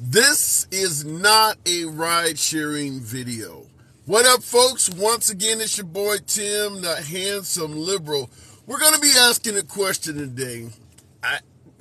This is not a ride-sharing video. What up, folks? Once again, it's your boy Tim, the handsome liberal. We're going to be asking a question today.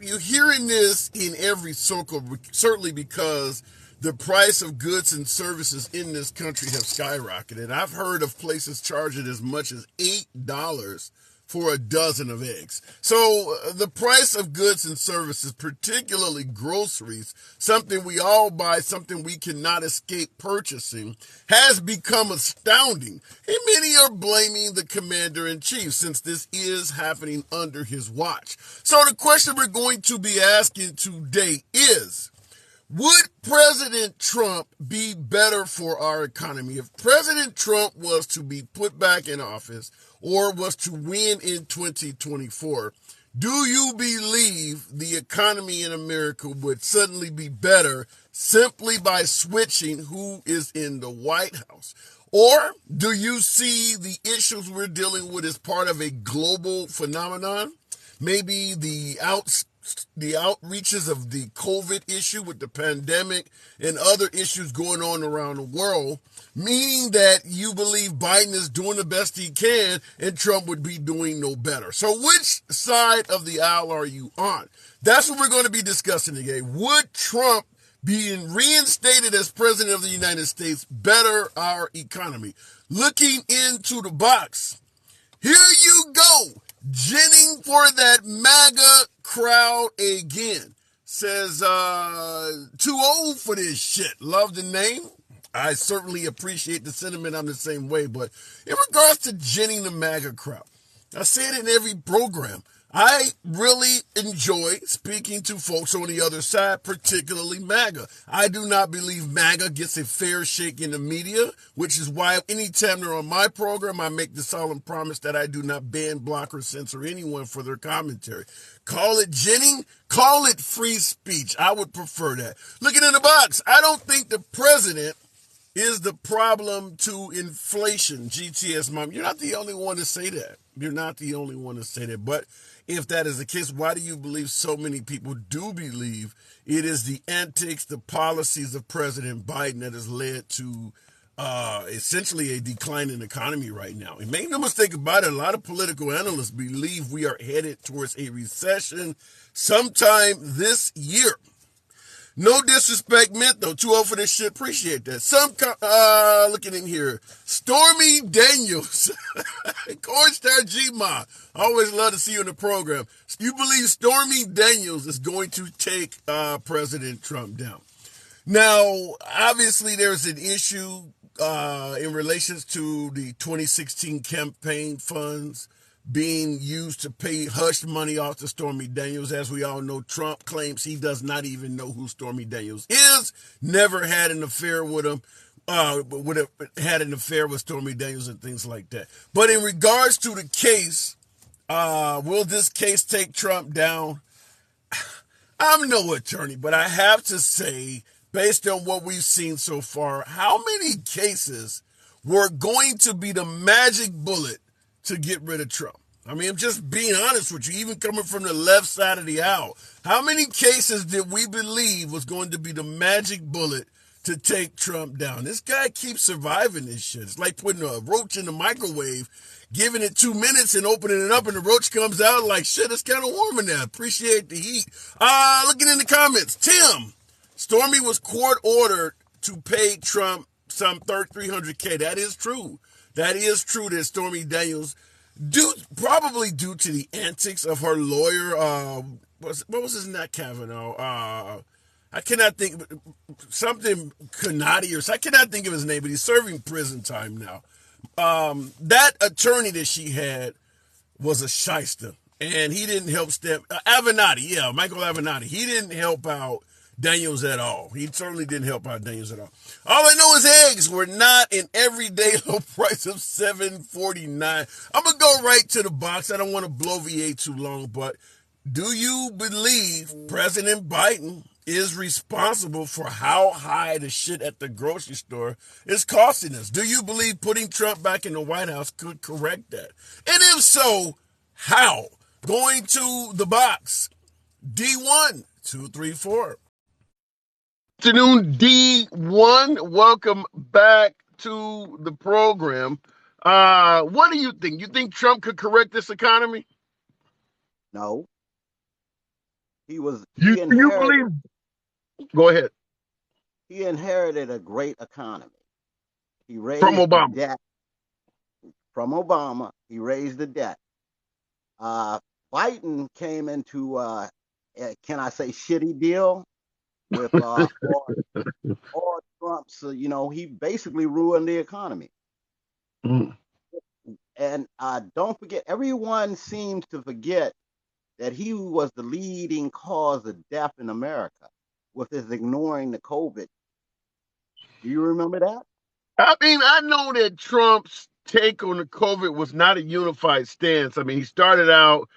You're hearing this in every circle, certainly because the price of goods and services in this country have skyrocketed. I've heard of places charging as much as $8 for a dozen of eggs. So the price of goods and services, particularly groceries, something we all buy, something we cannot escape purchasing, has become astounding. And many are blaming the commander-in-chief since this is happening under his watch. So the question we're going to be asking today is, would President Trump be better for our economy? If President Trump was to be put back in office or was to win in 2024, do you believe the economy in America would suddenly be better simply by switching who is in the White House? Or do you see the issues we're dealing with as part of a global phenomenon? Maybe the outreaches of the COVID issue with the pandemic and other issues going on around the world, meaning that you believe Biden is doing the best he can and Trump would be doing no better. So which side of the aisle are you on? That's what we're going to be discussing today. Would Trump being reinstated as president of the United States better our economy? Looking into the box, here you go. Ginning for that MAGA crowd again. Says, too old for this shit. Love the name. I certainly appreciate the sentiment. I'm the same way. But in regards to ginning the MAGA crowd, I say it in every program. I really enjoy speaking to folks on the other side, particularly MAGA. I do not believe MAGA gets a fair shake in the media, which is why anytime they're on my program, I make the solemn promise that I do not ban, block, or censor anyone for their commentary. Call it ginning, call it free speech. I would prefer that. Looking in the box, I don't think the president is the problem to inflation. GTS, Mom, you're not the only one to say that. You're not the only one to say that. But if that is the case, why do you believe so many people do believe it is the antics, the policies of President Biden that has led to essentially a decline in the economy right now? And make no mistake about it, a lot of political analysts believe we are headed towards a recession sometime this year. No disrespect meant, though. Too old for this shit. Appreciate that. Looking in here. Stormy Daniels. Corn Star G-Ma. Always love to see you in the program. You believe Stormy Daniels is going to take President Trump down. Now, obviously, there's an issue in relations to the 2016 campaign funds being used to pay hush money off to Stormy Daniels. As we all know, Trump claims he does not even know who Stormy Daniels is, never had an affair with him, would have had an affair with Stormy Daniels and things like that. But in regards to the case, will this case take Trump down? I'm no attorney, but I have to say, based on what we've seen so far, how many cases were going to be the magic bullet to get rid of Trump? I mean, I'm just being honest with you, even coming from the left side of the aisle. How many cases did we believe was going to be the magic bullet to take Trump down? This guy keeps surviving this shit. It's like putting a roach in the microwave, giving it 2 minutes and opening it up, and the roach comes out like, shit, it's kind of warm in there. Appreciate the heat. Looking in the comments, Tim, Stormy was court ordered to pay Trump some $300K. That is true. That is true that Stormy Daniels, probably due to the antics of her lawyer, what was his name, Kavanaugh? I cannot think, something Canati, or I cannot think of his name, but he's serving prison time now. That attorney that she had was a shyster, and he didn't help Michael Avenatti. He didn't help out Daniels at all. He certainly didn't help out Daniels at all. All I know is eggs were not an everyday low price of $7.49. I'm going to go right to the box. I don't want to blow VA too long, but do you believe President Biden is responsible for how high the shit at the grocery store is costing us? Do you believe putting Trump back in the White House could correct that? And if so, how? Going to the box. D1 234. Afternoon, D1. Welcome back to the program. What do you think? You think Trump could correct this economy? No, You he you inherited believe? Go ahead. he inherited a great economy. He From raised the Obama. debt from Obama. He raised the debt. Uh, Biden came into can I say shitty deal with all Trump's. He basically ruined the economy. Mm, And don't forget, everyone seems to forget that he was the leading cause of death in America with his ignoring the COVID. Do you remember that? I mean, I know that Trump's take on the COVID was not a unified stance. I mean, he started out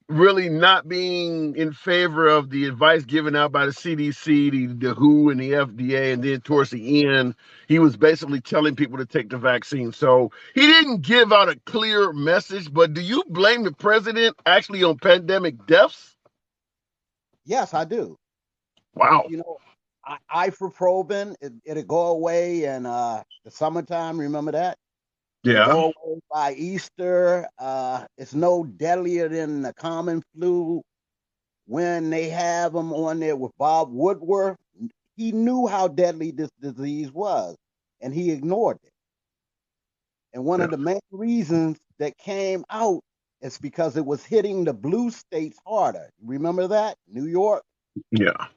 really not being in favor of the advice given out by the CDC, the WHO, and the FDA. And then towards the end, he was basically telling people to take the vaccine. So he didn't give out a clear message. But do you blame the president actually on pandemic deaths? Yes, I do. Wow. You know, ibuprofen, it'll go away in the summertime. Remember that? It'll Yeah. go away by Easter. It's no deadlier than the common flu. When they have them on there with Bob Woodward, he knew how deadly this disease was, and he ignored it. And one Yeah. of the main reasons that came out is because it was hitting the blue states harder. Remember that? New York? Yeah.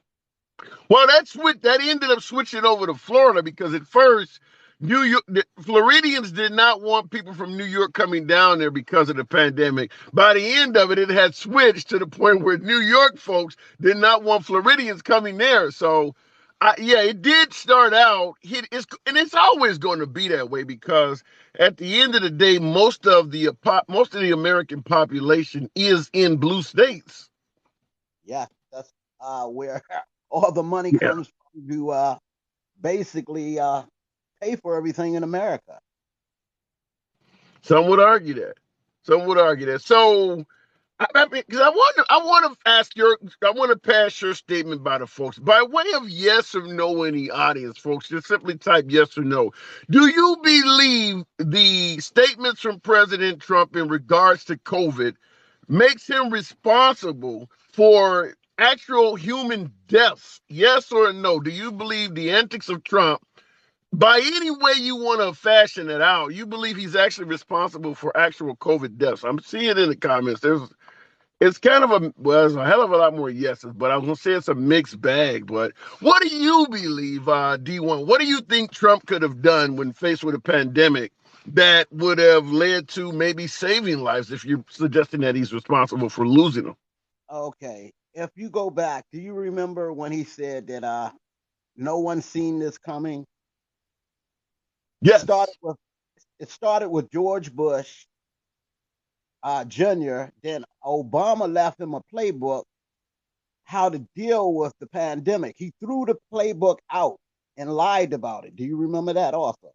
Well, that ended up switching over to Florida because at first, New York, the Floridians did not want people from New York coming down there because of the pandemic. By the end of it, it had switched to the point where New York folks did not want Floridians coming there. So, yeah, it did start out, and it's always going to be that way because at the end of the day, most of the American population is in blue states. Yeah, that's where all the money Yeah. comes from to basically pay for everything in America. Some would argue that. Some would argue that. So, I mean, because I want to I want to pass your statement by the folks by way of yes or no in the audience, folks. Just simply type yes or no. Do you believe the statements from President Trump in regards to COVID makes him responsible for actual human deaths? Yes or no? Do you believe the antics of Trump, by any way you want to fashion it out, you believe he's actually responsible for actual COVID deaths? I'm seeing in the comments. It's kind of there's a hell of a lot more yeses, but I was gonna say it's a mixed bag. But what do you believe, D1? What do you think Trump could have done when faced with a pandemic that would have led to maybe saving lives? If you're suggesting that he's responsible for losing them, Okay, if you go back, do you remember when he said that no one seen this coming? It started yes, with it started with George Bush Jr. Then Obama left him a playbook how to deal with the pandemic. He threw the playbook out and lied about it. Do you remember that also?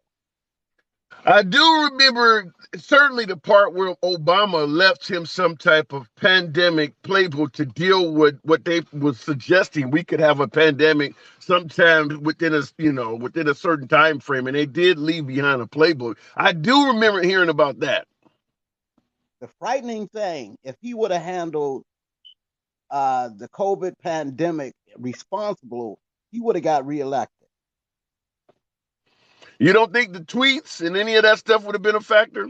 I do remember certainly the part where Obama left him some type of pandemic playbook to deal with what they was suggesting we could have a pandemic sometime within a certain time frame, and they did leave behind a playbook. I do remember hearing about that. The frightening thing, if he would have handled the COVID pandemic responsible, he would have got reelected. You don't think the tweets and any of that stuff would have been a factor?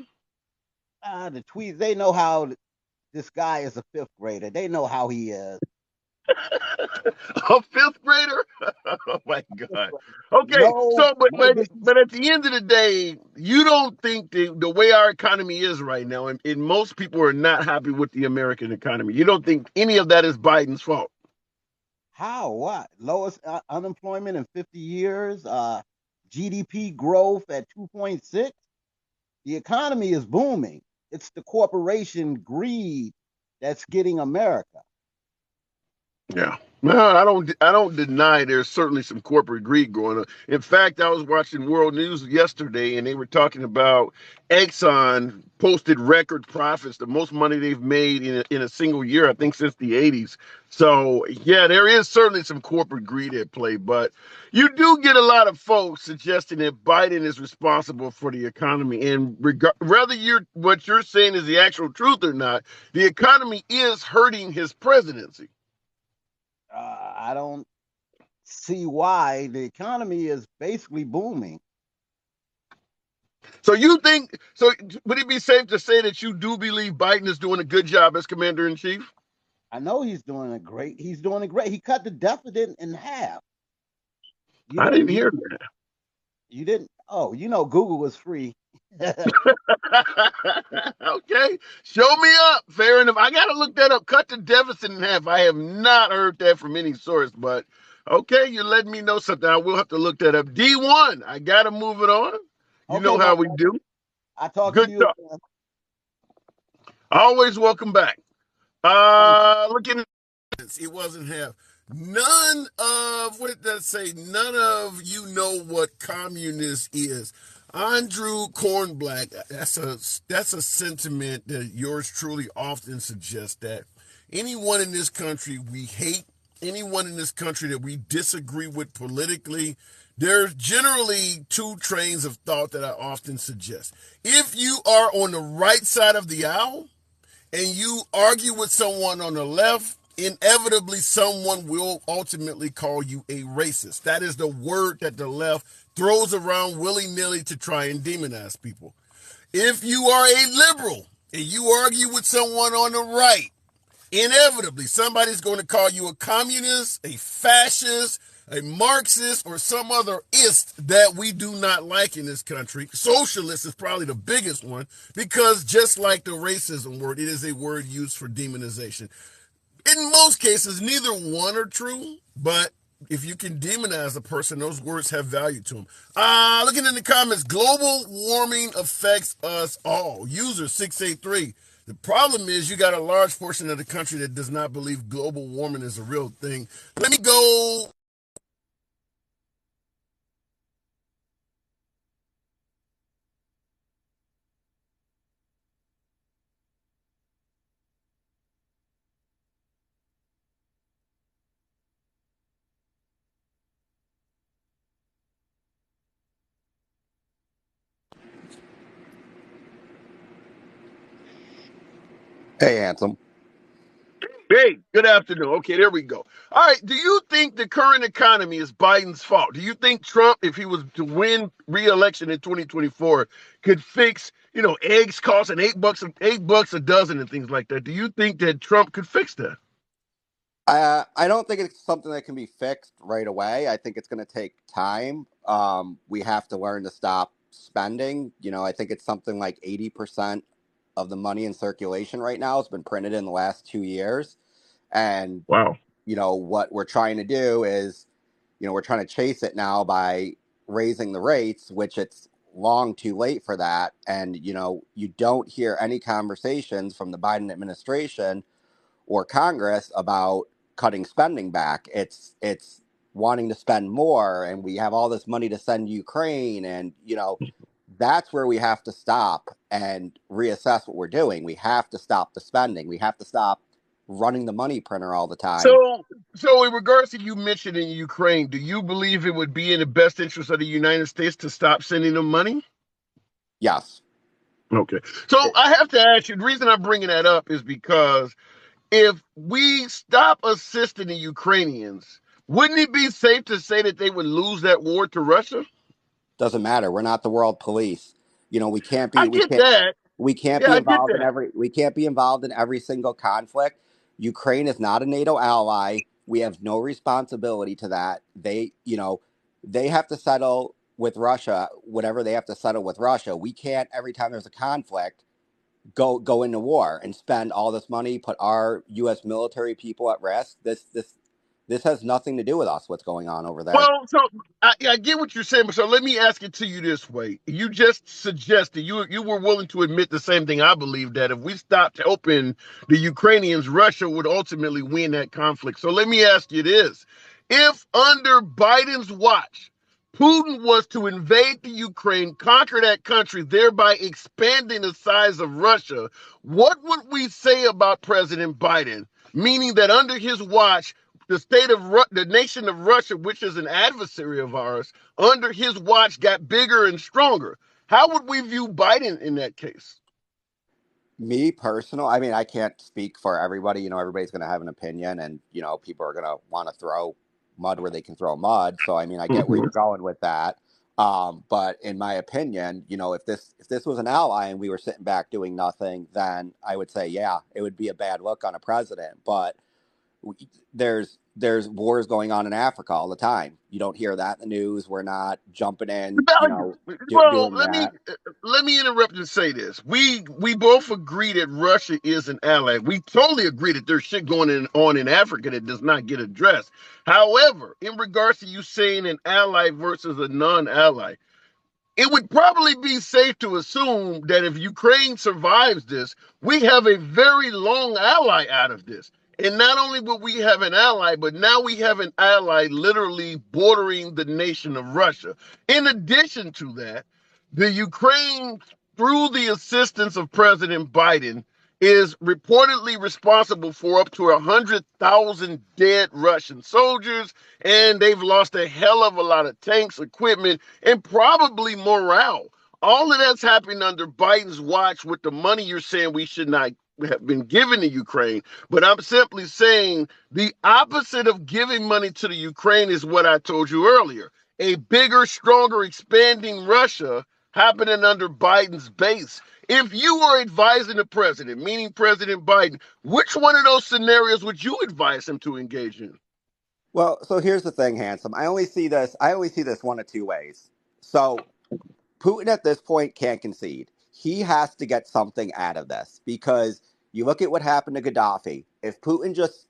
The tweets, they know how this guy is a fifth grader. They know how he is. A fifth grader? Oh my God. Okay, No, so but no but disrespect. but at the end of the day, you don't think the way our economy is right now, and most people are not happy with the American economy. You don't think any of that is Biden's fault? How? What? Lowest unemployment in 50 years. GDP growth at 2.6. The economy is booming. It's the corporation greed that's getting America. Yeah. No, I don't deny there's certainly some corporate greed going on. In fact, I was watching World News yesterday and they were talking about Exxon posted record profits, the most money they've made in a single year, I think since the 80s. So, yeah, there is certainly some corporate greed at play, but you do get a lot of folks suggesting that Biden is responsible for the economy. And whether what you're saying is the actual truth or not, the economy is hurting his presidency. I don't see why. The economy is basically booming. So you think so? Would it be safe to say that you do believe Biden is doing a good job as commander in chief? I know he's doing a great. He's doing a great. He cut the deficit in half. You I didn't. didn't hear that. You didn't. Oh, Google was free. Okay, show me up. Fair enough. I gotta look that up. Cut the deficit in half. I have not heard that from any source, but okay, you're letting me know something. I will have to look that up. D1. I gotta move it on. You Okay, know my how we brother. do. I talk to Good you talk. again. Always welcome back. Thank you. Looking. It wasn't half. None of what did that say? None of you know what communist is. Andrew Kornblatt. That's a sentiment that yours truly often suggests that anyone in this country we hate, anyone in this country that we disagree with politically. There's generally two trains of thought that I often suggest. If you are on the right side of the aisle, and you argue with someone on the left, inevitably someone will ultimately call you a racist. That is the word that the left throws around willy-nilly to try and demonize people. If you are a liberal and you argue with someone on the right, inevitably somebody's going to call you a communist, a fascist, a Marxist, or some other ist that we do not like in this country. Socialist is probably the biggest one because just like the racism word, it is a word used for demonization. In most cases, neither one are true, but if you can demonize a person, those words have value to them. Looking in the comments, global warming affects us all. User 683. The problem is you got a large portion of the country that does not believe global warming is a real thing. Let me go. Hey, handsome. Hey, good afternoon. Okay, there we go. All right. Do you think the current economy is Biden's fault? Do you think Trump, if he was to win re-election in 2024, could fix, eggs costing $8 a dozen and things like that? Do you think that Trump could fix that? I don't think it's something that can be fixed right away. I think it's going to take time. We have to learn to stop spending. I think it's something like 80% of the money in circulation right now has been printed in the last 2 years. And, Wow. what we're trying to do is, we're trying to chase it now by raising the rates, which it's long too late for that. And, you don't hear any conversations from the Biden administration or Congress about cutting spending back. It's wanting to spend more, and we have all this money to send Ukraine, and that's where we have to stop and reassess what we're doing. We have to stop the spending. We have to stop running the money printer all the time. So, so in regards to you mentioning Ukraine, do you believe it would be in the best interest of the United States to stop sending them money? Yes. Okay. So I have to ask you, the reason I'm bringing that up is because if we stop assisting the Ukrainians, wouldn't it be safe to say that they would lose that war to Russia? Doesn't matter. We're not the world police. We can't I be we get can't that. we can't Yeah, be I get involved in that. every single conflict. Ukraine is not a NATO ally. We have no responsibility to that. They have to settle with Russia whatever they have to settle with Russia. We can't every time there's a conflict go into war and spend all this money, put our US military people at risk. This has nothing to do with us, what's going on over there. Well, so I get what you're saying, but so let me ask it to you this way: you just suggested you were willing to admit the same thing I believe, that if we stopped helping the Ukrainians, Russia would ultimately win that conflict. So let me ask you this: if under Biden's watch, Putin was to invade the Ukraine, conquer that country, thereby expanding the size of Russia, what would we say about President Biden? Meaning that under his watch, the nation of Russia, which is an adversary of ours, under his watch got bigger and stronger. How would we view Biden in that case? Me personal, I mean, I can't speak for everybody. Everybody's going to have an opinion, and people are going to want to throw mud where they can throw mud. So I mean, I get where Mhm. you're going with that. But in my opinion, if this was an ally and we were sitting back doing nothing, then I would say, yeah, it would be a bad look on a president. But there's wars going on in Africa all the time. You don't hear that in the news. We're not jumping in, Well, doing that. let me interrupt and say this. We both agree that Russia is an ally. We totally agree that there's shit on in Africa that does not get addressed. However, in regards to you saying an ally versus a non-ally, it would probably be safe to assume that if Ukraine survives this, we have a very long ally out of this. And not only will we have an ally, but now we have an ally literally bordering the nation of Russia. In addition to that, the Ukraine, through the assistance of President Biden, is reportedly responsible for up to 100,000 dead Russian soldiers, and they've lost a hell of a lot of tanks, equipment, and probably morale. All of that's happening under Biden's watch with the money you're saying we should not have been given to Ukraine. But I'm simply saying the opposite of giving money to the Ukraine is what I told you earlier. A bigger, stronger, expanding Russia happening under Biden's base. If you were advising the president, meaning President Biden, which one of those scenarios would you advise him to engage in? Well, so here's the thing, handsome. I only see this one of two ways. So Putin at this point can't concede. He has to get something out of this because you look at what happened to Gaddafi. If Putin just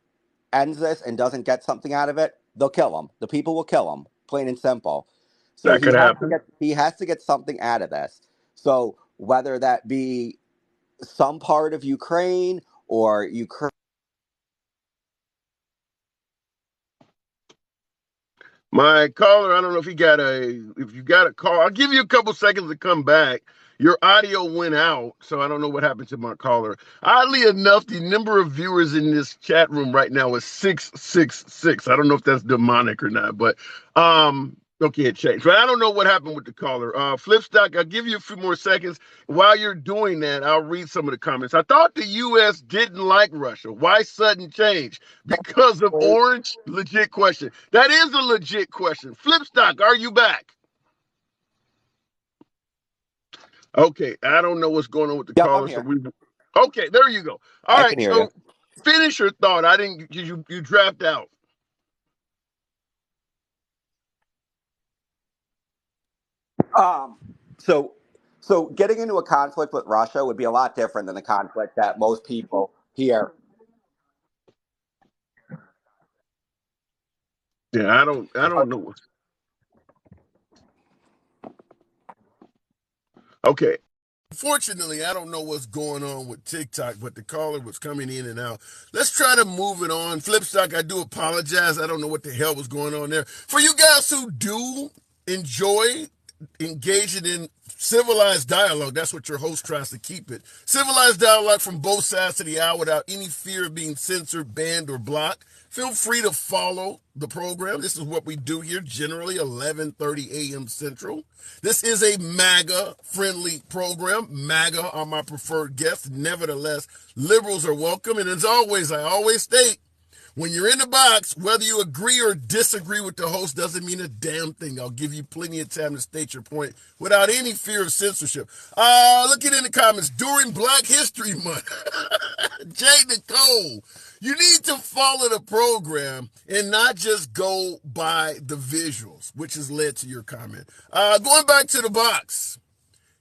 ends this and doesn't get something out of it, they'll kill him. The people will kill him, plain and simple. So That he could has to happen. get he has to get something out of this. So whether that be some part of Ukraine or Ukraine. My caller, I don't know if you got a call. I'll give you a couple seconds to come back. Your audio went out, so I don't know what happened to my caller. Oddly enough, the number of viewers in this chat room right now is 666. I don't know if that's demonic or not, but okay, it changed. But I don't know what happened with the caller. Flipstock, I'll give you a few more seconds. While you're doing that, I'll read some of the comments. I thought the US didn't like Russia. Why sudden change? Because of orange? Legit question. That is a legit question. Flipstock, are you back? Okay, I don't know what's going on with the Yep, I'm caller, so here. we. Okay, there you go. All I right, can hear you. so finish your thought. I didn't. You draft out. Um, so getting into a conflict with Russia would be a lot different than the conflict that most people here. Yeah, I don't know. Okay. Unfortunately, I don't know what's going on with TikTok, but the caller was coming in and out. Let's try to move it on. Flipstock, I do apologize. I don't know what the hell was going on there. For you guys who do enjoy engaging in civilized dialogue, that's what your host tries to keep it. Civilized dialogue from both sides of the aisle without any fear of being censored, banned, or blocked. Feel free to follow the program. This is what we do here, generally 11:30 a.m. Central. This is a MAGA-friendly program. MAGA are my preferred guests. Nevertheless, liberals are welcome. And as always, I always state, when you're in the box, whether you agree or disagree with the host doesn't mean a damn thing. I'll give you plenty of time to state your point without any fear of censorship. Looking in the comments, during Black History Month, Jay Nicole, you need to follow the program and not just go by the visuals, which has led to your comment. Going back to the box,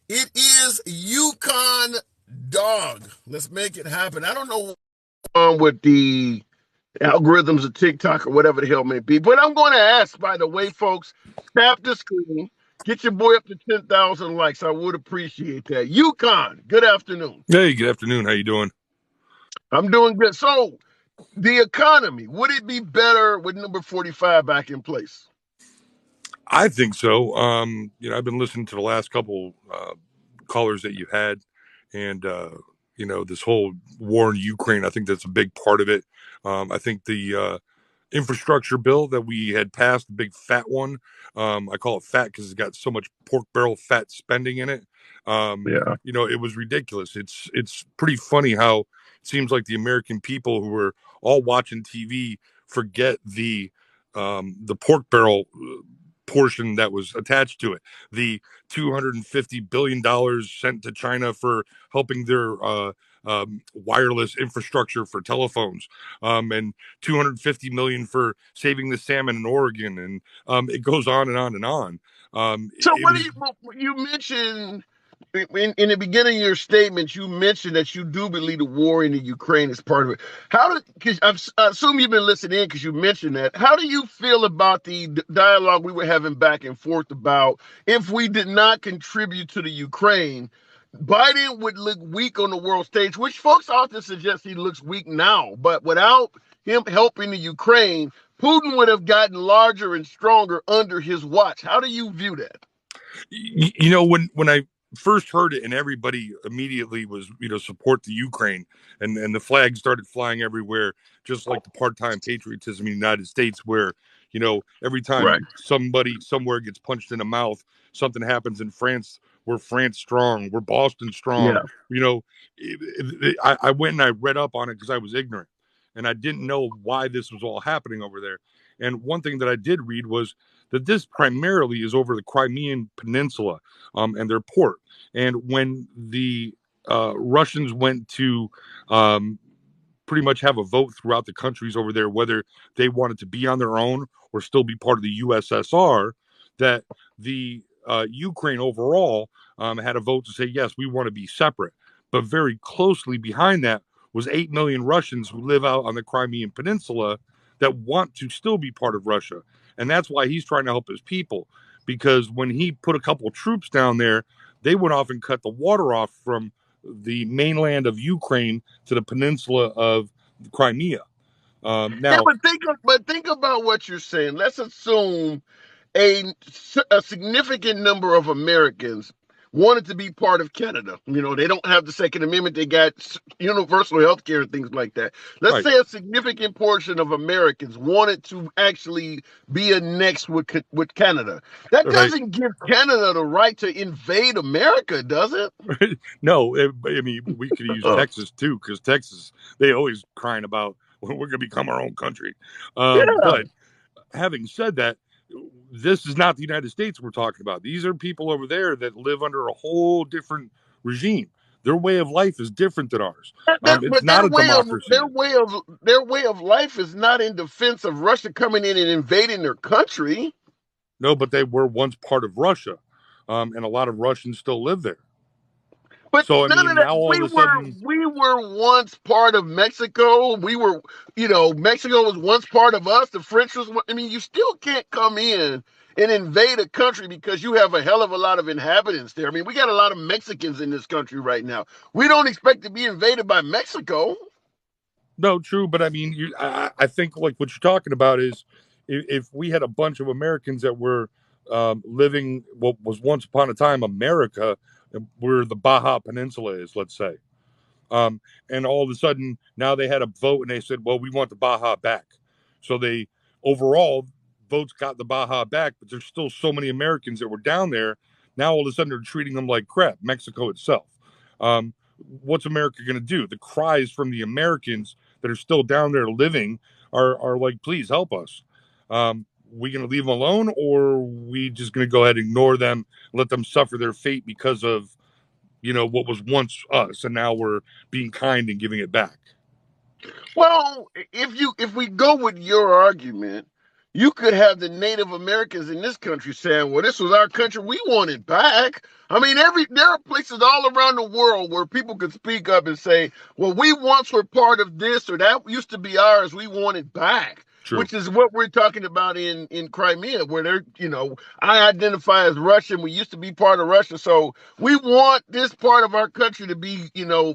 it is Yukon Dog. Let's make it happen. I don't know with the algorithms of TikTok or whatever the hell it may be. But I'm going to ask, by the way, folks, tap the screen, get your boy up to 10,000 likes. I would appreciate that. Yukon, good afternoon. Hey, good afternoon. How you doing? I'm doing good. So, the economy, would it be better with number 45 back in place? I think so. I've been listening to the last couple callers that you had, and this whole war in Ukraine. I think that's a big part of it. I think the infrastructure bill that we had passed, the big fat one. I call it fat because it's got so much pork barrel fat spending in it. Yeah. It was ridiculous. It's pretty funny how it seems like the American people who were all watching TV forget the pork barrel portion that was attached to it. The $250 billion sent to China for helping their wireless infrastructure for telephones, and 250 million for saving the salmon in Oregon, and it goes on and on and on. So, It was you mentioned in the beginning of your statement, you mentioned that you do believe the war in the Ukraine is part of it. Because I assume you've been listening in because you mentioned that. How do you feel about the dialogue we were having back and forth about if we did not contribute to the Ukraine, Biden would look weak on the world stage, which folks often suggest he looks weak now, but without him helping the Ukraine, Putin would have gotten larger and stronger under his watch. How do you view that? when I first heard it and everybody immediately was support the Ukraine, and the flag started flying everywhere, just like the part-time patriotism in the United States, where every Right. time somebody somewhere gets punched in the mouth, something happens in France. We're France strong, we're Boston strong. Yeah. I went and I read up on it because I was ignorant and I didn't know why this was all happening over there. And one thing that I did read was that this primarily is over the Crimean Peninsula, and their port. And when the Russians went to pretty much have a vote throughout the countries over there whether they wanted to be on their own or still be part of the USSR, that the Ukraine overall had a vote to say, yes, we want to be separate. But very closely behind that was 8 million Russians who live out on the Crimean Peninsula that want to still be part of Russia. And that's why he's trying to help his people. Because when he put a couple of troops down there, they went off and cut the water off from the mainland of Ukraine to the peninsula of Crimea. Yeah, Now, but think about what you're saying. Let's assume a, a significant number of Americans wanted to be part of Canada. They don't have the Second Amendment. They got universal health care and things like that. Let's right, say a significant portion of Americans wanted to actually be annexed with Canada. That right. doesn't give Canada the right to invade America, does it? No, I mean, we could use Oh, Texas too, because Texas, they always crying about, well, we're going to become our own country. yeah. But having said that, this is not the United States we're talking about. These are people over there that live under a whole different regime. Their way of life is different than ours. It's But not a democracy. their way of life is not in defense of Russia coming in and invading their country. No, but they were once part of Russia, and a lot of Russians still live there. But So I none mean, of that. now all of a sudden, We were once part of Mexico. We were, Mexico was once part of us. The French was. I mean, you still can't come in and invade a country because you have a hell of a lot of inhabitants there. I mean, we got a lot of Mexicans in this country right now. We don't expect to be invaded by Mexico. no, true, but I mean, I think like what you're talking about is if we had a bunch of Americans that were living what was once upon a time America, where the Baja Peninsula is, let's say. And all of a sudden, now they had a vote and they said, well, we want the Baja back. So they overall votes got the Baja back, but there's still so many Americans that were down there. Now all of a sudden they're treating them like crap, Mexico itself. Um, what's America going to do? The cries from the Americans that are still down there living are like, please help us. We going to leave them alone, or we just going to go ahead and ignore them, let them suffer their fate because of what was once us, and now we're being kind and giving it back. Well, if we go with your argument, you could have the Native Americans in this country saying, well, this was our country, we want it back. I mean, there are places all around the world where people could speak up and say, well, we once were part of this, or that used to be ours, we want it back. True. Which is what we're talking about in Crimea, where they're, I identify as Russian. We used to be part of Russia. So we want this part of our country to be,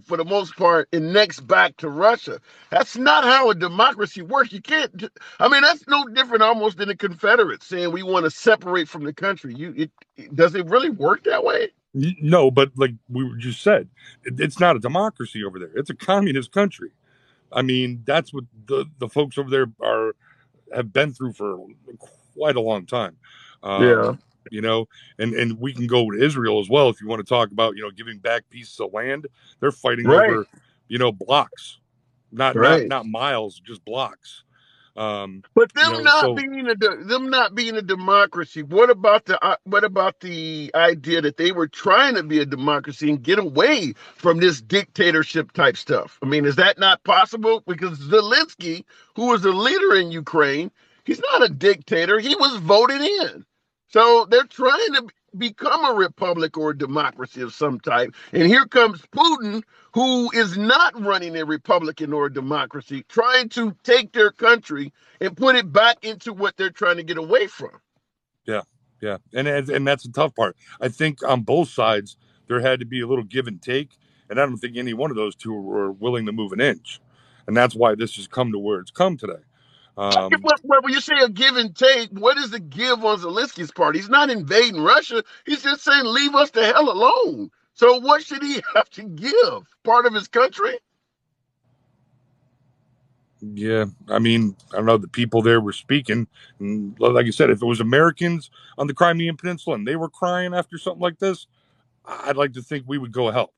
for the most part, annexed back to Russia. That's not how a democracy works. You can't, I mean, that's no different almost than the Confederates saying we want to separate from the country. Does it really work that way? No, but like we just said, it's not a democracy over there. It's a communist country. I mean, that's what the folks over there have been through for quite a long time. Yeah. And we can go to Israel as well if you want to talk about, giving back pieces of land. They're fighting Right. over, blocks, not miles, just blocks. But them not being a democracy. What about the idea that they were trying to be a democracy and get away from this dictatorship type stuff? I mean, is that not possible? Because Zelensky, who was a leader in Ukraine, he's not a dictator. He was voted in. So they're trying to become a republic or a democracy of some type. And here comes Putin, who is not running a republican or a democracy, trying to take their country and put it back into what they're trying to get away from. Yeah. And that's the tough part. I think on both sides, there had to be a little give and take. And I don't think any one of those two were willing to move an inch. And that's why this has come to where it's come today. When you say a give and take, what is the give on Zelensky's part? He's not invading Russia. He's just saying, leave us the hell alone. So what should he have to give? Part of his country? Yeah, I mean, I don't know. The people there were speaking. And like I said, if it was Americans on the Crimean Peninsula and they were crying after something like this, I'd like to think we would go help.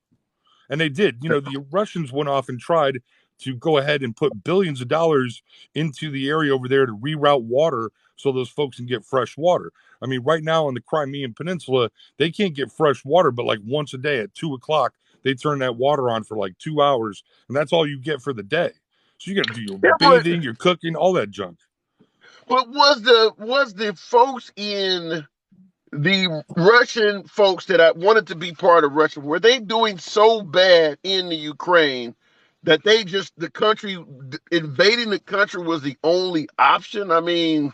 And they did. The Russians went off and tried to go ahead and put billions of dollars into the area over there to reroute water so those folks can get fresh water. I mean, right now on the Crimean Peninsula, they can't get fresh water, but like once a day at 2:00, they turn that water on for like 2 hours, and that's all you get for the day. So you got to do your bathing, your cooking, all that junk. But was the folks in the Russian folks that wanted to be part of Russia, were they doing so bad in the Ukraine that invading the country was the only option? I mean,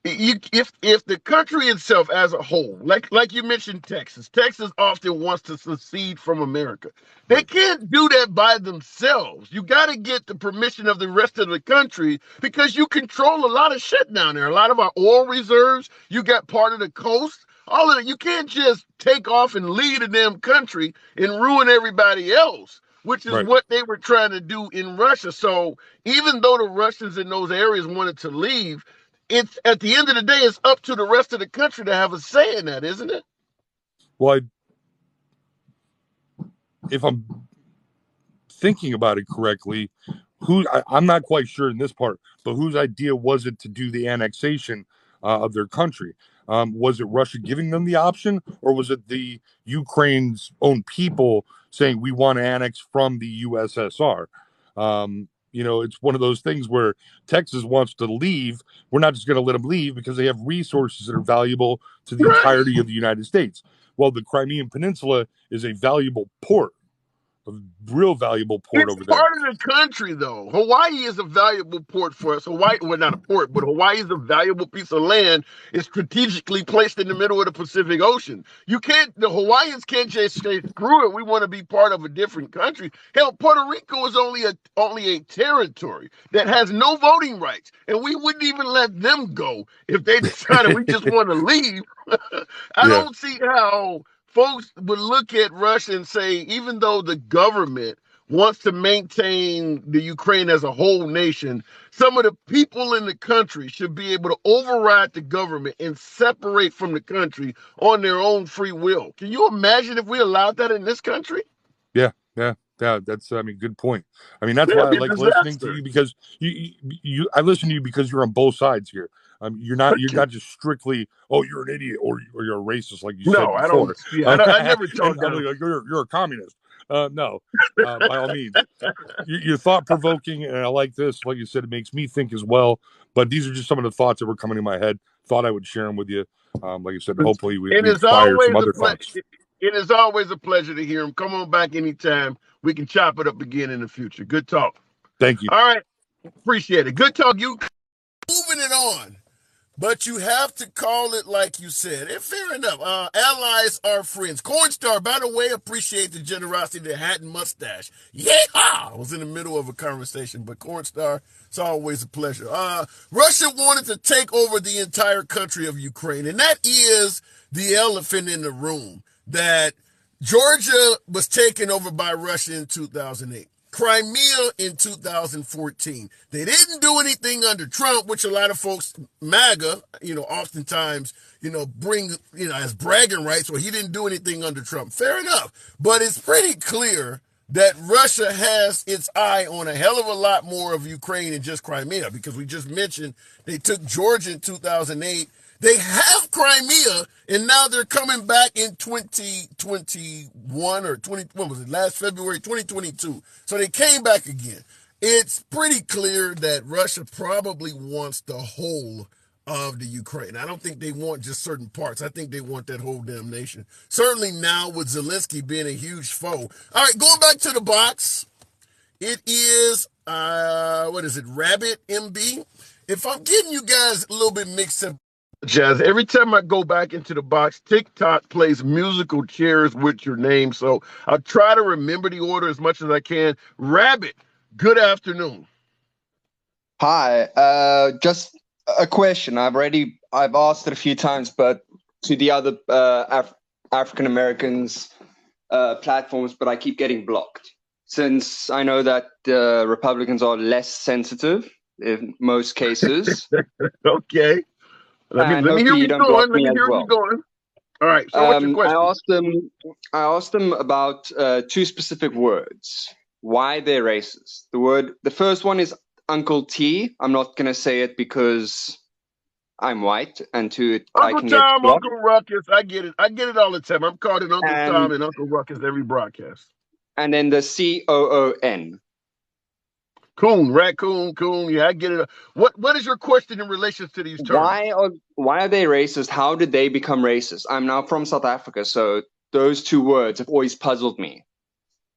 if the country itself as a whole, like you mentioned, Texas often wants to secede from America. They can't do that by themselves. You got to get the permission of the rest of the country because you control a lot of shit down there. A lot of our oil reserves, you got part of the coast, all of it. You can't just take off and lead a damn country and ruin everybody else, which is what they were trying to do in Russia. So even though the Russians in those areas wanted to leave, it's at the end of the day, it's up to the rest of the country to have a say in that, isn't it? Well, if I'm thinking about it correctly, I'm not quite sure in this part, but whose idea was it to do the annexation of their country? Was it Russia giving them the option, or was it the Ukraine's own people saying we want to annex from the USSR? It's one of those things where Texas wants to leave. We're not just going to let them leave because they have resources that are valuable to the entirety of the United States. Well, the Crimean Peninsula is a valuable port, a real valuable port over there. It's part of the country, though. Hawaii is a valuable port for us. Hawaii, well, not a port, but Hawaii is a valuable piece of land. It's strategically placed in the middle of the Pacific Ocean. The Hawaiians can't just say, screw it, we want to be part of a different country. Hell, Puerto Rico is only a territory that has no voting rights, and we wouldn't even let them go if they decided we just want to leave. I don't see how folks would look at Russia and say, even though the government wants to maintain the Ukraine as a whole nation, some of the people in the country should be able to override the government and separate from the country on their own free will. Can you imagine if we allowed that in this country? Yeah. That's, good point. I mean, that's why I like listening to you, because I listen to you because you're on both sides here. You're not just strictly, you're an idiot or you're a racist, like you said before. I don't. Yeah, I never told that. Like, you're a communist. No, by all means. You're thought provoking, and I like this. Like you said, it makes me think as well. But these are just some of the thoughts that were coming in my head. Thought I would share them with you. Like I said, hopefully we inspire some other thoughts. It is always a pleasure to hear him. Come on back anytime. We can chop it up again in the future. Good talk. Thank you. All right. Appreciate it. Good talk. You moving it on. But you have to call it like you said. And fair enough. Allies are friends. Cornstar, by the way, appreciate the generosity of the hat and mustache. Yeehaw! I was in the middle of a conversation, but Cornstar, it's always a pleasure. Russia wanted to take over the entire country of Ukraine, and that is the elephant in the room, that Georgia was taken over by Russia in 2008. Crimea in 2014. They didn't do anything under Trump, which a lot of folks, MAGA, oftentimes, bring, as bragging rights, well, he didn't do anything under Trump. Fair enough. But it's pretty clear that Russia has its eye on a hell of a lot more of Ukraine than just Crimea, because we just mentioned they took Georgia in 2008. They have Crimea, and now they're coming back in 2021 or what was it, last February, 2022. So they came back again. It's pretty clear that Russia probably wants the whole of the Ukraine. I don't think they want just certain parts. I think they want that whole damn nation. Certainly now with Zelensky being a huge foe. All right, going back to the box. It is, Rabbit MB? If I'm getting you guys a little bit mixed up, Jazz, every time I go back into the box, TikTok plays musical chairs with your name. So I'll try to remember the order as much as I can. Rabbit, good afternoon. Hi, just a question. I've asked it a few times, but to the other African Americans platforms, but I keep getting blocked. Since I know that Republicans are less sensitive in most cases. Okay. Let me hear you going. Let me hear you going. All right. So what's your question? I asked them about two specific words. Why they're racist. The first one is Uncle T. I'm not gonna say it because I'm white, and Uncle Tom, Uncle Ruckus. I get it. I get it all the time. I'm called an Uncle Tom and Uncle Ruckus every broadcast. And then the COON. Coon, raccoon, coon. Yeah, I get it. What is your question in relation to these terms? Why are they racist? How did they become racist? I'm now from South Africa, so those two words have always puzzled me.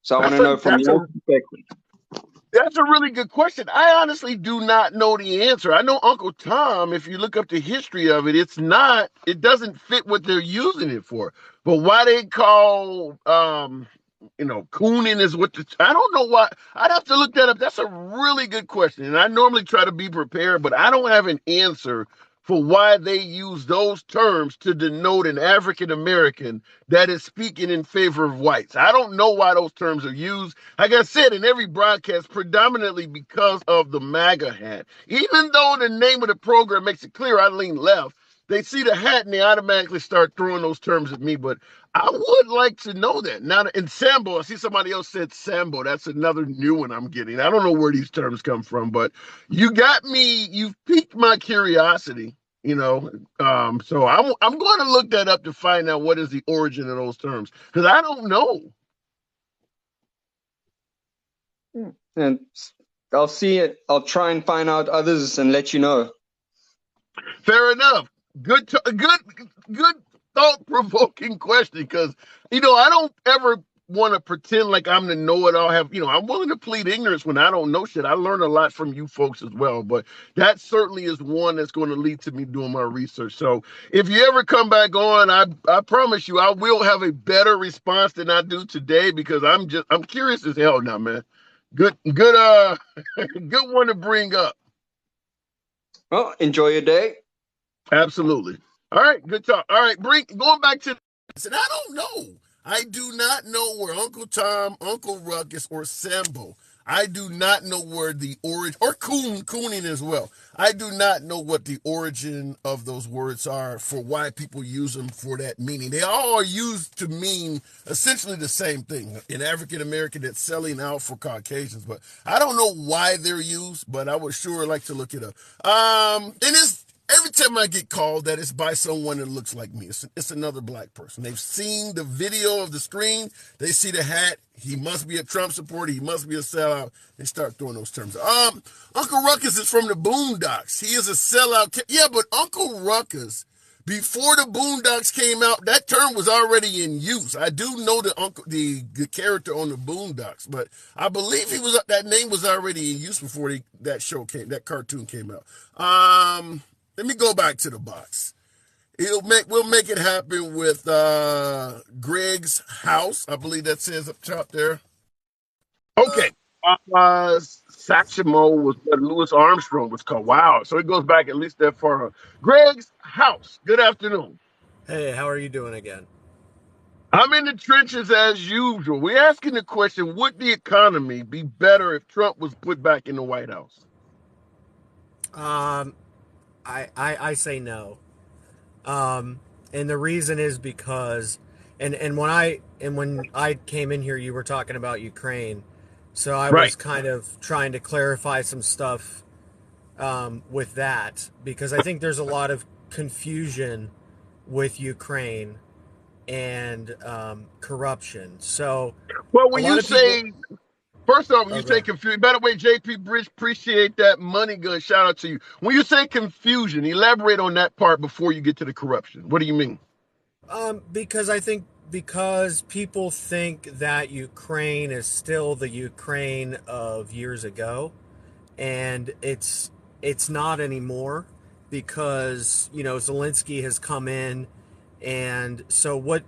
So I want to know from your perspective. That's a really good question. I honestly do not know the answer. I know Uncle Tom, if you look up the history of it, it doesn't fit what they're using it for. But why they call cooning is I don't know why. I'd have to look that up. That's a really good question. And I normally try to be prepared, but I don't have an answer for why they use those terms to denote an African American that is speaking in favor of whites. I don't know why those terms are used. Like I said, in every broadcast, predominantly because of the MAGA hat. Even though the name of the program makes it clear I lean left, they see the hat and they automatically start throwing those terms at me. But I would like to know that. Now, in Sambo, I see somebody else said Sambo. That's another new one I'm getting. I don't know where these terms come from, but you've piqued my curiosity, so I'm going to look that up to find out what is the origin of those terms, because I don't know. And I'll see it. I'll try and find out others and let you know. Fair enough. Good thought-provoking question, because I don't ever want to pretend like I'm the know-it-all. I'm willing to plead ignorance when I don't know shit. I learn a lot from you folks as well, but that certainly is one that's going to lead to me doing my research. So if you ever come back on, I promise you I will have a better response than I do today, because I'm curious as hell now, man. Good good one to bring up. Well, enjoy your day. Absolutely. All right, good talk. All right, going back to and I don't know. I do not know where Uncle Tom, Uncle Ruckus, or Sambo. I do not know where the origin, or cooning as well. I do not know what the origin of those words are, for why people use them for that meaning. They all are used to mean essentially the same thing. An African American that's selling out for Caucasians, but I don't know why they're used, but I would sure like to look it up. And Every time I get called that, it's by someone that looks like me. It's another black person. They've seen the video of the screen. They see the hat. He must be a Trump supporter. He must be a sellout. They start throwing those terms. Uncle Ruckus is from the Boondocks. He is a sellout. Yeah, but Uncle Ruckus, before the Boondocks came out, that term was already in use. I do know the character on the Boondocks, but I believe that name was already in use before that cartoon came out. Let me go back to the box. We'll make it happen with Greg's house. I believe that says up top there. Okay. Satchmo was what Louis Armstrong was called. Wow. So it goes back at least that far. Greg's house. Good afternoon. Hey, how are you doing again? I'm in the trenches as usual. We're asking the question, would the economy be better if Trump was put back in the White House? I say no. And the reason is because and when I came in here you were talking about Ukraine. So I Right. was kind of trying to clarify some stuff with that because I think there's a lot of confusion with Ukraine and corruption. So Well, a when lot you of people say, first off, when you oh, go say ahead. confusion, by the way, JP Bridge, appreciate that money gun. Shout out to you. When you say confusion, elaborate on that part before you get to the corruption. What do you mean? Because I think because people think that Ukraine is still the Ukraine of years ago, and it's not anymore because Zelensky has come in, and so what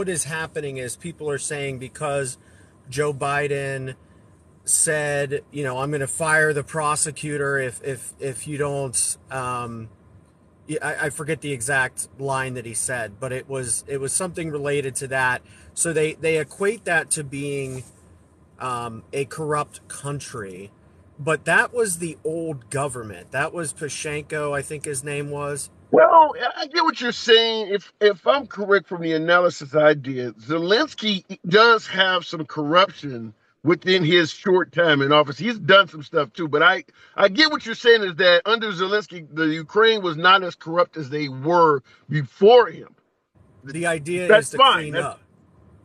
is happening is people are saying because Joe Biden said I'm going to fire the prosecutor if you don't I forget the exact line that he said, but it was something related to that. So they equate that to being a corrupt country, but that was the old government. That was Pashenko, I think his name was. Well, I get what you're saying. If I'm correct from the analysis I did, Zelensky does have some corruption within his short time in office. He's done some stuff too, but I get what you're saying is that under Zelensky, the Ukraine was not as corrupt as they were before him. The idea is That's to fine. clean up.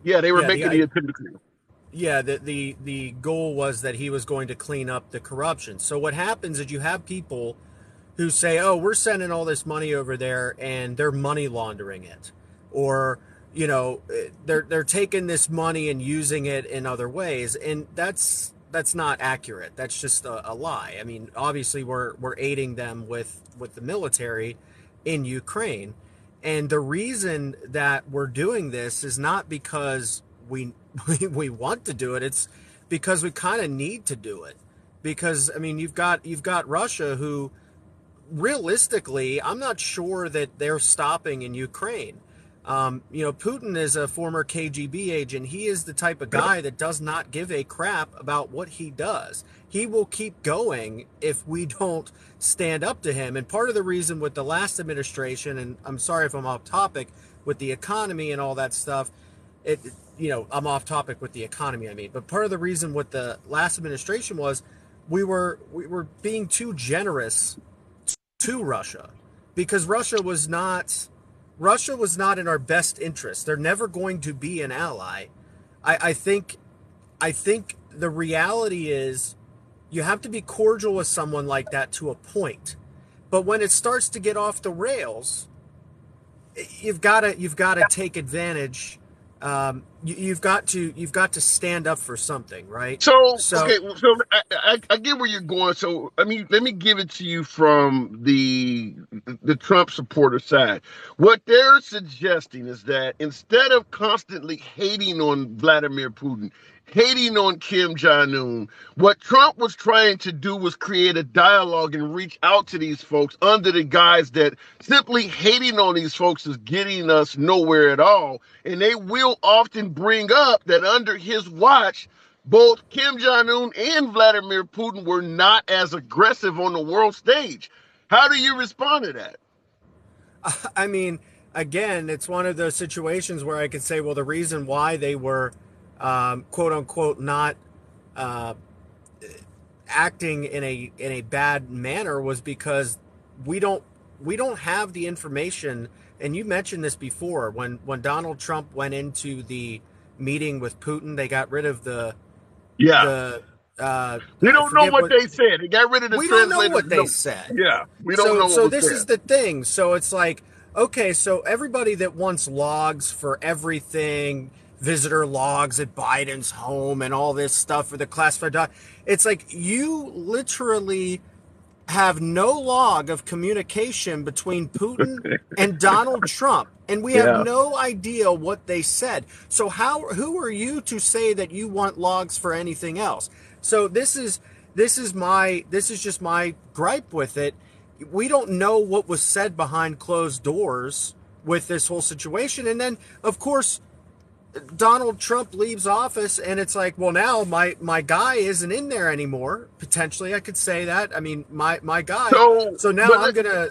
Yeah, they were Yeah, making the attempt to clean up. the goal was that he was going to clean up the corruption. So what happens is you have people who say, "Oh, we're sending all this money over there, and they're money laundering it," or they're taking this money and using it in other ways, and that's not accurate. That's just a lie. I mean, obviously, we're aiding them with the military in Ukraine, and the reason that we're doing this is not because we want to do it. It's because we kind of need to do it. Because I mean, you've got Russia who realistically, I'm not sure that they're stopping in Ukraine. Putin is a former KGB agent. He is the type of guy that does not give a crap about what he does. He will keep going if we don't stand up to him. And part of the reason with the last administration, and I'm sorry if I'm off topic with the economy and all that stuff, I'm off topic with the economy, I mean, but part of the reason with the last administration was we were being too generous to Russia because Russia was not in our best interest. They're never going to be an ally. I think the reality is you have to be cordial with someone like that to a point. But when it starts to get off the rails, you've got to take advantage. You've got to stand up for something, right? So So okay, so I get where you're going. So I mean, let me give it to you from the Trump supporter side. What they're suggesting is that instead of constantly hating on Vladimir Putin, hating on Kim Jong Un, what Trump was trying to do was create a dialogue and reach out to these folks under the guise that simply hating on these folks is getting us nowhere at all. And they will often bring up that under his watch, both Kim Jong Un and Vladimir Putin were not as aggressive on the world stage. How do you respond to that? I mean, again, it's one of those situations where I could say, well, the reason why they were, quote unquote, not uh, acting in a bad manner was because we don't we don't have the information. And you mentioned this before when Donald Trump went into the meeting with Putin, they got rid of Yeah. the We I don't know forget what what they said. They got rid of the we don't know translator's what they note. said. Yeah, we don't know what So was this said. is the thing. So it's like, okay, so everybody that wants logs for everything, visitor logs at Biden's home and all this stuff for the classified it's like you literally have no log of communication between Putin and Donald Trump, and we have Yeah. no idea what they said. So who are you to say that you want logs for anything else? So this is just my gripe with it. We don't know what was said behind closed doors with this whole situation. And then of course Donald Trump leaves office and it's like, well, now my guy isn't in there anymore. Potentially I could say that. I mean, my guy. So, So now but I'm gonna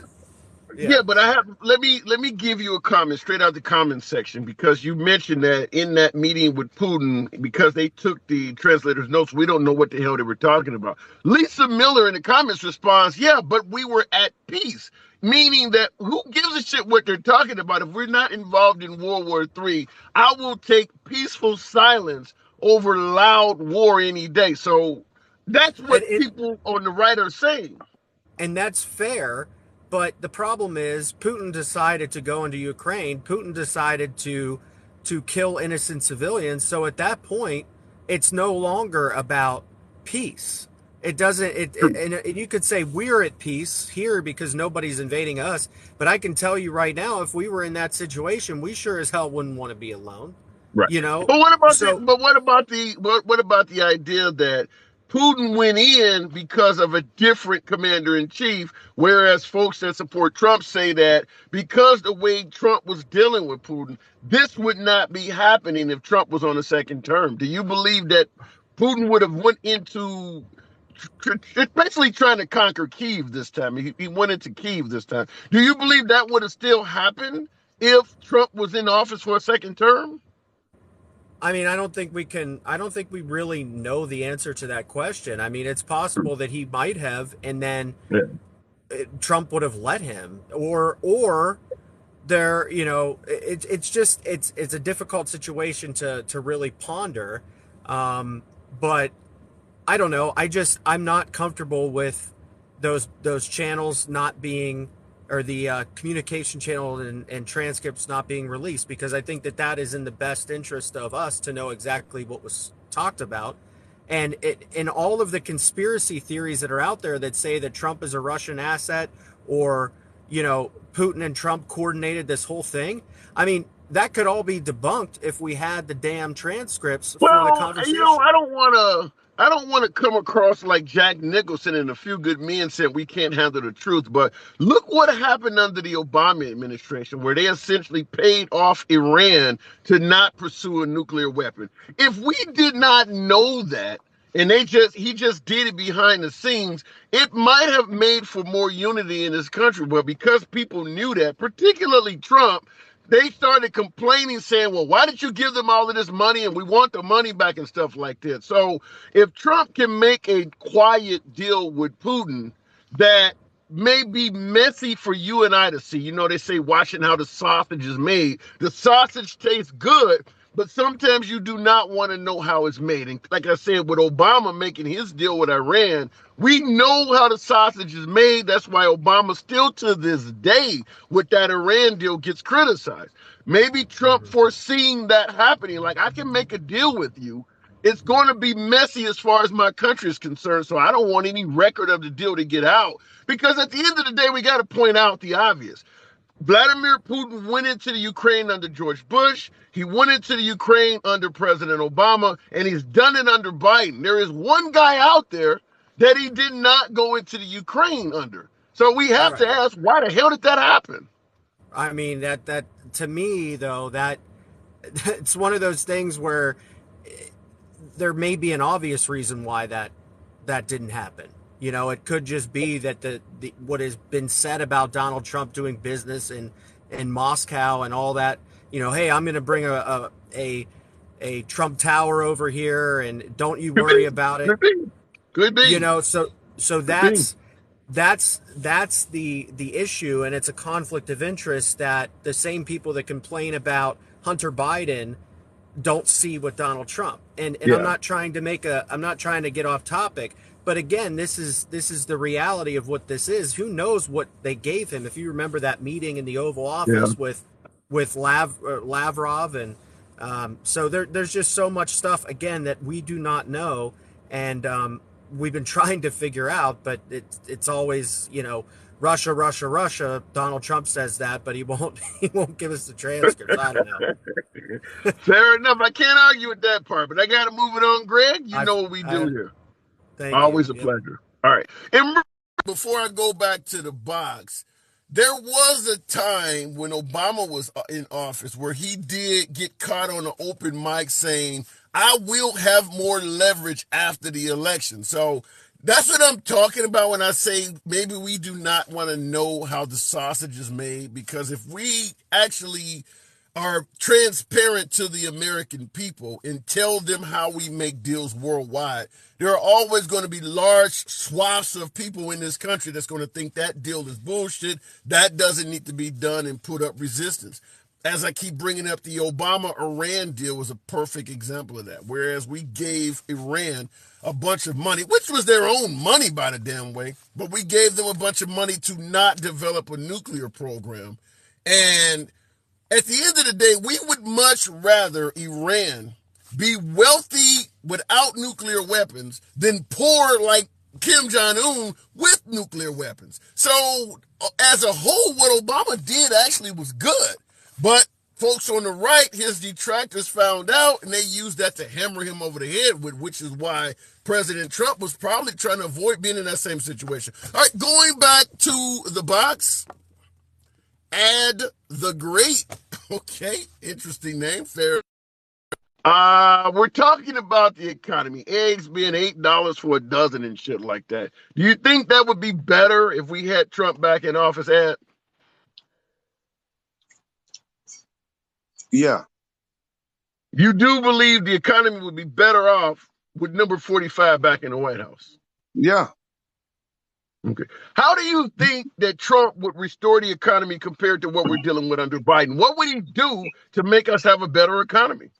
yeah. yeah, but I have let me give you a comment straight out the comment section, because you mentioned that in that meeting with Putin, because they took the translator's notes, we don't know what the hell they were talking about. Lisa Miller in the comments responds, yeah, but we were at peace. Meaning that who gives a shit what they're talking about? If we're not involved in World War III, I will take peaceful silence over loud war any day. So that's And what it people on the right are saying. and that's fair, but the problem is Putin decided to go into Ukraine. Putin decided to kill innocent civilians. So at that point, it's no longer about peace. It doesn't and you could say we're at peace here because nobody's invading us, but I can tell you right now, if we were in that situation, we sure as hell wouldn't want to be alone. Right. You know? But what about the So but what about the idea that Putin went in because of a different commander in chief, whereas folks that support Trump say that because the way Trump was dealing with Putin, this would not be happening if Trump was on a second term. Do you believe that Putin would have went into basically trying to conquer Kyiv this time? He went into Kyiv this time. Do you believe that would have still happened if Trump was in office for a second term? I mean, I don't think we really know the answer to that question. I mean, it's possible that he might have, and then Trump would have let him, or there, it's just, it's a difficult situation to really ponder. But I don't know. I'm not comfortable with those channels not being, or the communication channel and transcripts not being released, because I think that is in the best interest of us to know exactly what was talked about. And in all of the conspiracy theories that are out there that say that Trump is a Russian asset, or Putin and Trump coordinated this whole thing. I mean, that could all be debunked if we had the damn transcripts for the Well, conversation. I don't want to come across like Jack Nicholson and A Few Good Men said we can't handle the truth, but look what happened under the Obama administration, where they essentially paid off Iran to not pursue a nuclear weapon. If we did not know that, and he just did it behind the scenes, it might have made for more unity in this country. But because people knew that, particularly Trump, they started complaining, saying, well, why did you give them all of this money, and we want the money back and stuff like that. So if Trump can make a quiet deal with Putin that may be messy for you and I to see. They say watching how the sausage is made. The sausage tastes good, but sometimes you do not want to know how it's made. And like I said, with Obama making his deal with Iran, we know how the sausage is made. That's why Obama still to this day with that Iran deal gets criticized. Maybe Trump Mhm. foreseeing that happening, like, I can make a deal with you. It's going to be messy as far as my country is concerned. So I don't want any record of the deal to get out, because at the end of the day, we got to point out the obvious. Vladimir Putin went into the Ukraine under George Bush. He went into the Ukraine under President Obama, and he's done it under Biden. There is one guy out there that he did not go into the Ukraine under. So we have to Right. ask, why the hell did that happen? I mean, that to me though, that it's one of those things where there may be an obvious reason why that didn't happen. It could just be that the what has been said about Donald Trump doing business in Moscow and all that. Hey, I'm going to bring a Trump Tower over here, and don't you Could worry be, about it. could be, could be, So could be. that's the issue, and it's a conflict of interest that the same people that complain about Hunter Biden don't see with Donald Trump. And Yeah. I'm not trying to get off topic, but again, this is the reality of what this is. Who knows what they gave him? If you remember that meeting in the Oval Yeah. Office with Lavrov, and so there's just so much stuff again that we do not know, and we've been trying to figure out, but it's always, Russia, Russia, Russia. Donald Trump says that, but he won't give us the transcripts. I don't know. Fair enough. I can't argue with that part, but I got to move it on, Greg. You know what we do here. Thank Always you. a pleasure. All right. And before I go back to the box, there was a time when Obama was in office where he did get caught on an open mic saying, I will have more leverage after the election. So that's what I'm talking about when I say maybe we do not want to know how the sausage is made, because if we actually are transparent to the American people and tell them how we make deals worldwide, there are always going to be large swaths of people in this country that's going to think that deal is bullshit, that doesn't need to be done, and put up resistance. As I keep bringing up, the Obama-Iran deal was a perfect example of that. Whereas we gave Iran a bunch of money, which was their own money, by the damn way, but we gave them a bunch of money to not develop a nuclear program. And at the end of the day, we would much rather Iran be wealthy without nuclear weapons than poor like Kim Jong-un with nuclear weapons. So as a whole, what Obama did actually was good. But folks on the right, his detractors, found out, and they used that to hammer him over the head with, which is why President Trump was probably trying to avoid being in that same situation. All right, going back to the box. Add the Great. Okay, interesting name. Fair. We're talking about the economy. Eggs being $8 for a dozen and shit like that. Do you think that would be better if we had Trump back in office? Ed? Yeah. You do believe the economy would be better off with number 45 back in the White House? Yeah. Okay. How do you think that Trump would restore the economy compared to what we're dealing with under Biden? What would he do to make us have a better economy?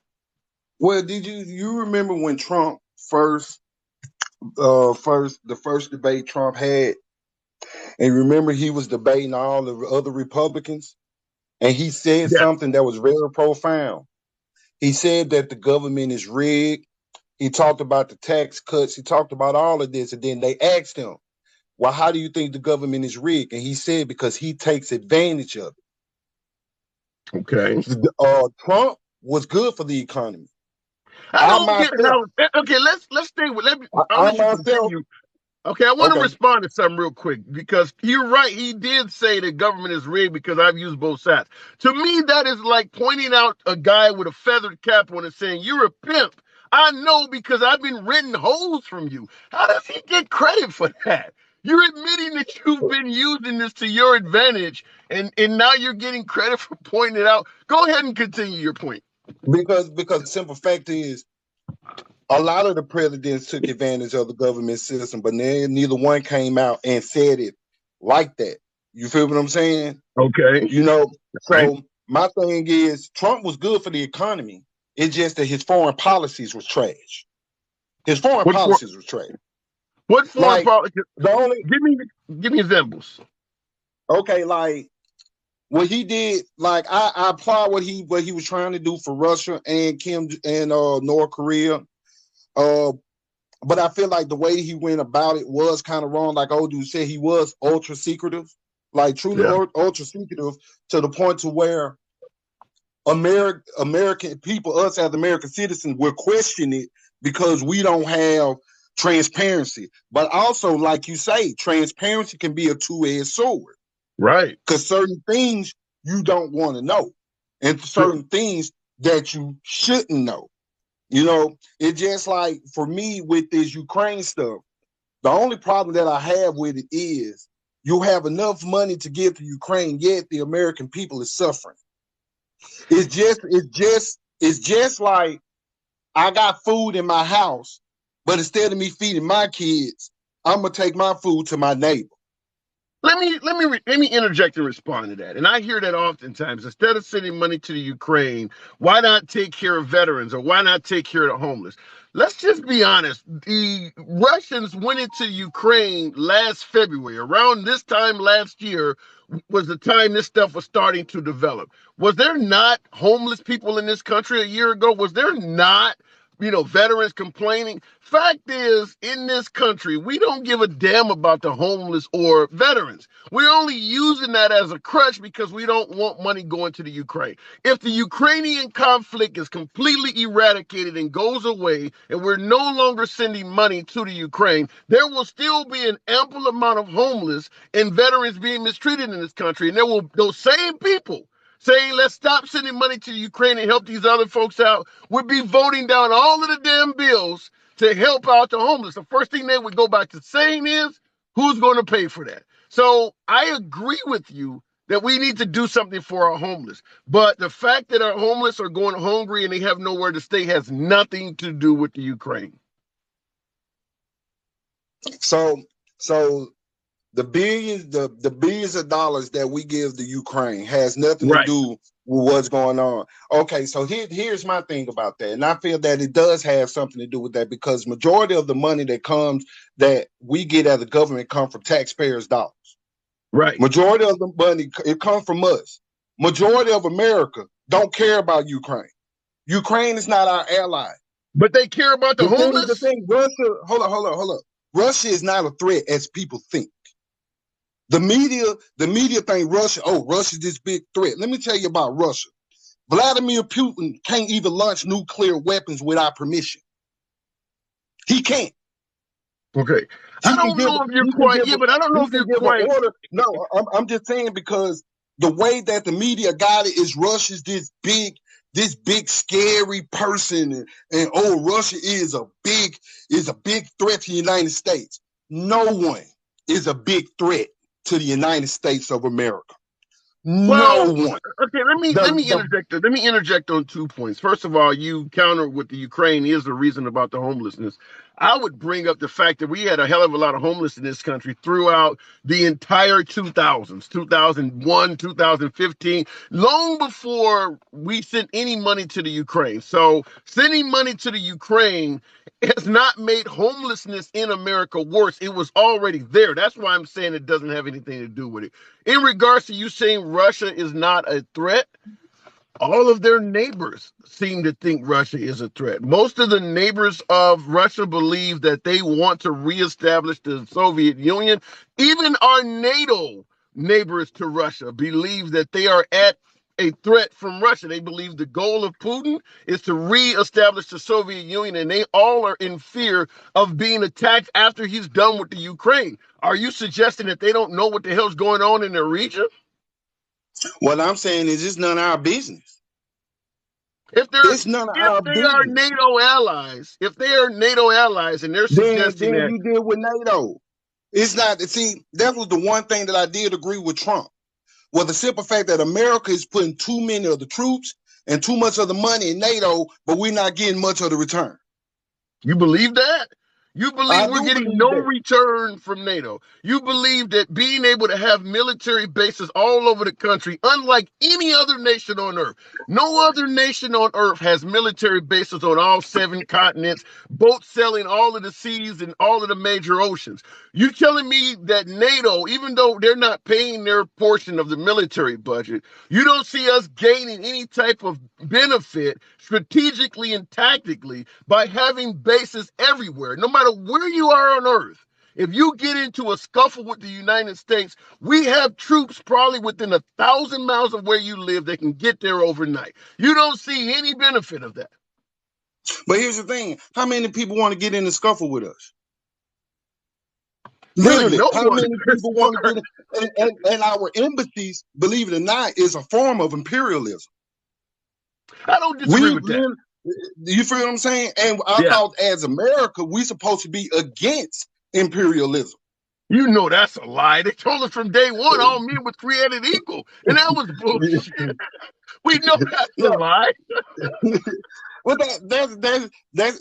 Well, did you remember when Trump the first debate Trump had, and remember he was debating all the other Republicans, and he said something that was very profound. He said that the government is rigged. He talked about the tax cuts. He talked about all of this, and then they asked him, well, how do you think the government is rigged? And he said, because he takes advantage of it. Okay. Trump was good for the economy. I don't get how. Okay, let's stay with. I'll let you continue. Okay, I want to respond to something real quick, because you're right. He did say that government is rigged, because I've used both sides. To me, that is like pointing out a guy with a feathered cap on and saying, you're a pimp. I know because I've been renting hoes from you. How does he get credit for that? You're admitting that you've been using this to your advantage, and now you're getting credit for pointing it out. Go ahead and continue your point. Because the simple fact is, a lot of the presidents took advantage of the government system, but neither one came out and said it like that. You feel what I'm saying? Okay. So my thing is, Trump was good for the economy. It's just that his foreign policies was trash. His foreign policies was trash. What foreign policies? Give me examples. Okay, like what he did, like I applaud what he was trying to do for Russia and Kim and North Korea. But I feel like the way he went about it was kind of wrong. Like old dude said, he was ultra secretive, like truly ultra secretive, to the point to where American people, us as American citizens, will question it because we don't have transparency. But also, like you say, transparency can be a two-edged sword. Right. Because certain things you don't want to know, and certain things that you shouldn't know. It's just like for me with this Ukraine stuff, the only problem that I have with it is you have enough money to give to Ukraine, yet the American people is suffering. It's just like I got food in my house, but instead of me feeding my kids, I'm gonna take my food to my neighbor. Let me interject and respond to that. And I hear that oftentimes. Instead of sending money to the Ukraine, why not take care of veterans or why not take care of the homeless? Let's just be honest. The Russians went into Ukraine last February. Around this time last year was the time this stuff was starting to develop. Was there not homeless people in this country a year ago? Was there not veterans complaining? Fact is, in this country, we don't give a damn about the homeless or veterans. We're only using that as a crutch because we don't want money going to the Ukraine. If the Ukrainian conflict is completely eradicated and goes away, and we're no longer sending money to the Ukraine, there will still be an ample amount of homeless and veterans being mistreated in this country. And those same people saying, let's stop sending money to Ukraine and help these other folks out, would be voting down all of the damn bills to help out the homeless. The first thing they would go back to saying is, who's going to pay for that? So I agree with you that we need to do something for our homeless. But the fact that our homeless are going hungry and they have nowhere to stay has nothing to do with the Ukraine. So the billions of dollars that we give the Ukraine has nothing to do with what's going on. Okay, so here's my thing about that. And I feel that it does have something to do with that because majority of the money that we get as a government come from taxpayers' dollars. Right. Majority of the money, it comes from us. Majority of America don't care about Ukraine. Ukraine is not our ally. But they care about the homeless? The thing, Russia, hold on. Russia is not a threat as people think. The media think Russia's this big threat. Let me tell you about Russia. Vladimir Putin can't even launch nuclear weapons without permission. He can't. Okay. I don't know if you're quite. Yeah, but I don't know if you're quite. No, I'm just saying because the way that the media got it is Russia's this big scary person, and Russia is a big threat to the United States. No one is a big threat to the United States of America. No one. Okay, let me interject on 2 points. First of all, you counter with the Ukraine is the reason about the homelessness. I would bring up the fact that we had a hell of a lot of homeless in this country throughout the entire 2000s, 2001, 2015, long before we sent any money to the Ukraine. So sending money to the Ukraine has not made homelessness in America worse. It was already there. That's why I'm saying it doesn't have anything to do with it. In regards to you saying Russia is not a threat, all of their neighbors seem to think Russia is a threat. Most of the neighbors of Russia believe that they want to reestablish the Soviet Union. Even our NATO neighbors to Russia believe that they are at a threat from Russia. They believe the goal of Putin is to reestablish the Soviet Union, and they all are in fear of being attacked after he's done with the Ukraine. Are you suggesting that they don't know what the hell's going on in their region? What I'm saying is it's none of our business. If they are NATO allies and they're suggesting then that you deal with NATO. It's not. See, that was the one thing that I did agree with Trump. Was the simple fact that America is putting too many of the troops and too much of the money in NATO, but we're not getting much of the return. You believe that? You believe we're getting no return from NATO. You believe that being able to have military bases all over the country, unlike any other nation on earth, no other nation on earth has military bases on all 7 continents, boats sailing all of the seas and all of the major oceans. You telling me that NATO, even though they're not paying their portion of the military budget, you don't see us gaining any type of benefit strategically and tactically by having bases everywhere, no matter where you are on earth. If you get into a scuffle with the United States, we have troops probably within 1,000 miles of where you live that can get there overnight. You don't see any benefit of that. But here's the thing. How many people want to get in the scuffle with us? Really, how many people want to get in? And our embassies, believe it or not, is a form of imperialism. I don't disagree with that. You feel what I'm saying? And I thought as America, we're supposed to be against imperialism. You know that's a lie. They told us from day one all men were created equal. And that was bullshit. We know that's a lie. Well, that's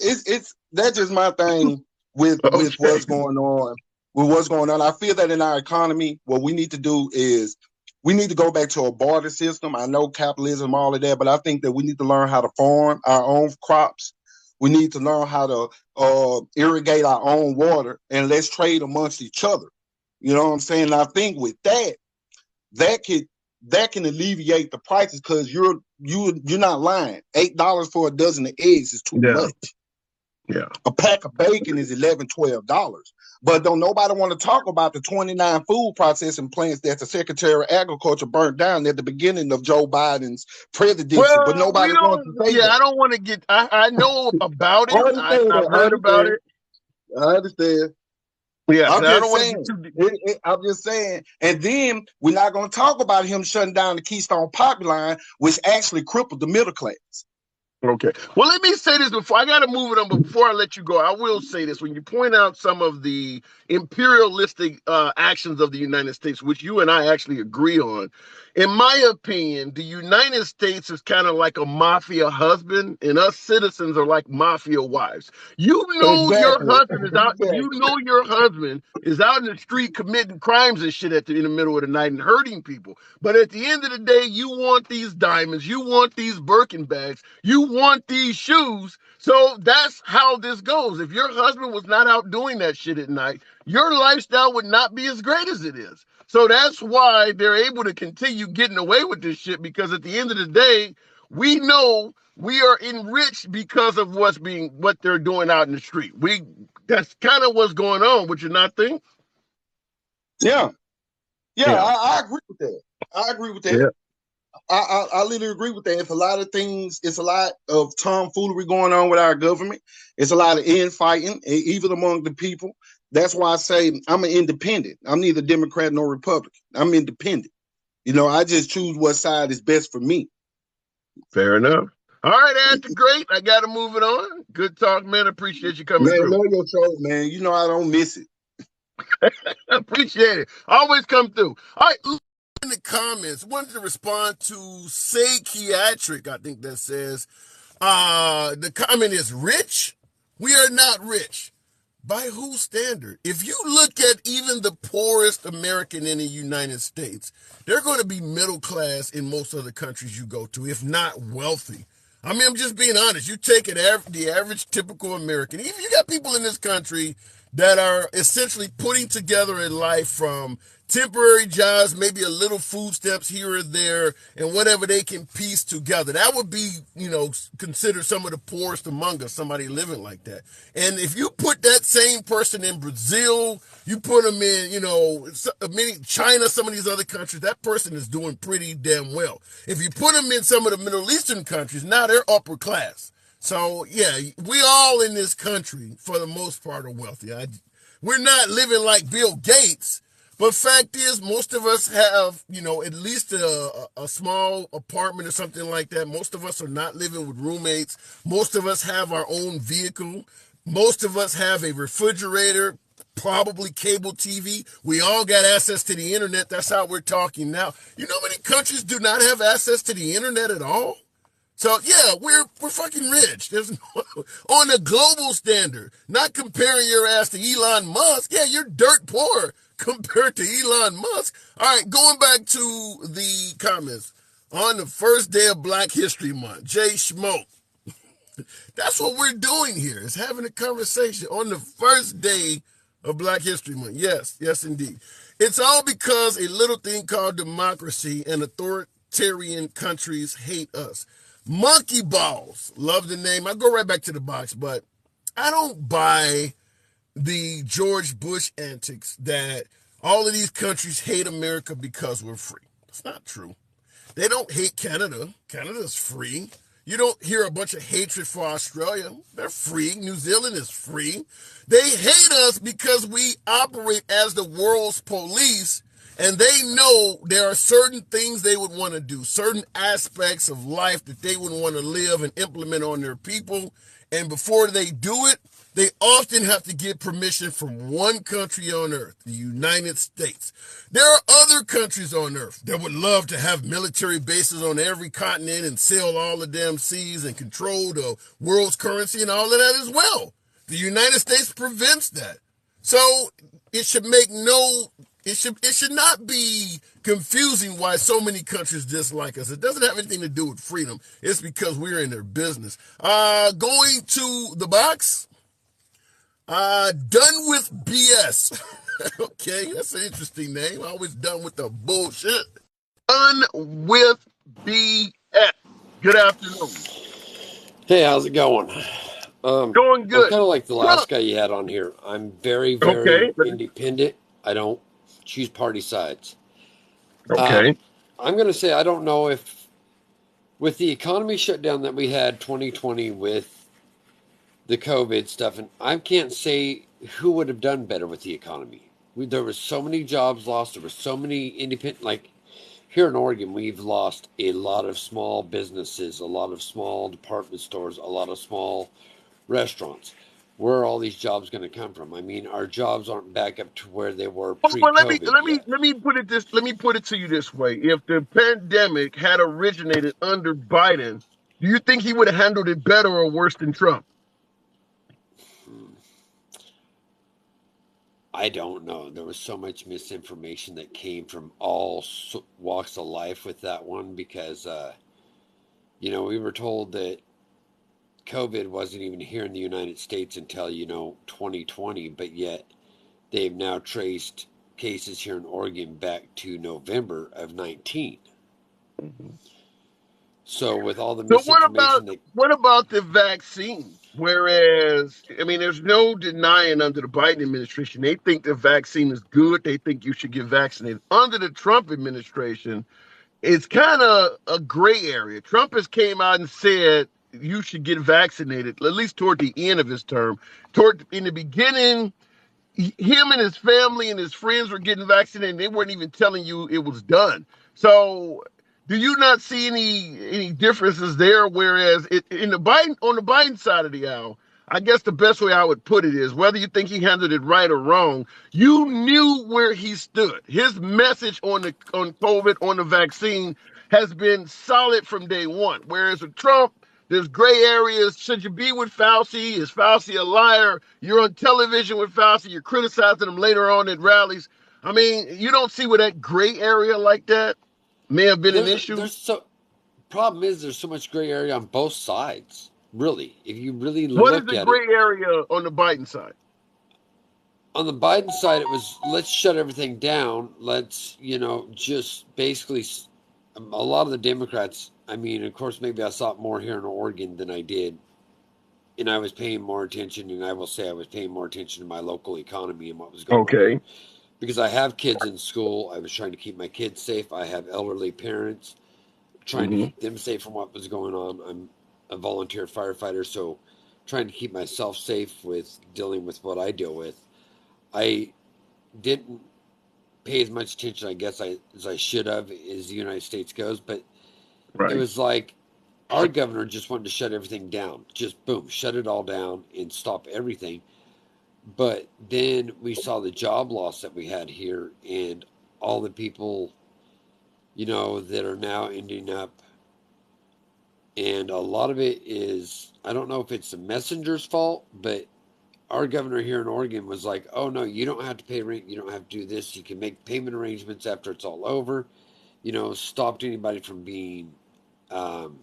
just my thing with what's going on. with what's going on. I feel that in our economy, what we need to do is we need to go back to a barter system. I know capitalism, all of that, but I think that we need to learn how to farm our own crops. We need to learn how to irrigate our own water, and let's trade amongst each other. You know what I'm saying? And I think with that, that can alleviate the prices, because you're not lying. $8 for a dozen of eggs is too much. Yeah. A pack of bacon is $11, $12. But don't nobody want to talk about the 29 food processing plants that the Secretary of Agriculture burnt down at the beginning of Joe Biden's presidency. Well, but nobody wants to say that. I don't want to get. I know about it. I've heard about it. I understand. Yeah, I'm just saying. And then we're not going to talk about him shutting down the Keystone Pipeline, which actually crippled the middle class. Okay. Well, let me say this before I got to move it on. But before I let you go, I will say this: when you point out some of the imperialistic actions of the United States, which you and I actually agree on, in my opinion, the United States is kind of like a mafia husband, and us citizens are like mafia wives. You know, your husband is out. You know, your husband is out in the street committing crimes and shit in the middle of the night and hurting people. But at the end of the day, you want these diamonds, you want these Birkin bags, you want these shoes. So that's how this goes. If your husband was not out doing that shit at night, your lifestyle would not be as great as it is. So that's why they're able to continue getting away with this shit, because at the end of the day, we know we are enriched because of what they're doing out in the street. That's kind of what's going on, would you not think? Yeah. I agree with that. Yeah. I literally agree with that. It's a lot of things. It's a lot of tomfoolery going on with our government. It's a lot of infighting, even among the people. That's why I say I'm an independent. I'm neither Democrat nor Republican. I'm independent. You know, I just choose what side is best for me. Fair enough. All right, Ed, great. I got to move it on. Good talk, man. Appreciate you coming through. Man, know your show, man. You know I don't miss it. Appreciate it. Always come through. All right. In the comments, wanted to respond to psychiatric, I think that says, the comment is rich. We are not rich. By whose standard? If you look at even the poorest American in the United States, they're going to be middle class in most other countries you go to, if not wealthy. I mean, I'm just being honest. You take the average typical American, even you got people in this country that are essentially putting together a life from temporary jobs, maybe a little food stamps here or there, and whatever they can piece together. That would be, considered some of the poorest among us, somebody living like that. And if you put that same person in Brazil, you put them in, China, some of these other countries, that person is doing pretty damn well. If you put them in some of the Middle Eastern countries, now they're upper class. So, yeah, we all in this country, for the most part, are wealthy. We're not living like Bill Gates, but fact is, most of us have, at least a small apartment or something like that. Most of us are not living with roommates. Most of us have our own vehicle. Most of us have a refrigerator, probably cable TV. We all got access to the internet. That's how we're talking now. You know how many countries do not have access to the internet at all? So yeah, we're fucking rich. There's on a global standard, not comparing your ass to Elon Musk. Yeah, you're dirt poor compared to Elon Musk. All right, going back to the comments on the first day of Black History Month, Jay Schmoke. That's what we're doing here, is having a conversation on the first day of Black History Month. Yes, indeed. It's all because a little thing called democracy and authoritarian countries hate us. Monkey Balls, love the name. I go right back to the box, but I don't buy the George Bush antics that all of these countries hate America because we're free. It's not true. They don't hate Canada. Canada's free. You don't hear a bunch of hatred for Australia. They're free. New Zealand is free. They hate us because we operate as the world's police, and they know there are certain things they would want to do, certain aspects of life that they would want to live and implement on their people. And before they do it, they often have to get permission from one country on earth, the United States. There are other countries on earth that would love to have military bases on every continent and sail all the damn seas and control the world's currency and all of that as well. The United States prevents that. So it should make no, it should not be confusing why so many countries dislike us. It doesn't have anything to do with freedom. It's because we're in their business. Going to the box. Done with BS. Okay, that's an interesting name. Always done with the bullshit. Done with BS. Good afternoon. Hey, how's it going? Going I'm good. kind of like the Trump. last guy you had on here. I'm very, Okay. very independent. I don't choose party sides. Okay. I'm going to say I don't know if, with the economy shutdown that we had 2020 with the COVID stuff, and I can't say who would have done better with the economy. There was so many jobs lost. There were so many independent, like here in Oregon, we've lost a lot of small businesses, a lot of small department stores, a lot of small restaurants. Where are all these jobs going to come from? I mean, our jobs aren't back up to where they were Well, let me pre-COVID let me yet. let me put it this. Let me put it to you this way: if the pandemic had originated under Biden, do you think he would have handled it better or worse than Trump? I don't know. There was so much misinformation that came from all walks of life with that one because, we were told that COVID wasn't even here in the United States until, 2020, but yet they've now traced cases here in Oregon back to November of 19. Mhm. So with all the So misinformation that what about the vaccine? Whereas, I mean, there's no denying under the Biden administration, they think the vaccine is good. They think you should get vaccinated. Under the Trump administration, it's kind of a gray area. Trump has came out and said you should get vaccinated, at least toward the end of his term. Toward in the beginning, him and his family and his friends were getting vaccinated and they weren't even telling you it was done. So do you not see any differences there? Whereas in the Biden on the Biden side of the aisle, I guess the best way I would put it is whether you think he handled it right or wrong, you knew where he stood. His message on COVID, on the vaccine, has been solid from day one. Whereas with Trump, there's gray areas. Should you be with Fauci? Is Fauci a liar? You're on television with Fauci. You're criticizing him later on at rallies. I mean, you don't see where that gray area like that may have been an issue. there's so problem is there's so much gray area on both sides. Really, if you really What is look the at it, gray area on the Biden side? on the Biden side, it was let's shut everything down. Let's just basically a lot of the Democrats. I mean, of course, maybe I saw it more here in Oregon than I did, and I was paying more attention. And I will say I was paying more attention to my local economy and what was going on Okay. here, because I have kids in school. I was trying to keep my kids safe. I have elderly parents, trying to Mm-hmm. keep them safe from what was going on. I'm a volunteer firefighter, so trying to keep myself safe with dealing with what I deal with. I didn't pay as much attention, I guess, as I should have, as the United States goes, but it Right. was like our governor just wanted to shut everything down. Just boom, shut it all down and stop everything. But then we saw the job loss that we had here and all the people, that are now ending up. And a lot of it is, I don't know if it's the messenger's fault, but our governor here in Oregon was like, oh no, you don't have to pay rent. You don't have to do this. You can make payment arrangements after it's all over. Stopped anybody from being um,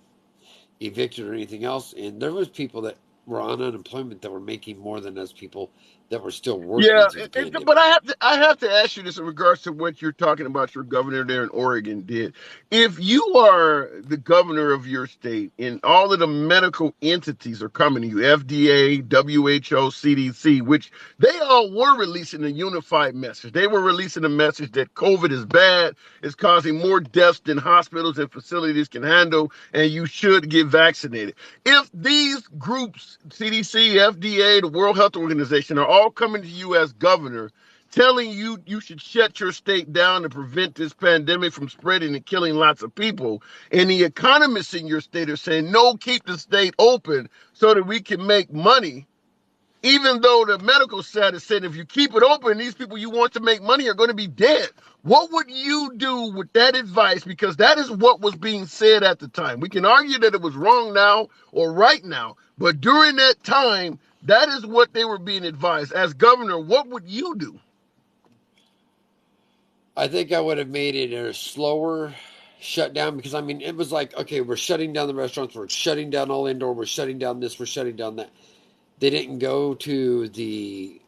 evicted or anything else. And there was people that were on unemployment that were making more than us people that were still Yeah, working through the but pandemic. I have to ask you this in regards to what you're talking about. Your governor there in Oregon did. If you are the governor of your state and all of the medical entities are coming to you, FDA, WHO, CDC, which they all were releasing a unified message. They were releasing a message that COVID is bad, it's causing more deaths than hospitals and facilities can handle, and you should get vaccinated. If these groups, CDC, FDA, the World Health Organization, are all coming to you as governor, telling you you should shut your state down to prevent this pandemic from spreading and killing lots of people, and the economists in your state are saying, no, keep the state open so that we can make money, even though the medical status said if you keep it open, these people you want to make money are going to be dead. What would you do with that advice? Because that is what was being said at the time. We can argue that it was wrong now or right now, but during that time, that is what they were being advised. As governor, what would you do? I think I would have made it a slower shutdown because I mean it was like, okay, we're shutting down the restaurants, we're shutting down all indoor, we're shutting down this, we're shutting down that. They didn't go to the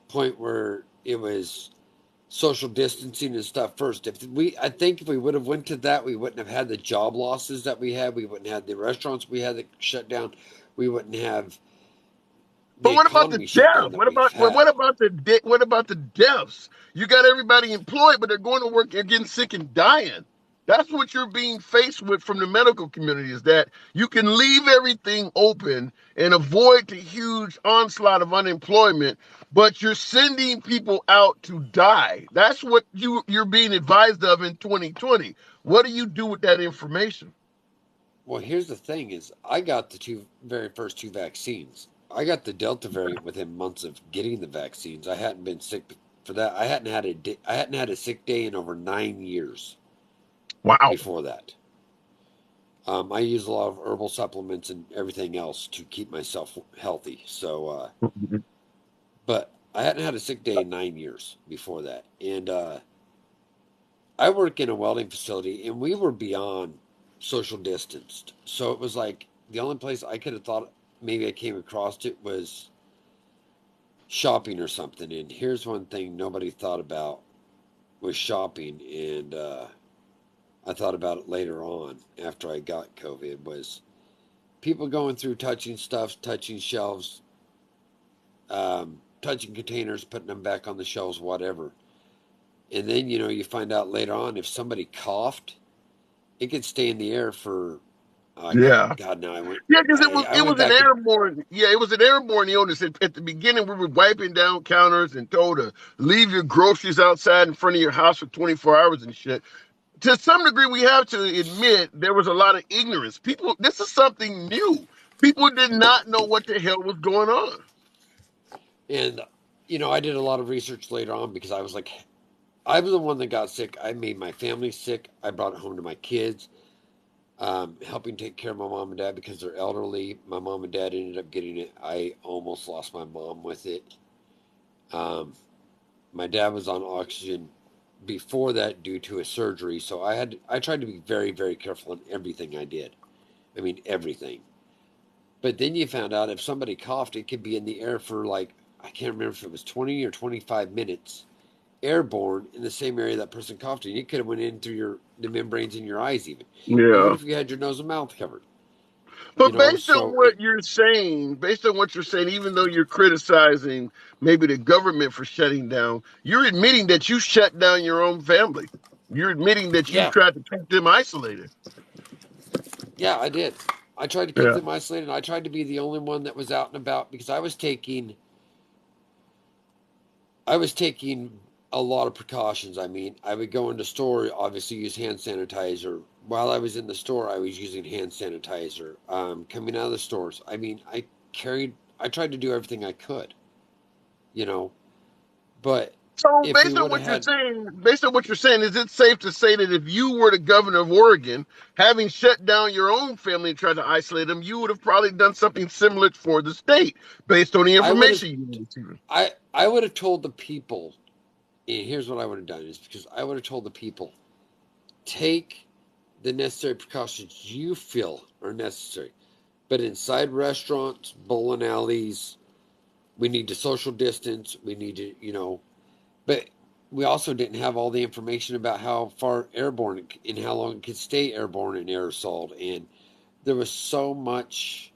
point where it was social distancing and stuff first. I think if we would have went to that, we wouldn't have had the job losses that we had. We wouldn't have the restaurants we had that shut down. We wouldn't have the But what about the economy shut down deaf? that we've What had. about what about the deafs? You got everybody employed, but they're going to work, they're getting sick and dying. That's what you're being faced with from the medical community, is that you can leave everything open and avoid the huge onslaught of unemployment, but you're sending people out to die. That's what you're being advised of in 2020. What do you do with that information? Well, here's the thing: is I got the very first two vaccines. I got the Delta variant within months of getting the vaccines. I hadn't been sick for that. I hadn't had a sick day in over 9 years Wow. before that. I use a lot of herbal supplements and everything else to keep myself healthy. So, but I hadn't had a sick day in 9 years before that. And I work in a welding facility, and we were beyond social distanced. So it was like the only place I could have thought maybe I came across it was shopping or something. And here's one thing nobody thought about was shopping. And I thought about it later on after I got COVID was people going through touching stuff, touching shelves, touching containers, putting them back on the shelves, whatever. And then, you find out later on if somebody coughed, it could stay in the air for, Yeah. God, no, Yeah, because I it went was an back to, airborne. Yeah, it was an airborne illness. At the beginning, we were wiping down counters and told to leave your groceries outside in front of your house for 24 hours and shit. To some degree, we have to admit there was a lot of ignorance. People, this is something new. People did not know what the hell was going on. and, I did a lot of research later on because I was the one that got sick. I made my family sick. I brought it home to my kids, helping take care of my mom and dad because they're elderly. My mom and dad ended up getting it. I almost lost my mom with it. Um, my dad was on oxygen before that due to a surgery, so I tried to be very, very careful in everything I did. I mean everything. But then you found out if somebody coughed, it could be in the air for like I can't remember if it was 20 or 25 minutes airborne in the same area that person coughed in. It could have went in through the membranes in your eyes even. And what Yeah. if you had your nose and mouth covered? But based on So what you're saying, even though you're criticizing maybe the government for shutting down, you're admitting that you shut down your own family. You're admitting that you yeah, tried to keep them isolated. yeah, I did. I tried to keep Yeah. them isolated. I tried to be the only one that was out and about because I was taking a lot of precautions. I mean, I would go into store, obviously use hand sanitizer. While I was in the store, I was using hand sanitizer. Coming out of the stores, I mean, I tried to do everything I could, you know. But So if we would have had, based on what you're saying, is it safe to say that if you were the governor of Oregon, having shut down your own family and tried to isolate them, you would have probably done something similar for the state based on the I would have, information you were receiving? I would have told the people. And here's what I would have done is because I would have told the people, take the necessary precautions you feel are necessary. But inside restaurants, bowling alleys, we need to social distance. We need to, but we also didn't have all the information about how far airborne and how long it could stay airborne and aerosol. And there was so much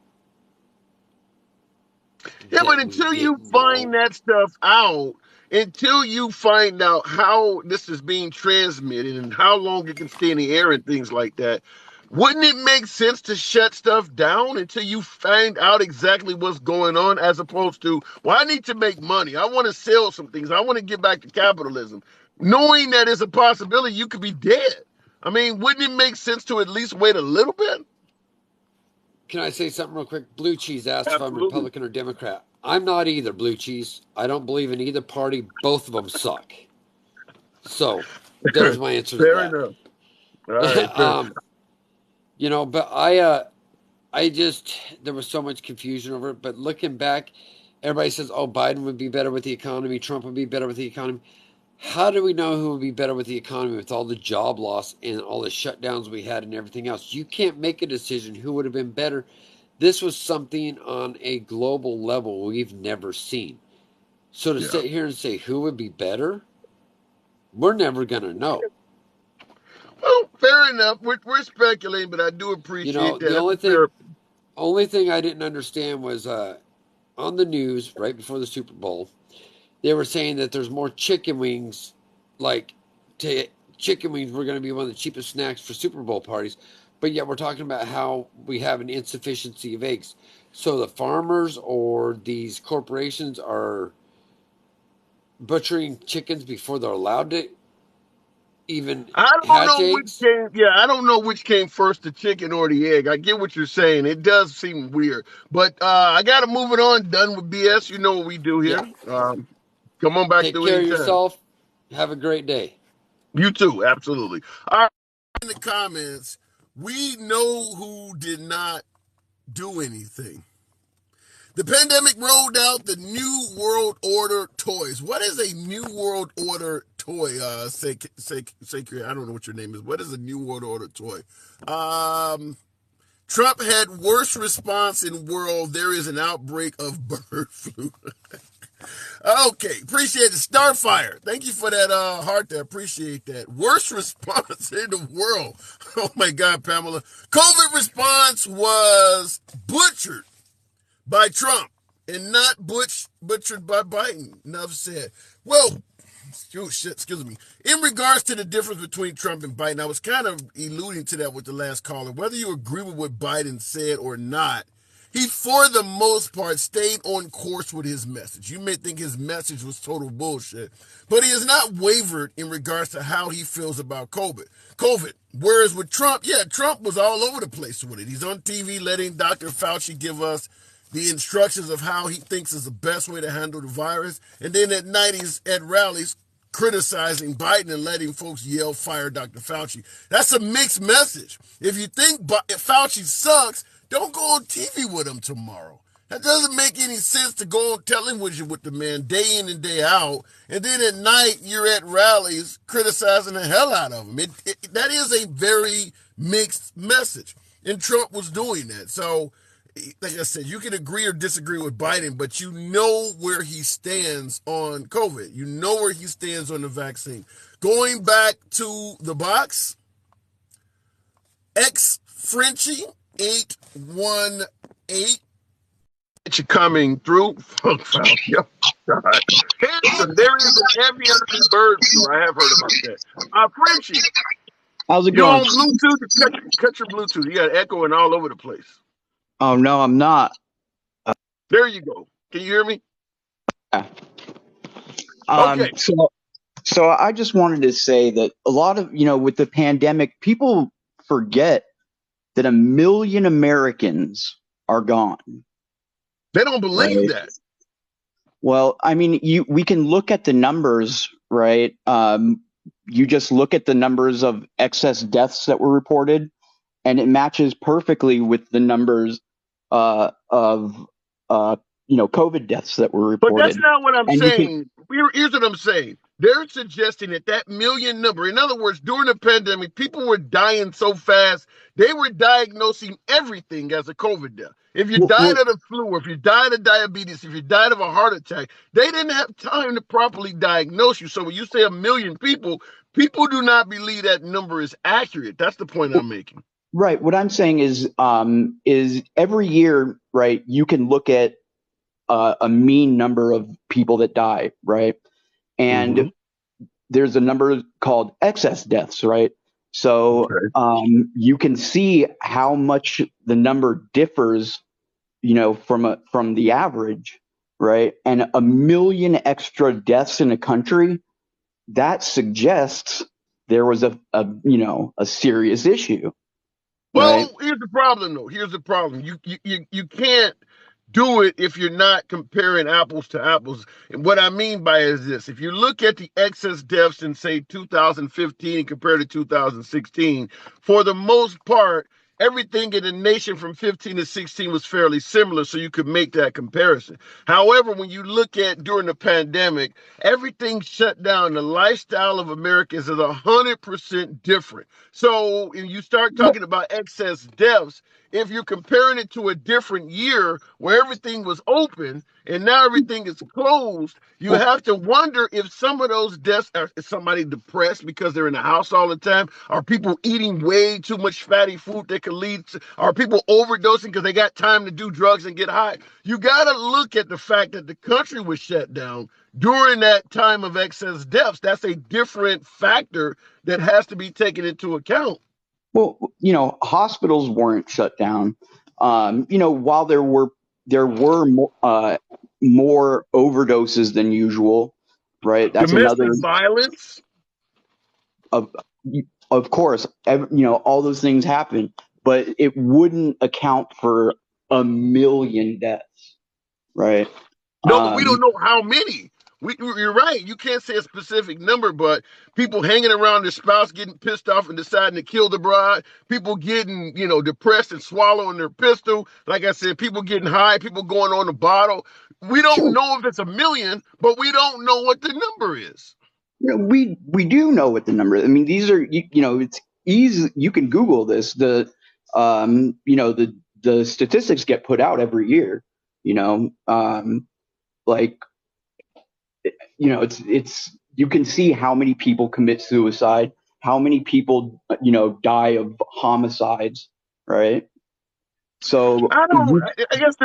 Yeah, but that we until you didn't find know. that stuff out, until you find out how this is being transmitted and how long it can stay in the air and things like that, wouldn't it make sense to shut stuff down until you find out exactly what's going on as opposed to, well, I need to make money. I want to sell some things. I want to get back to capitalism. Knowing that it's a possibility you could be dead. I mean, wouldn't it make sense to at least wait a little bit? Can I say something real quick? Blue Cheese asked if I'm Absolutely. Republican or Democrat. I'm not either, Blue Cheese. I don't believe in either party. Both of them suck. So there's my answer to Fair that. enough. All right, fair. But I just, there was so much confusion over it. But looking back, everybody says, oh, Biden would be better with the economy. Trump would be better with the economy. How do we know who would be better with the economy with all the job loss and all the shutdowns we had and everything else? You can't make a decision who would have been better. This was something on a global level we've never seen. So to sit here and say who would be better, we're never going to know. Well, fair enough. We're speculating, but I do appreciate that. The only thing I didn't understand was on the news right before the Super Bowl, they were saying that there's more chicken wings, chicken wings were going to be one of the cheapest snacks for Super Bowl parties, but yet we're talking about how we have an insufficiency of eggs. So the farmers or these corporations are butchering chickens before they're allowed to even hatch eggs. I don't know which came first, the chicken or the egg. I get what you're saying. It does seem weird, but I got to move it on. Done with BS. You know what we do here. Yeah. Come on back Take to care anytime. of yourself. Have a great day. You too. Absolutely. All right. In the comments, we know who did not do anything. The pandemic rolled out the New World Order toys. What is a New World Order toy? Sacred, I don't know what your name is. What is a New World Order toy? Trump had worst response in world. There is an outbreak of bird flu. Okay, appreciate it. Starfire, thank you for that heart there. Appreciate that. Worst response in the world. Oh my God, Pamela. COVID response was butchered by Trump and not butchered by Biden. Enough said. Well, excuse me. In regards to the difference between Trump and Biden, I was kind of alluding to that with the last caller. Whether you agree with what Biden said or not, he, for the most part, stayed on course with his message. You may think his message was total bullshit, but he has not wavered in regards to how he feels about COVID. Whereas with Trump, Trump was all over the place with it. He's on TV letting Dr. Fauci give us the instructions of how he thinks is the best way to handle the virus. And then at night he's at rallies criticizing Biden and letting folks yell, fire Dr. Fauci. That's a mixed message. If you think Fauci sucks, don't go on TV with him tomorrow. That doesn't make any sense to go on television with the man day in and day out, and then at night you're at rallies criticizing the hell out of him. That is a very mixed message, and Trump was doing that. So, like I said, you can agree or disagree with Biden, but you know where he stands on COVID. You know where he stands on the vaccine. Going back to the box, Frenchie 818. You coming through? Yep. Handsome. There is an avian bird flu. I have heard about that. Frenchie. How's it going? You're on Bluetooth? Cut your Bluetooth. You got echoing all over the place. Oh, no, I'm not. There you go. Can you hear me? Yeah. Okay. So I just wanted to say that a lot of, with the pandemic, people forget that 1 million Americans are gone. They don't believe that. Well, I mean, we can look at the numbers, right? You just look at the numbers of excess deaths that were reported, and it matches perfectly with the numbers of COVID deaths that were reported. But that's not what I'm saying. Here's what I'm saying. They're suggesting that million number, in other words, during the pandemic, people were dying so fast, they were diagnosing everything as a COVID death. If you died of the flu, or if you died of diabetes, if you died of a heart attack, they didn't have time to properly diagose you. So when you say 1 million people do not believe that number is accurate. That's the point I'm making. Right. What I'm saying is every year, right, you can look at a mean number of people that die, right? And there's a number called excess deaths, right? So you can see how much the number differs, from the average, right? And 1 million extra deaths in a country, that suggests there was a serious issue. Well, right? Here's the problem, though. Here's the problem. You can't do it if you're not comparing apples to apples. And what I mean by it is this: if you look at the excess deaths in, say, 2015 compared to 2016, for the most part, everything in the nation from 15 to 16 was fairly similar, so you could make that comparison. However, when you look at during the pandemic, everything shut down. The lifestyle of Americans is 100% different. So if you start talking about excess deaths, if you're comparing it to a different year where everything was open and now everything is closed, you have to wonder if some of those deaths are somebody depressed because they're in the house all the time. Are people eating way too much fatty food that could lead to, are people overdosing because they got time to do drugs and get high? You got to look at the fact that the country was shut down during that time of excess deaths. That's a different factor that has to be taken into account. Well, hospitals weren't shut down. While there were more overdoses than usual, right? That's Domestic another violence. of of course, all those things happen, but it wouldn't account for a million deaths, right? No, but we don't Um, know how many. You're right. You can't say a specific number, but people hanging around their spouse getting pissed off and deciding to kill the bride. People getting, depressed and swallowing their pistol. Like I said, people getting high. People going on the bottle. We don't sure, know if it's a million, but we don't know what the number is. we do know what the number is. I mean, these are it's easy. You can Google this. The statistics get put out every year. Like it's you can see how many people commit suicide, how many people die of homicides, right? So I don't. I guess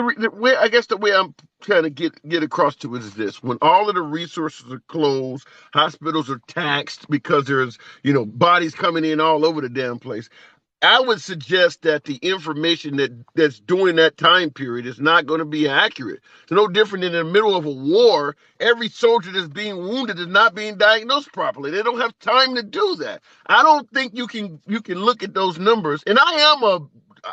the way I'm trying to get across to it is this: when all of the resources are closed, hospitals are taxed because there's bodies coming in all over the damn place. I would suggest that the information that's during that time period is not going to be accurate. It's no different than in the middle of a war. Every soldier that's being wounded is not being diagnosed properly. They don't have time to do that. I don't think you can look at those numbers. And I am a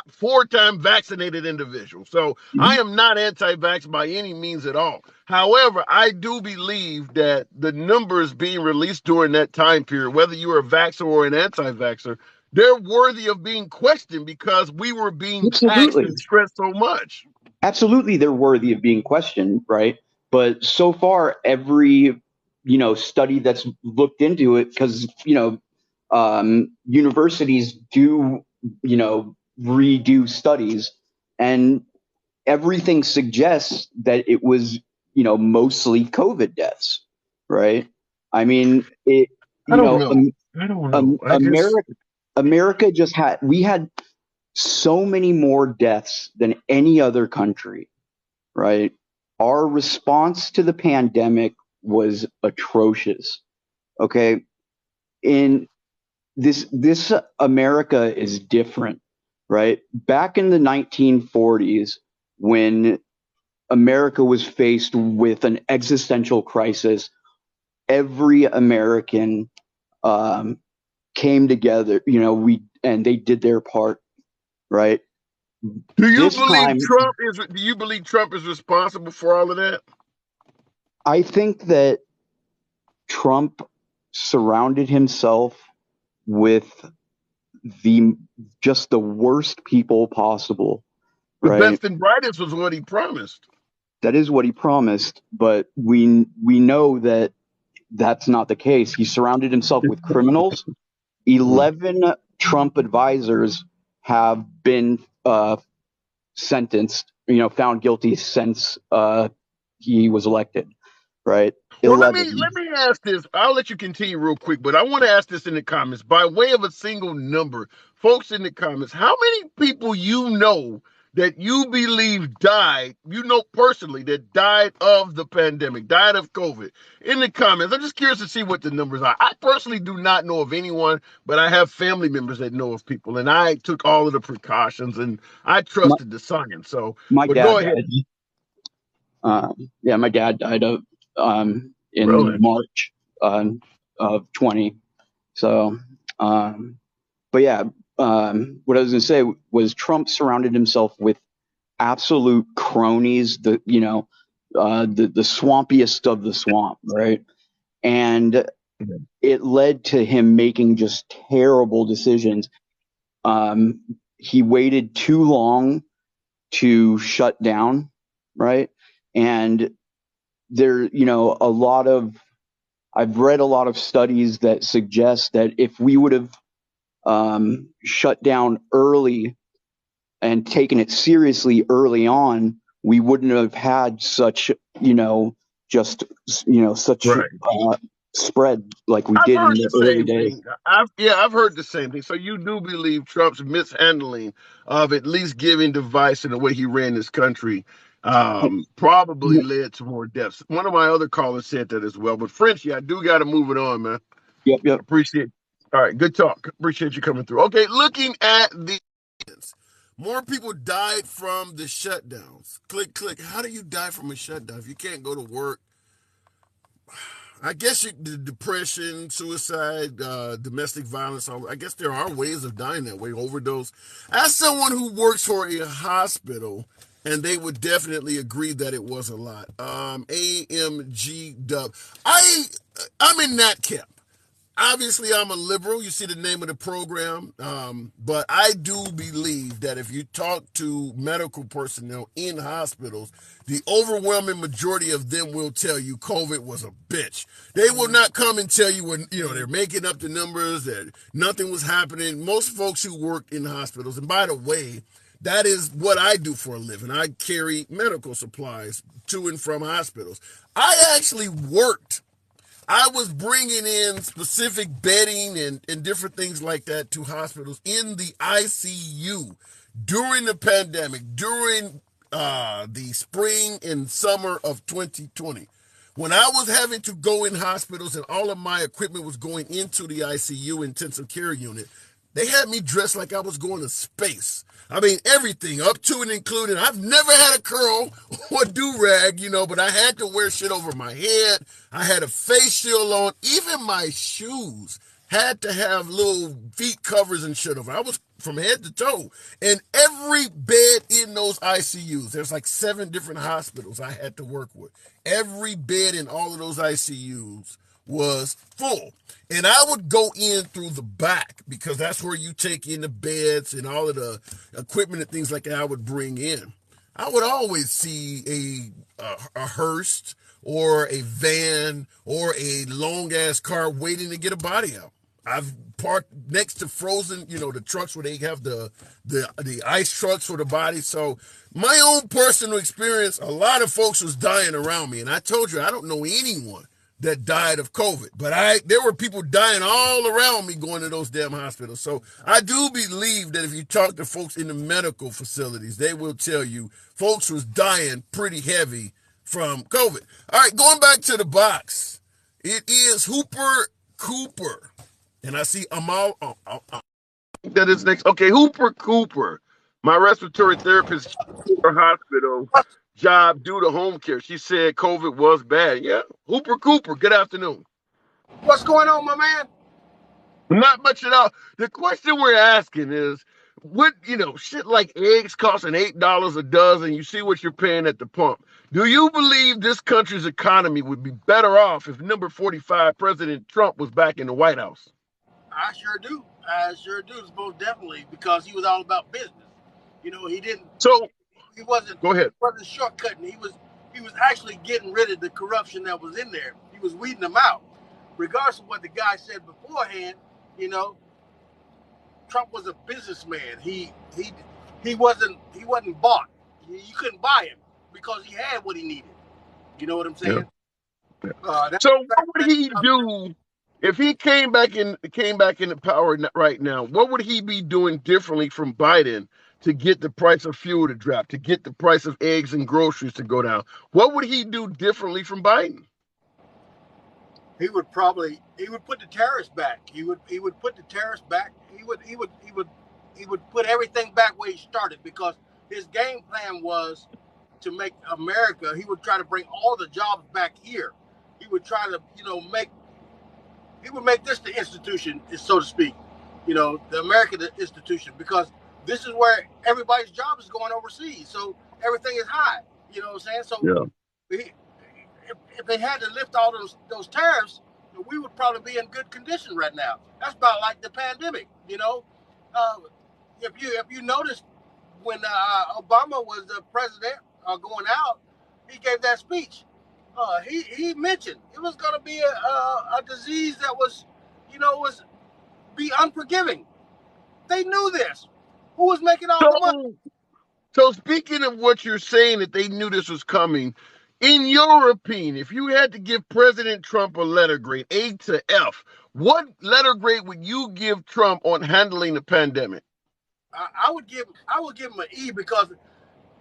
four-time vaccinated individual, so I am not anti-vax by any means at all. However, I do believe that the numbers being released during that time period, whether you're a vaxxer or an anti-vaxxer, they're worthy of being questioned because we were being taxed absolutely, and stressed so much. absolutely, they're worthy of being questioned, right? But so far, every study that's looked into it, because universities do redo studies, and everything suggests that it was mostly COVID deaths, right? I mean, I don't know. I don't know. I guess. America we had so many more deaths than any other country, right? Our response to the pandemic was atrocious. Okay. In this America is different, right? Back in the 1940s, when America was faced with an existential crisis, every American came together, and they did their part, right? Do you This believe time, Trump is? Do you believe Trump is responsible for all of that? I think that Trump surrounded himself with the just the worst people possible, The right? best and brightest was what he promised. That is what he promised, but we know that that's not the case. He surrounded himself with criminals. 11 Trump advisors have been sentenced, found guilty since he was elected, right? Well, let 11. me ask this. I'll let you continue real quick, but I want to ask this in the comments by way of a single number. Folks in the comments, how many people that you believe died, personally, that died of the pandemic, died of COVID? In the comments, I'm just curious to see what the numbers are. I personally do not know of anyone, but I have family members that know of people, and I took all of the precautions and I My, trusted the science. So, my but go dad ahead. died. Yeah, my dad died of in Really? March of 20. So, but yeah, what I was going to say was Trump surrounded himself with absolute cronies, the swampiest of the swamp, right? And it led to him making just terrible decisions. He waited too long to shut down, right? And there, I've read a lot of studies that suggest that if we would have shut down early and taken it seriously early on, we wouldn't have had such, such Right. spread like we I've did in heard the the early same days. thing. I've heard the same thing. So you do believe Trump's mishandling of at least giving device and the way he ran this country probably led to more deaths. One of my other callers said that as well. But Frenchie, I do got to move it on, man. Yep. Appreciate. All right, good talk. Appreciate you coming through. Okay, looking at the more people died from the shutdowns. Click. How do you die from a shutdown if you can't go to work? I guess the depression, suicide, domestic violence. I guess there are ways of dying that way. Overdose. As someone who works for a hospital, and they would definitely agree that it was a lot. AMG Dub. I'm in that camp. Obviously, I'm a liberal. You see the name of the program. But I do believe that if you talk to medical personnel in hospitals, the overwhelming majority of them will tell you COVID was a bitch. They will not come and tell you when, they're making up the numbers, that nothing was happening. Most folks who work in hospitals, and by the way, that is what I do for a living. I carry medical supplies to and from hospitals. I actually worked. I was bringing in specific bedding and different things like that to hospitals in the ICU during the pandemic, during the spring and summer of 2020. When I was having to go in hospitals and all of my equipment was going into the ICU intensive care unit, they had me dressed like I was going to space. I mean, everything up to and including. I've never had a curl or do-rag, but I had to wear shit over my head. I had a face shield on. Even my shoes had to have little feet covers and shit over. I was from head to toe. And every bed in those ICUs, there's like 7 different hospitals I had to work with. Every bed in all of those ICUs was full. And I would go in through the back because that's where you take in the beds and all of the equipment and things like that I would bring in. I would always see a hearse or a van or a long ass car waiting to get a body out. I've parked next to frozen, the trucks where they have the ice trucks for the body. So my own personal experience, a lot of folks was dying around me. And I told you, I don't know anyone that died of COVID, but there were people dying all around me going to those damn hospitals. So I do believe that if you talk to folks in the medical facilities, they will tell you folks was dying pretty heavy from COVID. All right, going back to the box. It is Hooper Cooper. And I see Amal. That is next. Okay, Hooper Cooper. My respiratory therapist for hospital job due to home care. She said COVID was bad. Yeah. Hooper Cooper, good afternoon. What's going on, my man? Not much at all. The question we're asking is, what, shit like eggs costing $8 a dozen, you see what you're paying at the pump. Do you believe this country's economy would be better off if number 45, President Trump, was back in the White House? I sure do. Most definitely, because he was all about business. He didn't. So he wasn't. Go ahead. He wasn't shortcutting. He was actually getting rid of the corruption that was in there. He was weeding them out, regardless of what the guy said beforehand. Trump was a businessman. He wasn't bought. You couldn't buy him because he had what he needed. You know what I'm saying? Yeah. So what would he do if he came back into power right now? What would he be doing differently from Biden to get the price of fuel to drop, to get the price of eggs and groceries to go down? What would he do differently from Biden? He would put the tariffs back. He would put the tariffs back. He would put everything back where he started, because his game plan was to make America. He would try to bring all the jobs back here. He would try to make this the institution, so to speak. The American institution, because this is where everybody's job is going overseas. So everything is high. You know what I'm saying? So Yeah. if they had to lift all those tariffs, we would probably be in good condition right now. That's about like the pandemic. Uh, if you noticed when Obama was the president going out, he gave that speech. He mentioned it was going to be a disease that was be unforgiving. They knew this. Who was making all the money? So speaking of what you're saying, that they knew this was coming, in your opinion, if you had to give President Trump a letter grade, A to F, what letter grade would you give Trump on handling the pandemic? I would give him an E because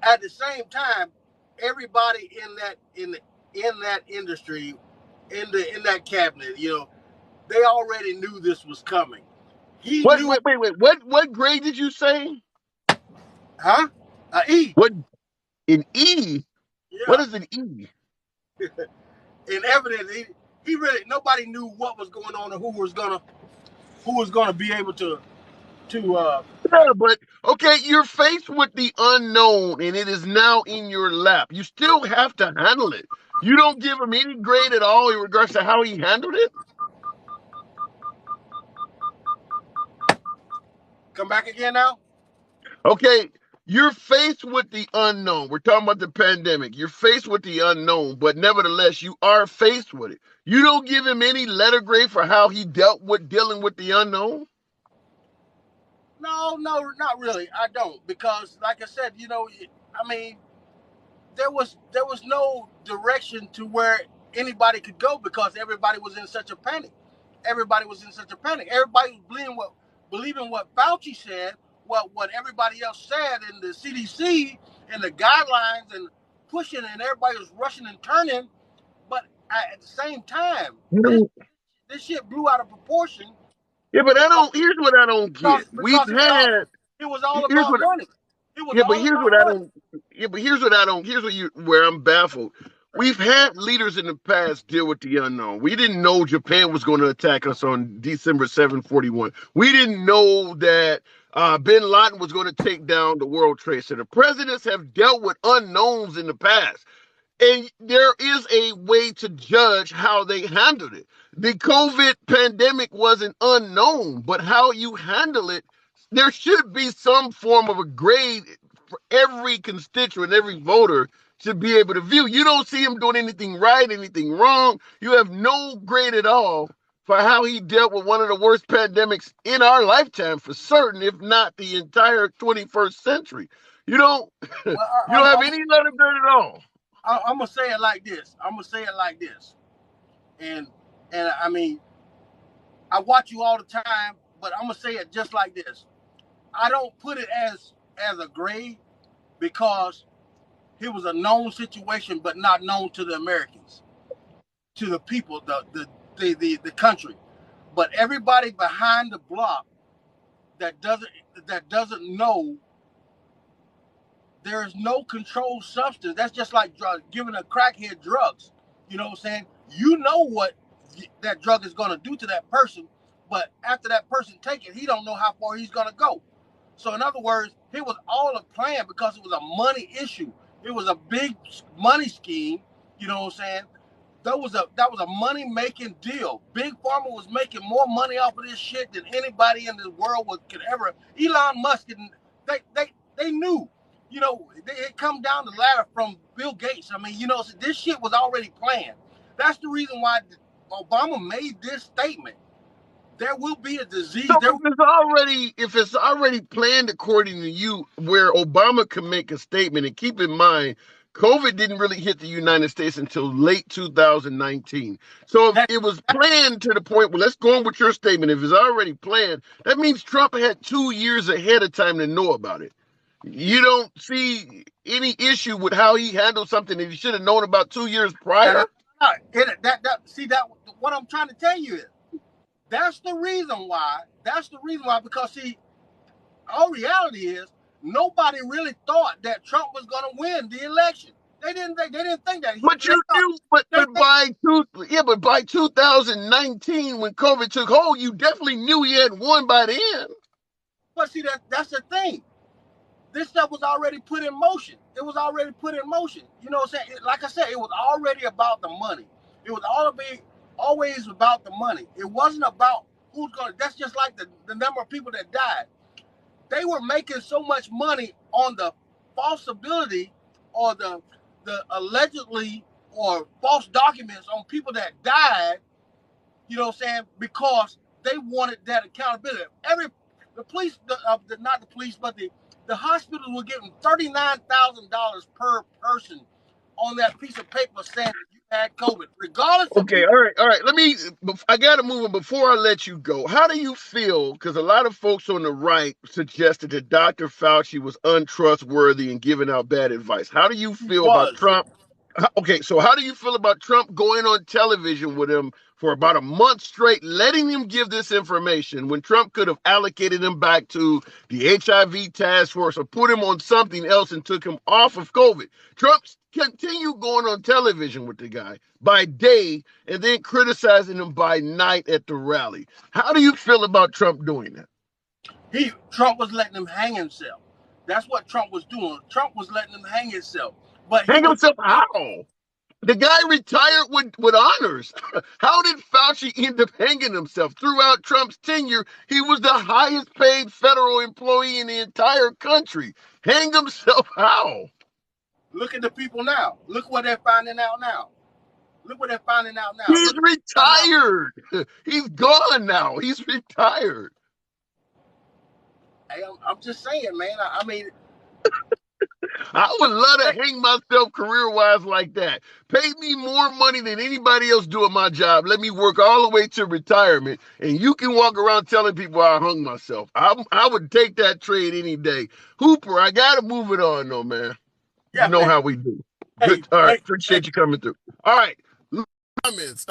at the same time, everybody in that industry, in that cabinet, they already knew this was coming. He What? knew, Wait. What grade did you say? huh? E, What, an E? What yeah. is an E? In evidence, he really nobody knew what was going on and who was gonna be able to. Yeah, but okay, you're faced with the unknown and it is now in your lap. You still have to handle it. You don't give him any grade at all in regards to how he handled it? Come back again now. Okay, you're faced with the unknown. We're talking about the pandemic. You're faced with the unknown, but nevertheless, you are faced with it. You don't give him any letter grade for how he dealt with dealing with the unknown? No, not really. I don't because, like I said, I mean, there was no direction to where anybody could go because everybody was in such a panic. Everybody was in such a panic. Everybody was believing what Fauci said, what everybody else said in the CDC and the guidelines and pushing, and everybody was rushing and turning. But at the same time, You this know, this shit blew out of proportion yeah, but I because don't. Here's what I don't because, get. We've because had. it was all Here's about what. money. It was Yeah, but all here's about what I money. don't. Yeah, but here's what I don't. Here's what you where I'm baffled. We've had leaders in the past deal with the unknown. We didn't know Japan was going to attack us on December 41. We didn't know that Bin Laden was going to take down the World Trade Center. Presidents have dealt with unknowns in the past. And there is a way to judge how they handled it. The COVID pandemic was an unknown, but how you handle it, there should be some form of a grade for every constituent, every voter should be able to view. You don't see him doing anything right, anything wrong. You have no grade at all for how he dealt with one of the worst pandemics in our lifetime, for certain, if not the entire 21st century. You don't, you Well, don't have any letter grade at all. I'm gonna say it like this. And I mean, I watch you all the time, but I'm gonna say it just like this. I don't put it as a grade because it was a known situation, but not known to the Americans, to the people, the country. But everybody behind the block that doesn't know, there is no controlled substance. That's just like giving a crackhead drugs. You know what I'm saying? You know what that drug is going to do to that person, but after that person take it, he don't know how far he's going to go. So in other words, it was all a plan because it was a money issue. It was a big money scheme. You know what I'm saying? That was a money making deal. Big Pharma was making more money off of this shit than anybody in the world could ever. Elon Musk and they knew. It come down the ladder from Bill Gates. I mean, this shit was already planned. That's the reason why Obama made this statement. There will be a disease. So if it's already planned according to you, where Obama can make a statement, and keep in mind, COVID didn't really hit the United States until late 2019. So if That, it was planned to the point where, let's go on with your statement, if it's already planned, that means Trump had 2 years ahead of time to know about it. You don't see any issue with how he handled something that he should have known about 2 years prior? see that what I'm trying to tell you is that's the reason why. That's the reason why, because see, our reality is nobody really thought that Trump was going to win the election. They didn't think that. But They you thought knew, but they, but they by 2019, when COVID took hold, you definitely knew he had won by then. but see that's the thing. this stuff was already put in motion. It was already put in motion. You know what I'm saying? Like I said, it was already about the money. It was always about the money. It wasn't about who's going to, that's just like the number of people that died. They were making so much money on the falsibility or the allegedly or false documents on people that died, you know what I'm saying, because they wanted that accountability. The police, not the police, but the hospitals were getting $39,000 per person on that piece of paper saying that you had COVID, regardless of Okay, people. all right. I got to move on before I let you go. How do you feel? Because a lot of folks on the right suggested that Dr. Fauci was untrustworthy and giving out bad advice. How do you He feel about was. Trump? Okay, so how do you feel about Trump going on television with him for about a month straight, letting him give this information when Trump could have allocated him back to the HIV task force or put him on something else and took him off of COVID? Trump continued going on television with the guy by day and then criticizing him by night at the rally. How do you feel about Trump doing that? Trump was letting him hang himself. That's what Trump was doing. Trump was letting him hang himself. But he Hang was himself how? The guy retired with honors. How did Fauci end up hanging himself? Throughout Trump's tenure, he was the highest paid federal employee in the entire country. Hang himself how? look at the people now. Look what they're finding out now. Look what they're finding out now. He's Look retired. He's gone now. He's retired. hey, I'm just saying, man. I mean, I would love to hang myself career-wise like that. Pay me more money than anybody else doing my job. Let me work all the way to retirement, and you can walk around telling people I hung myself. I would take that trade any day. Hooper, I got to move it on, though, man. yeah, You know man. how we do. Hey, Good. All right. hey, Appreciate you coming through. All right. Comments.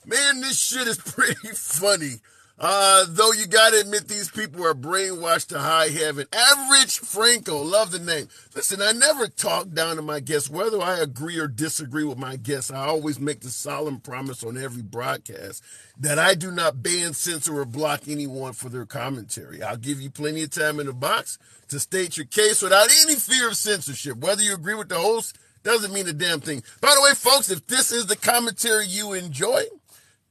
Man, this shit is pretty funny. Though you gotta admit these people are brainwashed to high heaven. Average Franco, love the name. Listen, I never talk down to my guests, whether I agree or disagree with my guests. I always make the solemn promise on every broadcast that I do not ban, censor, or block anyone for their commentary. I'll give you plenty of time in the box to state your case without any fear of censorship. Whether you agree with the host doesn't mean a damn thing. By the way, folks, if this is the commentary you enjoy,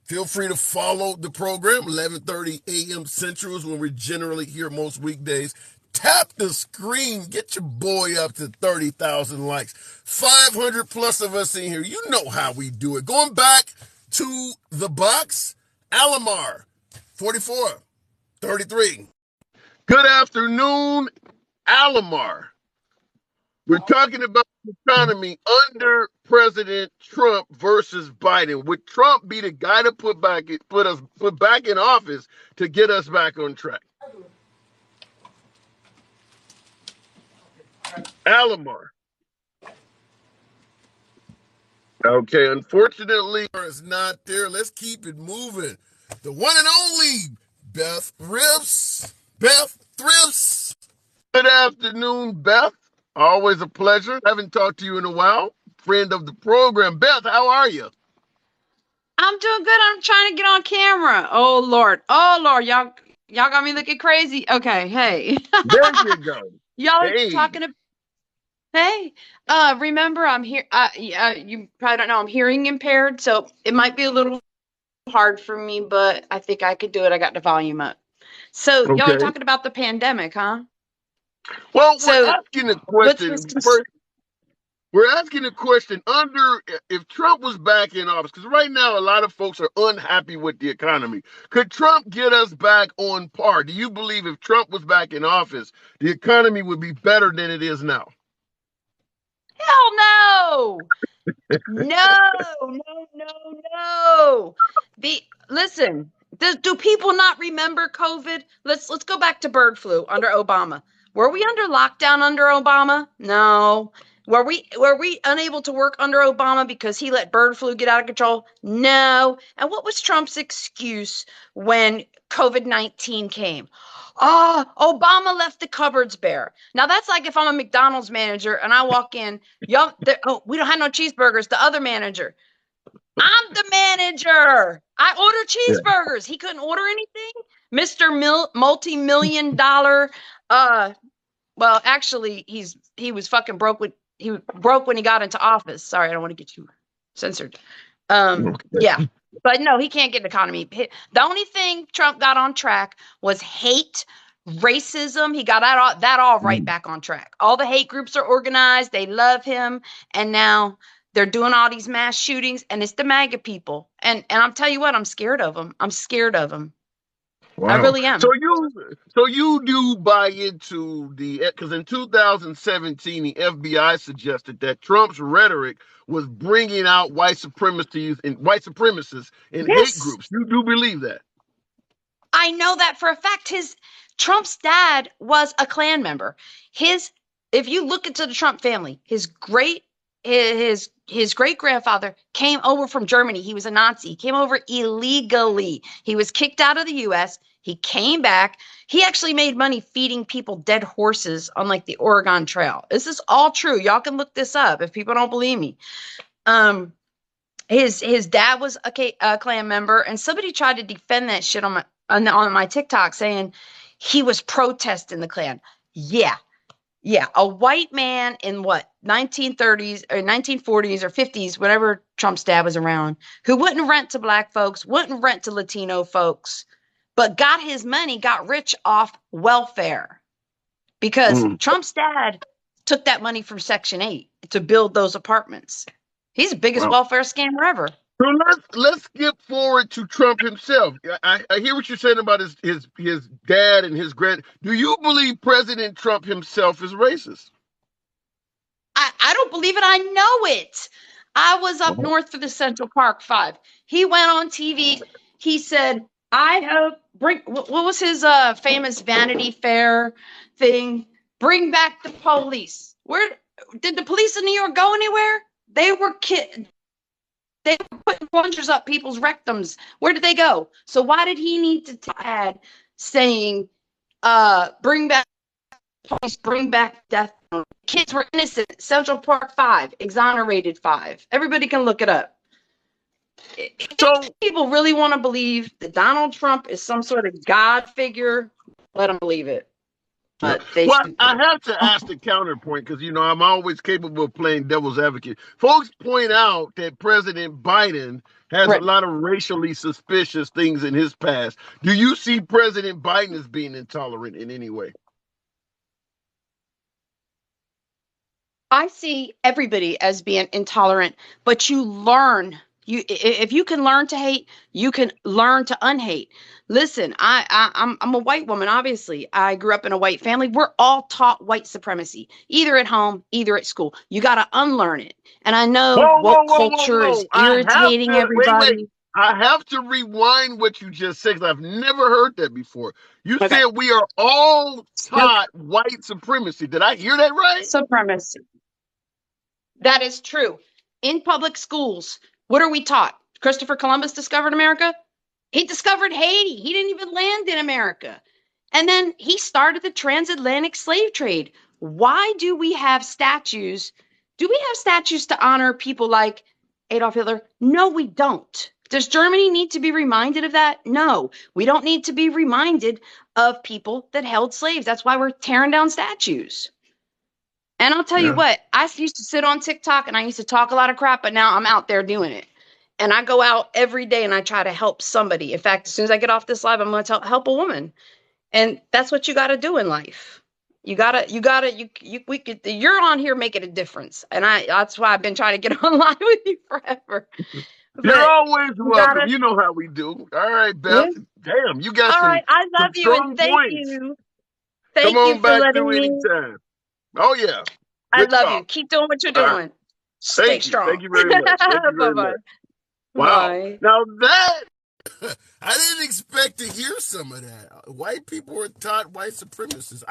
feel free to follow the program. 11:30 a.m. Central is when we're generally here most weekdays. Tap the screen. Get your boy up to 30,000 likes. 500 plus of us in here. You know how we do it. Going back to the box, Alamar, 44, 33. Good afternoon, Alamar. We're talking about the economy under President Trump versus Biden. Would Trump be the guy to put back in office to get us back on track? Alamar. Okay, unfortunately, it's not there. Let's keep it moving. The one and only Beth Thrips. Beth Thrips. Good afternoon, Beth. Always a pleasure. Haven't talked to you in a while. Friend of the program. Beth, how are you? I'm doing good. I'm trying to get on camera. Oh Lord. Y'all got me looking crazy. Okay, hey. There you go. Y'all are Hey. talking about Hey, remember I'm here. You probably don't know I'm hearing impaired, so it might be a little hard for me, but I think I could do it. I got the volume up. So y'all are talking about the pandemic, huh? Well, So we're asking a question first. We're asking a question under if Trump was back in office, because right now a lot of folks are unhappy with the economy. Could Trump get us back on par? Do you believe if Trump was back in office, the economy would be better than it is now? Hell no. No. Listen, do people not remember COVID? Let's go back to bird flu under Obama. Were we under lockdown under Obama? No. Were we unable to work under Obama because he let bird flu get out of control? No. And what was Trump's excuse when COVID-19 came? Obama left the cupboards bare. Now that's like if I'm a McDonald's manager and I walk in, we don't have no cheeseburgers. The other manager, I'm the manager. I order cheeseburgers. He couldn't order anything. Mr. Multi-million dollar Well, actually, he was fucking broke when he got into office. Sorry, I don't want to get you censored. Yeah, but no, he can't get an economy. The only thing Trump got on track was hate, racism. He got that all right back on track. All the hate groups are organized. They love him, and now they're doing all these mass shootings, and it's the MAGA people. And I'm telling you what, I'm scared of them. I'm scared of them. Wow. I really am. So you do buy into because in 2017 the FBI suggested that Trump's rhetoric was bringing out white supremacists and hate Yes. groups. You do believe that? I know that for a fact. Trump's dad was a Klan member. If you look into the Trump family, his great grandfather came over from Germany. He was a Nazi. He came over illegally. He was kicked out of the US. He came back. He actually made money feeding people dead horses on like the Oregon Trail. This is all true. Y'all can look this up if people don't believe me. His dad was a Klan member, and somebody tried to defend that shit on my TikTok, saying he was protesting the Klan. Yeah, a white man in what 1930s or 1940s or 50s, whenever Trump's dad was around, who wouldn't rent to black folks, wouldn't rent to Latino folks, but got his money, got rich off welfare, because Trump's dad took that money from Section 8 to build those apartments. He's the biggest welfare scammer ever. So let's skip forward to Trump himself. I hear what you're saying about his dad and his grand. Do you believe President Trump himself is racist? I don't believe it. I know it. I was up north for the Central Park 5. He went on TV. He said, I hope what was his famous Vanity Fair thing? Bring back the police. Where did the police in New York go anywhere? They were putting plungers up people's rectums. Where did they go? So why did he need to add saying, bring back police, bring back death penalty? Kids were innocent. Central Park 5, exonerated 5. Everybody can look it up. If people really want to believe that Donald Trump is some sort of God figure, let them believe it. I have to ask the counterpoint, because I'm always capable of playing devil's advocate. Folks point out that President Biden has a lot of racially suspicious things in his past. Do you see President Biden as being intolerant in any way? I see everybody as being intolerant, but you learn. If you can learn to hate, you can learn to unhate. Listen, I'm a white woman. Obviously, I grew up in a white family. We're all taught white supremacy, either at home, either at school. You got to unlearn it. And I know what culture is irritating everybody. Wait. I have to rewind what you just said, because I've never heard that before. You said we are all taught white supremacy. Did I hear that right? Supremacy. That is true. In public schools, what are we taught? Christopher Columbus discovered America. He discovered Haiti. He didn't even land in America. And then he started the transatlantic slave trade. Why do we have statues? Do we have statues to honor people like Adolf Hitler? No, we don't. Does Germany need to be reminded of that? No, we don't need to be reminded of people that held slaves. That's why we're tearing down statues. And I'll tell you what, I used to sit on TikTok and I used to talk a lot of crap, but now I'm out there doing it. And I go out every day and I try to help somebody. In fact, as soon as I get off this live, I'm going to help a woman. And that's what you got to do in life. You're on here making a difference. And that's why I've been trying to get online with you forever. You're always welcome. You know how we do. All right, Beth. Yeah. Damn, you got all right. I love you and thank you. Thank you for letting me. Anytime. Oh, yeah. I love you. Keep doing what you're doing. Right. Stay strong. Thank you very much. Bye-bye. Wow. Bye. Now that I didn't expect to hear some of that. White people are taught white supremacists.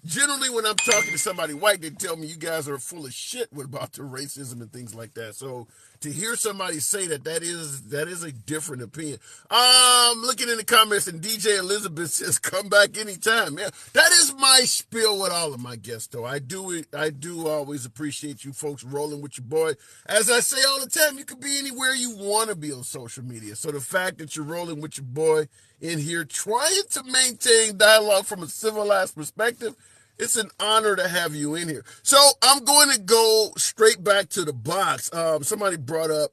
Generally, when I'm talking to somebody white, they tell me you guys are full of shit about the racism and things like that. So to hear somebody say that is a different opinion. Looking in the comments, and DJ Elizabeth says, "Come back anytime." Yeah, that is my spiel with all of my guests, though. I do always appreciate you folks rolling with your boy. As I say all the time, you can be anywhere you want to be on social media. So the fact that you're rolling with your boy in here, trying to maintain dialogue from a civilized perspective, It's an honor to have you in here. So I'm going to go straight back to the box. Somebody brought up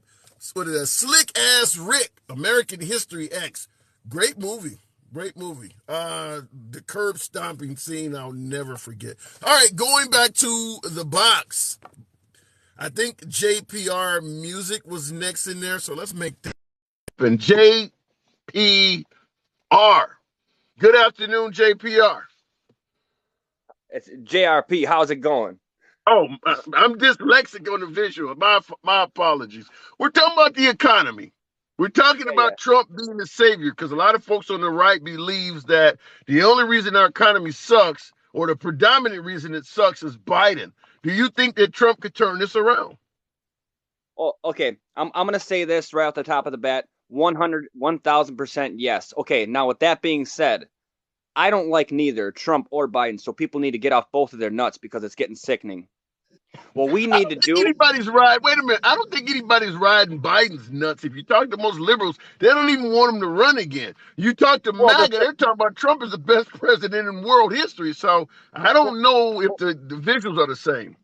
what is that? Slick Ass Rick, American History X. Great movie. Great movie. The curb stomping scene I'll never forget. All right, going back to the box. I think JPR Music was next in there, so let's make that happen. JPR. Good afternoon, JPR. It's JRP. How's it going? Oh, I'm dyslexic on the visual. My apologies. We're talking about the economy. We're talking Yeah. about Trump being the savior because a lot of folks on the right believes that the only reason our economy sucks, or the predominant reason it sucks, is Biden. Do you think that Trump could turn this around? Oh, okay. I'm gonna say this right off the top of the bat. 1,000% yes. Okay. Now, with that being said, I don't like neither Trump or Biden, so people need to get off both of their nuts because it's getting sickening. What we need to do. Anybody's riding. Wait a minute. I don't think anybody's riding Biden's nuts. If you talk to most liberals, they don't even want him to run again. You talk to MAGA, they're talking about Trump as the best president in world history. So I don't know if the visuals are the same.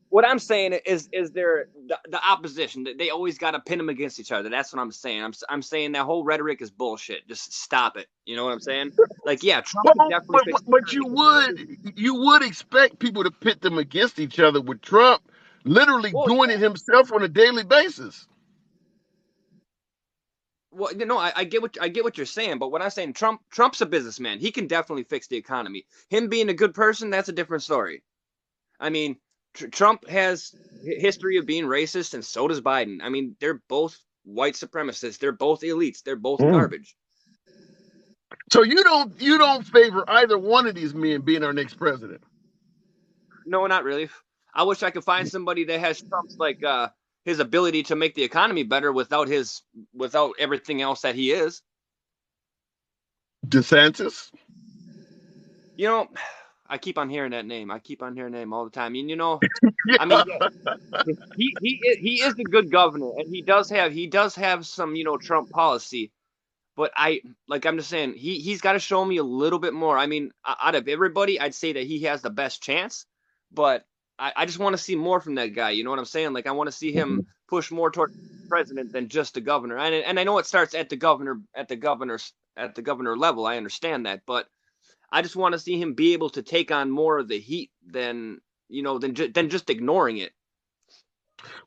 What I'm saying is there the opposition. They always got to pin them against each other. That's what I'm saying. I'm saying that whole rhetoric is bullshit. Just stop it. You know what I'm saying? Like, yeah, Trump could definitely fix but you would expect people to pit them against each other with Trump literally doing it himself on a daily basis. Well, I get what you're saying, but what I'm saying, Trump's a businessman. He can definitely fix the economy. Him being a good person, that's a different story. I mean, Trump has history of being racist, and so does Biden. I mean, they're both white supremacists. They're both elites. They're both garbage. So you don't favor either one of these men being our next president? No, not really. I wish I could find somebody that has Trump's his ability to make the economy better without everything else that he is. DeSantis? I keep on hearing that name. I keep on hearing that name all the time. And I mean, he is a good governor, and he does have some Trump policy. But I'm just saying he's got to show me a little bit more. I mean, out of everybody, I'd say that he has the best chance. But I just want to see more from that guy. You know what I'm saying? Like, I want to see him push more toward president than just the governor. And I know it starts at the governor level. I understand that, but I just want to see him be able to take on more of the heat than just ignoring it.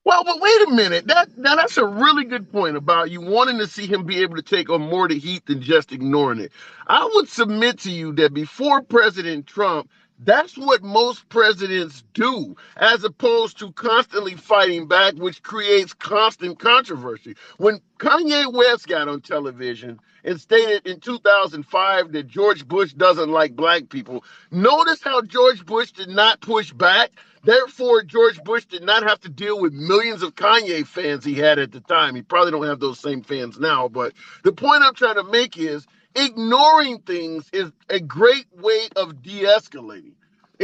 Well, but wait a minute. That's a really good point about you wanting to see him be able to take on more of the heat than just ignoring it. I would submit to you that before President Trump, that's what most presidents do, as opposed to constantly fighting back, which creates constant controversy. When Kanye West got on television and stated in 2005 that George Bush doesn't like black people, notice how George Bush did not push back. Therefore, George Bush did not have to deal with millions of Kanye fans he had at the time. He probably don't have those same fans now. But the point I'm trying to make is ignoring things is a great way of de-escalating.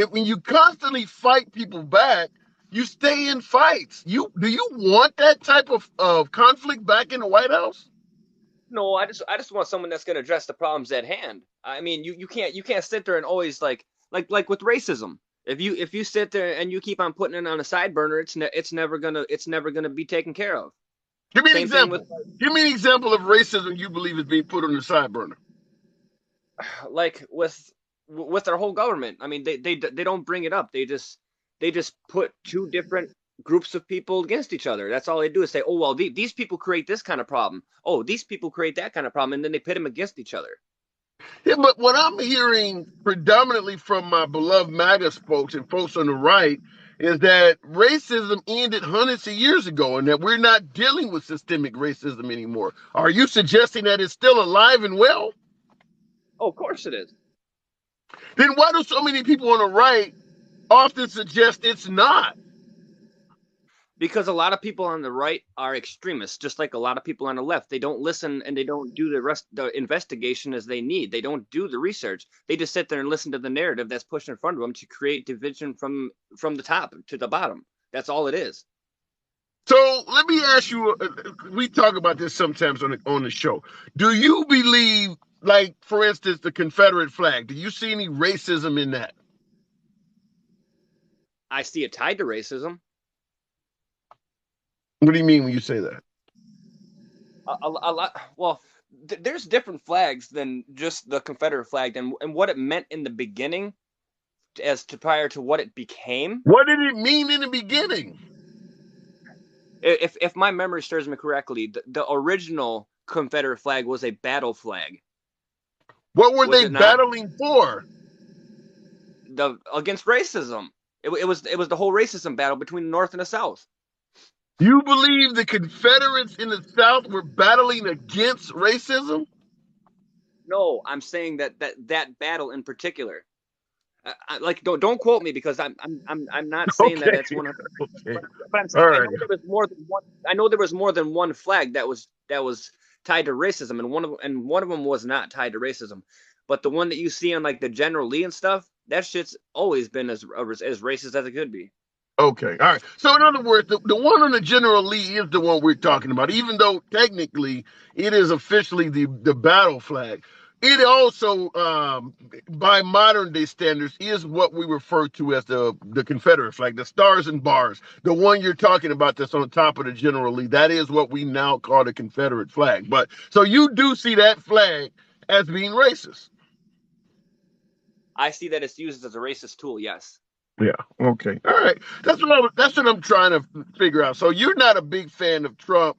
When you constantly fight people back, you stay in fights. Do you want that type of conflict back in the White House? No, I just want someone that's going to address the problems at hand. I mean, you can't sit there and always like with racism. If you sit there and you keep on putting it on a side burner, it's never gonna be taken care of. Give me an example. Give me an example of racism you believe is being put on the side burner. Like with our whole government. I mean, they don't bring it up. They just put two different groups of people against each other. That's all they do is say, oh well, these people create this kind of problem. Oh, these people create that kind of problem, and then they pit them against each other. Yeah, but what I'm hearing predominantly from my beloved MAGA folks and folks on the right is that racism ended hundreds of years ago and that we're not dealing with systemic racism anymore. Are you suggesting that it's still alive and well? Oh, of course it is. Then why do so many people on the right often suggest it's not? Because a lot of people on the right are extremists, just like a lot of people on the left. They don't listen and they don't do the investigation as they need. They don't do the research. They just sit there and listen to the narrative that's pushed in front of them to create division from the top to the bottom. That's all it is. So let me ask you, we talk about this sometimes on the show. Do you believe, like, for instance, the Confederate flag, do you see any racism in that? I see it tied to racism. What do you mean when you say that? A lot. Well, there's different flags than just the Confederate flag, and what it meant in the beginning, as to prior to what it became. What did it mean in the beginning? If my memory serves me correctly, the original Confederate flag was a battle flag. What were they battling for? Against racism. It was the whole racism battle between the North and the South. You believe the Confederates in the South were battling against racism? No, I'm saying that battle in particular. Like don't quote me, because I'm not saying that that's 100%. Okay. But I'm saying All right. I know there was more than one. I know there was more than one flag that was tied to racism, and one of them was not tied to racism. But the one that you see on like the General Lee and stuff, that shit's always been as racist as it could be. Okay, all right. So in other words, the one on the General Lee is the one we're talking about, even though technically it is officially the battle flag. It also, by modern day standards, is what we refer to as the Confederate flag, the stars and bars. The one you're talking about that's on top of the General Lee, that is what we now call the Confederate flag. But so you do see that flag as being racist. I see that it's used as a racist tool. Yes. Yeah. Okay. All right. That's what I'm trying to figure out. So you're not a big fan of Trump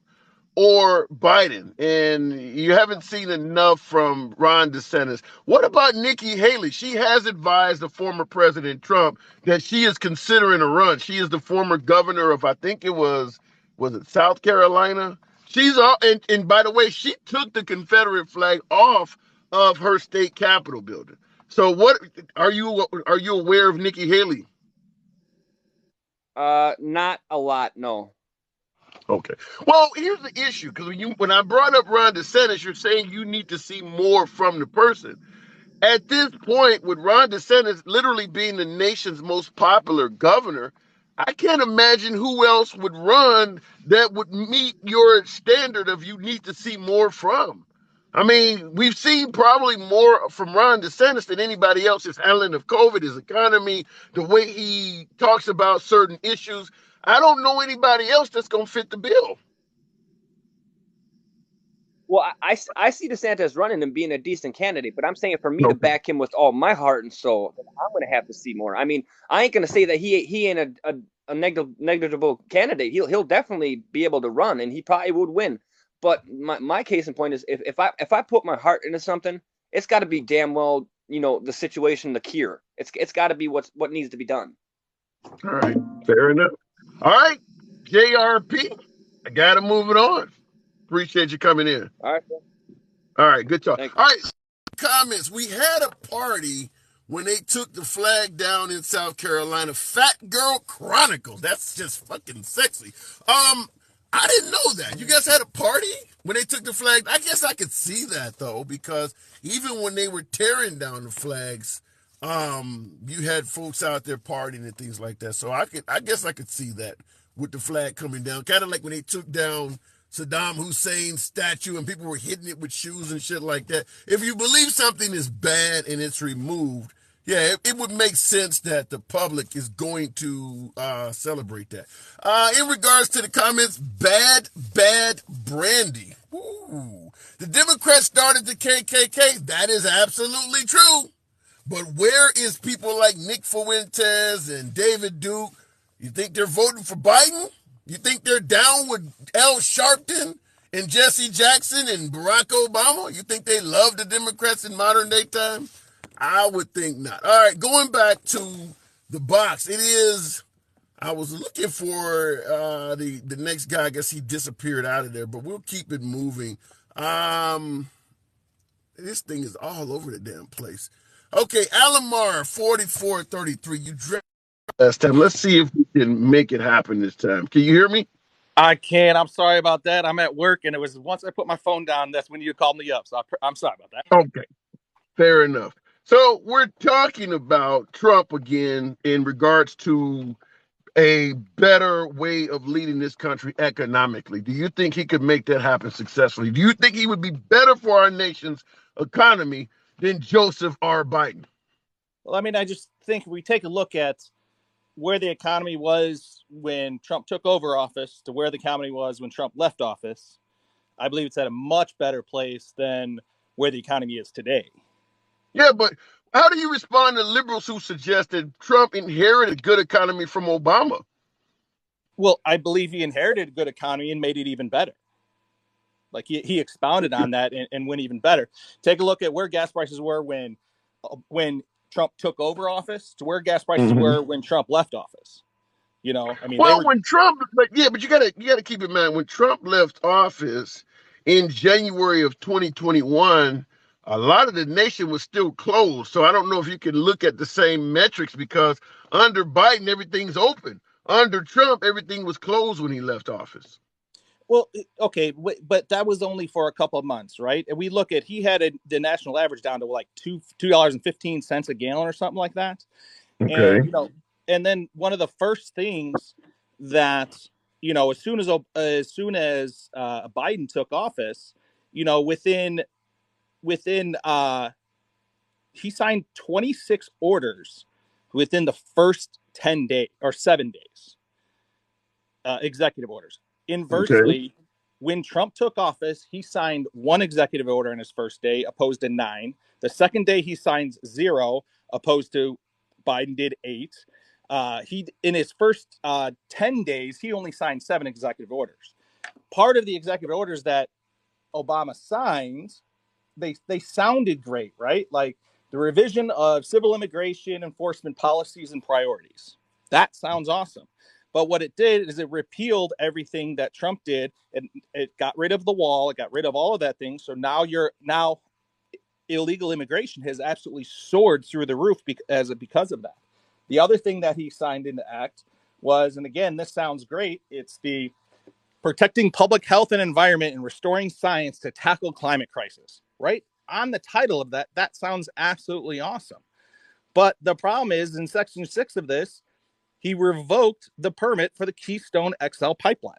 or Biden, and you haven't seen enough from Ron DeSantis. What about Nikki Haley? She has advised the former President Trump that she is considering a run. She is the former governor of, I think it was it South Carolina? She's all, and by the way, she took the Confederate flag off of her state capitol building. So what are you aware of Nikki Haley? Not a lot, no. Okay. Well, here's the issue, because when I brought up Ron DeSantis, you're saying you need to see more from the person. At this point, with Ron DeSantis literally being the nation's most popular governor, I can't imagine who else would run that would meet your standard of you need to see more from. I mean, we've seen probably more from Ron DeSantis than anybody else. His handling of COVID, his economy, the way he talks about certain issues. I don't know anybody else that's going to fit the bill. Well, I see DeSantis running and being a decent candidate, but I'm saying for me to back him with all my heart and soul, I'm going to have to see more. I mean, I ain't going to say that he ain't a negligible candidate. He'll definitely be able to run, and he probably would win. But my case in point is if I put my heart into something, it's got to be damn well, the situation, the cure. It's got to be what needs to be done. All right, fair enough. All right, JRP, I got to move it on. Appreciate you coming in. All right. All right, good talk. Thank you. All right, comments. We had a party when they took the flag down in South Carolina. Fat Girl Chronicles. That's just fucking sexy. I didn't know that. You guys had a party when they took the flag? I guess I could see that, though, because even when they were tearing down the flags, you had folks out there partying and things like that. So I guess I could see that with the flag coming down. Kind of like when they took down Saddam Hussein's statue and people were hitting it with shoes and shit like that. If you believe something is bad and it's removed, yeah, it would make sense that the public is going to celebrate that. In regards to the comments, bad brandy. Ooh. The Democrats started the KKK. That is absolutely true. But where is people like Nick Fuentes and David Duke? You think they're voting for Biden? You think they're down with Al Sharpton and Jesse Jackson and Barack Obama? You think they love the Democrats in modern day time? I would think not. All right, going back to the box. I was looking for the next guy. I guess he disappeared out of there, but we'll keep it moving. This thing is all over the damn place. Okay, Alamar 4433. You dreamt last time. Let's see if we can make it happen this time. Can you hear me? I can. I'm sorry about that. I'm at work, and it was once I put my phone down, that's when you called me up. So I'm sorry about that. Okay, fair enough. So we're talking about Trump again in regards to a better way of leading this country economically. Do you think he could make that happen successfully? Do you think he would be better for our nation's economy than Joseph R. Biden? Well, I mean, I just think if we take a look at, where the economy was when Trump took over office to where the economy was when Trump left office, I believe it's at a much better place than where the economy is today. Yeah, but how do you respond to liberals who suggest that Trump inherited a good economy from Obama? Well, I believe he inherited a good economy and made it even better. Like he expounded on that and went even better. Take a look at where gas prices were when Trump took over office to where gas prices were when Trump left office. You know, I mean, they Well, were. when Trump, but you gotta keep in mind when Trump left office in January of 2021, a lot of the nation was still closed. So I don't know if you can look at the same metrics because under Biden everything's open. Under Trump, everything was closed when he left office. Well, okay, but that was only for a couple of months, right? And we look at he had the national average down to like $2.15 a gallon or something like that. Okay. And and then one of the first things that as soon as Biden took office, within he signed 26 orders within the first 10 days or 7 days, executive orders. Inversely, when Trump took office, he signed one executive order in his first day, opposed to 9. The second day, he signs 0, opposed to Biden did 8. He in his first 10 days, he only signed 7 executive orders. Part of the executive orders that Obama signed, they sounded great, right? Like the revision of civil immigration enforcement policies and priorities. That sounds awesome. But what it did is it repealed everything that Trump did, and it got rid of the wall. It got rid of all of that thing. So now illegal immigration has absolutely soared through the roof because of that. The other thing that he signed into act was, and again, this sounds great, it's the protecting public health and environment and restoring science to tackle climate crisis, right? On the title of that sounds absolutely awesome. But the problem is in section 6 of this, he revoked the permit for the Keystone XL pipeline.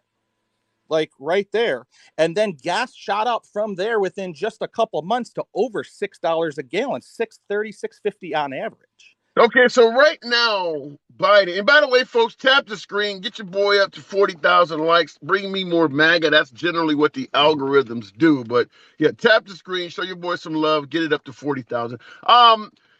Like right there. And then gas shot up from there within just a couple months to over $6 a gallon, $6.30, $6.50 on average. Okay, so right now, Biden, and by the way, folks, tap the screen, get your boy up to 40,000 likes, bring me more MAGA. That's generally what the algorithms do. But yeah, tap the screen, show your boy some love, get it up to 40,000.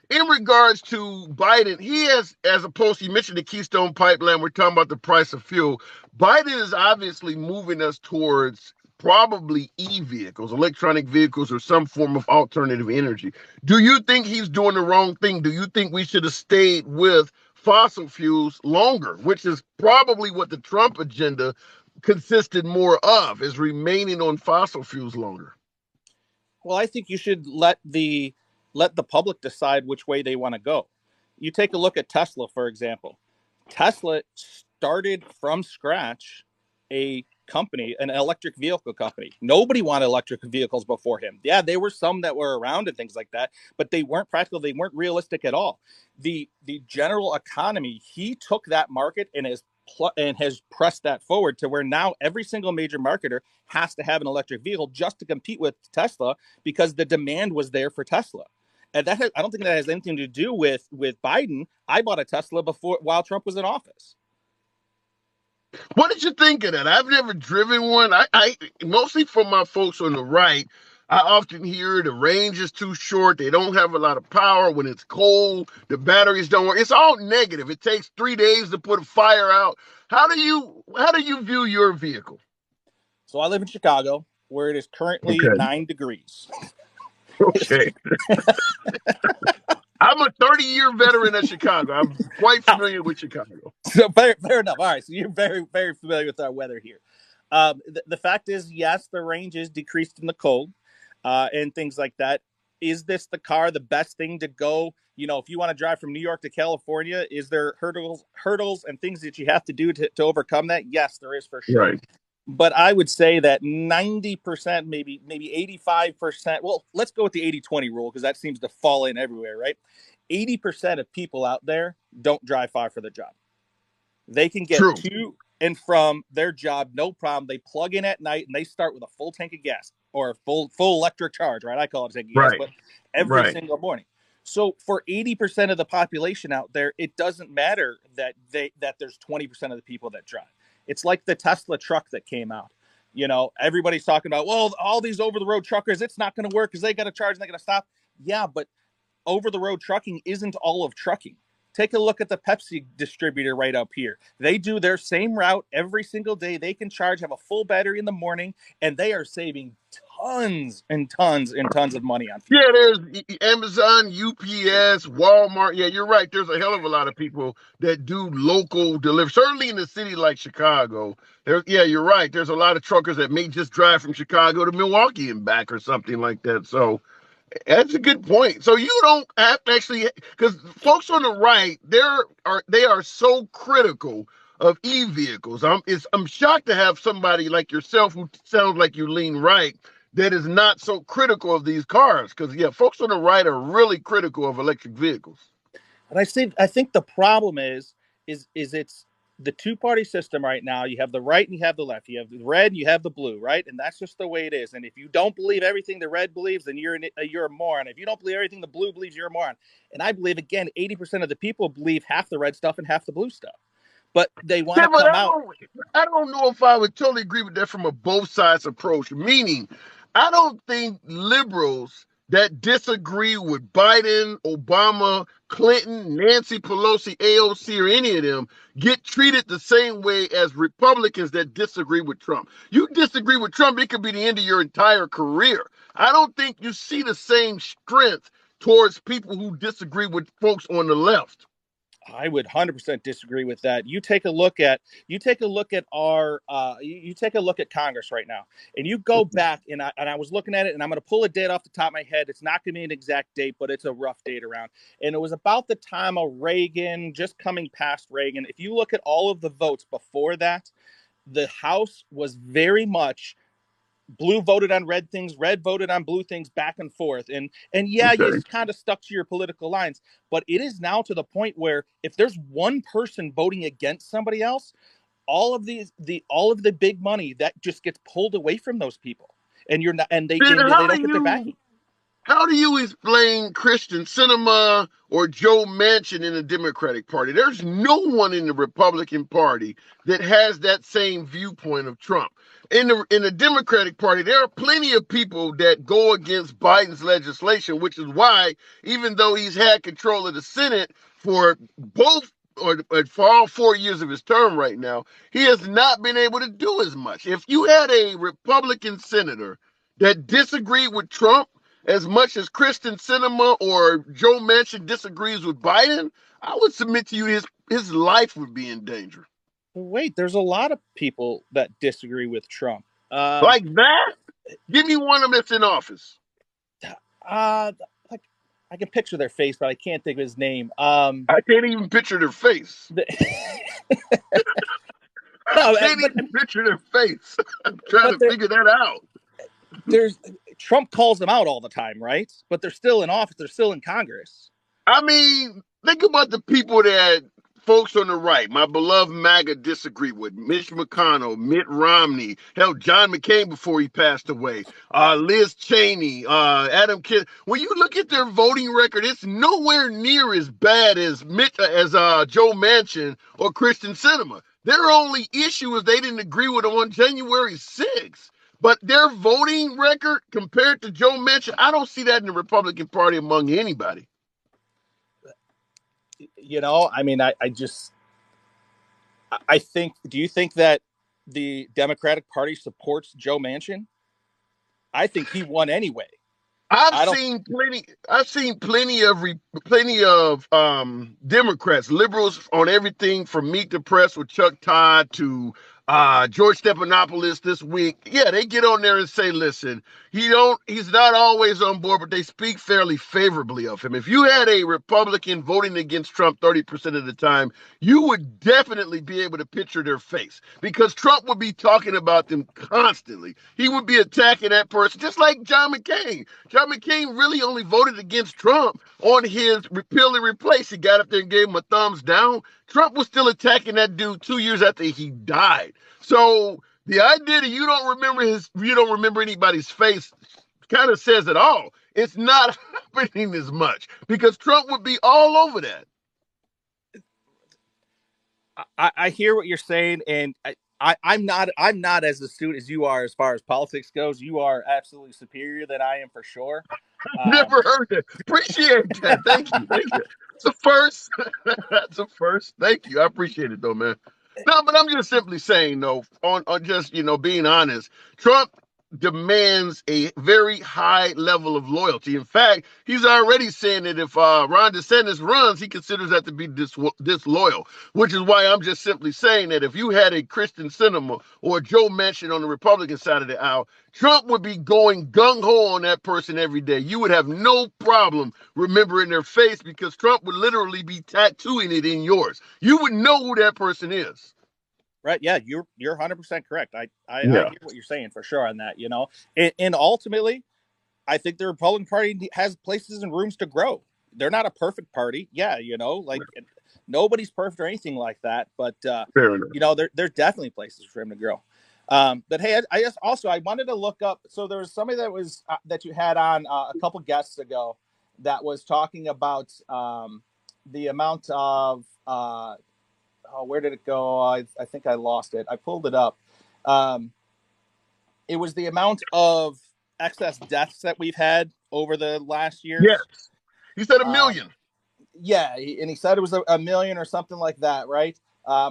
In regards to Biden, he has, as opposed to, you mentioned the Keystone Pipeline, we're talking about the price of fuel. Biden is obviously moving us towards probably e-vehicles, electronic vehicles, or some form of alternative energy. Do you think he's doing the wrong thing? Do you think we should have stayed with fossil fuels longer, which is probably what the Trump agenda consisted more of, is remaining on fossil fuels longer? Well, I think you should let the public decide which way they want to go. You take a look at Tesla, for example. Tesla started from scratch a company, an electric vehicle company. Nobody wanted electric vehicles before him. Yeah, there were some that were around and things like that, but they weren't practical. They weren't realistic at all. The general economy, he took that market and has pressed that forward to where now every single major marketer has to have an electric vehicle just to compete with Tesla because the demand was there for Tesla. And I don't think that has anything to do with Biden. I bought a Tesla while Trump was in office. What did you think of that? I've never driven one. I mostly from my folks on the right, I often hear the range is too short. They don't have a lot of power. When it's cold, the batteries don't work. It's all negative. It takes 3 days to put a fire out. How do you view your vehicle? So I live in Chicago, where it is currently 9 degrees. Okay. I'm a 30-year veteran of Chicago. I'm quite familiar with Chicago. So fair enough. All right. So you're very, very familiar with our weather here. The fact is, yes, the range is decreased in the cold and things like that. Is this the car the best thing to go? If you want to drive from New York to California, is there hurdles and things that you have to do to overcome that? Yes, there is for sure. Right. But I would say that 90%, maybe 85%, well, let's go with the 80-20 rule because that seems to fall in everywhere, right? 80% of people out there don't drive far for the job. They can get to and from their job, no problem. They plug in at night and they start with a full tank of gas or a full electric charge, right? I call it a tank of gas, but every single morning. So for 80% of the population out there, it doesn't matter that there's 20% of the people that drive. It's like the Tesla truck that came out. You know, everybody's talking about, well, all these over-the-road truckers, it's not going to work because they got to charge and they got to stop. Yeah, but over-the-road trucking isn't all of trucking. Take a look at the Pepsi distributor right up here. They do their same route every single day. They can charge, have a full battery in the morning, and they are saving tons and tons and tons of money on fuel. Yeah, there's Amazon, UPS, Walmart. Yeah, you're right. There's a hell of a lot of people that do local delivery. Certainly in a city like Chicago. Yeah, you're right. There's a lot of truckers that may just drive from Chicago to Milwaukee and back or something like that. So that's a good point. So you don't have to actually, because folks on the right, they are so critical of e-vehicles. I'm shocked to have somebody like yourself who sounds like you lean right that is not so critical of these cars. Because yeah, folks on the right are really critical of electric vehicles. And I think the problem is it's the two-party system right now. You have the right and you have the left. You have the red and you have the blue, right? And that's just the way it is. And if you don't believe everything the red believes, then you're a moron. If you don't believe everything the blue believes, you're a moron. And I believe, again, 80% of the people believe half the red stuff and half the blue stuff. But they want to come out. I don't know if I would totally agree with that from a both sides approach. Meaning, I don't think liberals that disagree with Biden, Obama, Clinton, Nancy Pelosi, AOC, or any of them get treated the same way as Republicans that disagree with Trump. You disagree with Trump, it could be the end of your entire career. I don't think you see the same strength towards people who disagree with folks on the left. I would 100% disagree with that. You take a look at Congress right now, and you go back, and I was looking at it, and I'm going to pull a date off the top of my head. It's not going to be an exact date, but it's a rough date around. And it was about the time of Reagan, just coming past Reagan. If you look at all of the votes before that, the House was very much blue voted on red things, red voted on blue things, back and forth. And yeah, okay, you kind of stuck to your political lines, but it is now to the point where if there's one person voting against somebody else, all of the big money that just gets pulled away from those people. And they don't get their backing. How do you explain Kyrsten Sinema or Joe Manchin in the Democratic Party? There's no one in the Republican Party that has that same viewpoint of Trump. In the Democratic Party, there are plenty of people that go against Biden's legislation, which is why, even though he's had control of the Senate for for all 4 years of his term right now, he has not been able to do as much. If you had a Republican senator that disagreed with Trump as much as Kyrsten Sinema or Joe Manchin disagrees with Biden, I would submit to you his life would be in danger. Wait, there's a lot of people that disagree with Trump. Like that? Give me one of them that's in office. Like I can picture their face, but I can't think of his name. I can't even picture their face. I can't even picture their face. I'm trying to figure that out. Trump calls them out all the time, right? But they're still in office. They're still in Congress. I mean, think about the people that folks on the right, my beloved MAGA, disagree with. Mitch McConnell, Mitt Romney, hell, John McCain before he passed away, Liz Cheney, Adam Kidd. When you look at their voting record, it's nowhere near as bad as Joe Manchin or Kyrsten Sinema. Their only issue is they didn't agree with him on January 6th. But their voting record compared to Joe Manchin, I don't see that in the Republican Party among anybody. You know, I mean, I think, do you think that the Democratic Party supports Joe Manchin? I think he won anyway. I've seen plenty of Democrats, liberals on everything from Meet the Press with Chuck Todd to George Stephanopoulos this week. Yeah, they get on there and say, listen, he's not always on board, but they speak fairly favorably of him. If you had a Republican voting against Trump 30% of the time, you would definitely be able to picture their face because Trump would be talking about them constantly. He would be attacking that person, just like John McCain. John McCain really only voted against Trump on his repeal and replace. He got up there and gave him a thumbs down. Trump was still attacking that dude 2 years after he died. So the idea that you don't remember anybody's face kind of says it all. it's not happening as much because Trump would be all over that. I hear what you're saying, and I'm not as astute as you are as far as politics goes. You are absolutely superior than I am for sure. Never heard it. Appreciate that. Thank you. Thank you. It's a first. That's a first. Thank you. I appreciate it though, man. No, but I'm just simply saying though, on just being honest, Trump demands a very high level of loyalty. In fact, he's already saying that if Ron DeSantis runs, he considers that to be disloyal, which is why I'm just simply saying that if you had a Christian Cinema or Joe Manchin on the Republican side of the aisle, Trump would be going gung-ho on that person every day. You would have no problem remembering their face because Trump would literally be tattooing it in yours. You would know who that person is. Right. Yeah, you're 100% correct. I hear what you're saying for sure on that, and ultimately, I think the Republican Party has places and rooms to grow. They're not a perfect party. Yeah. Nobody's perfect or anything like that, but, Fair enough. there's definitely places for him to grow. But hey, I wanted to look up. So there was somebody that was, that you had on a couple guests ago that was talking about the amount of, where did it go? I think I lost it. I pulled it up. It was the amount of excess deaths that we've had over the last year. Yes. He said 1 million. Yeah. And he said it was a million or something like that. Right.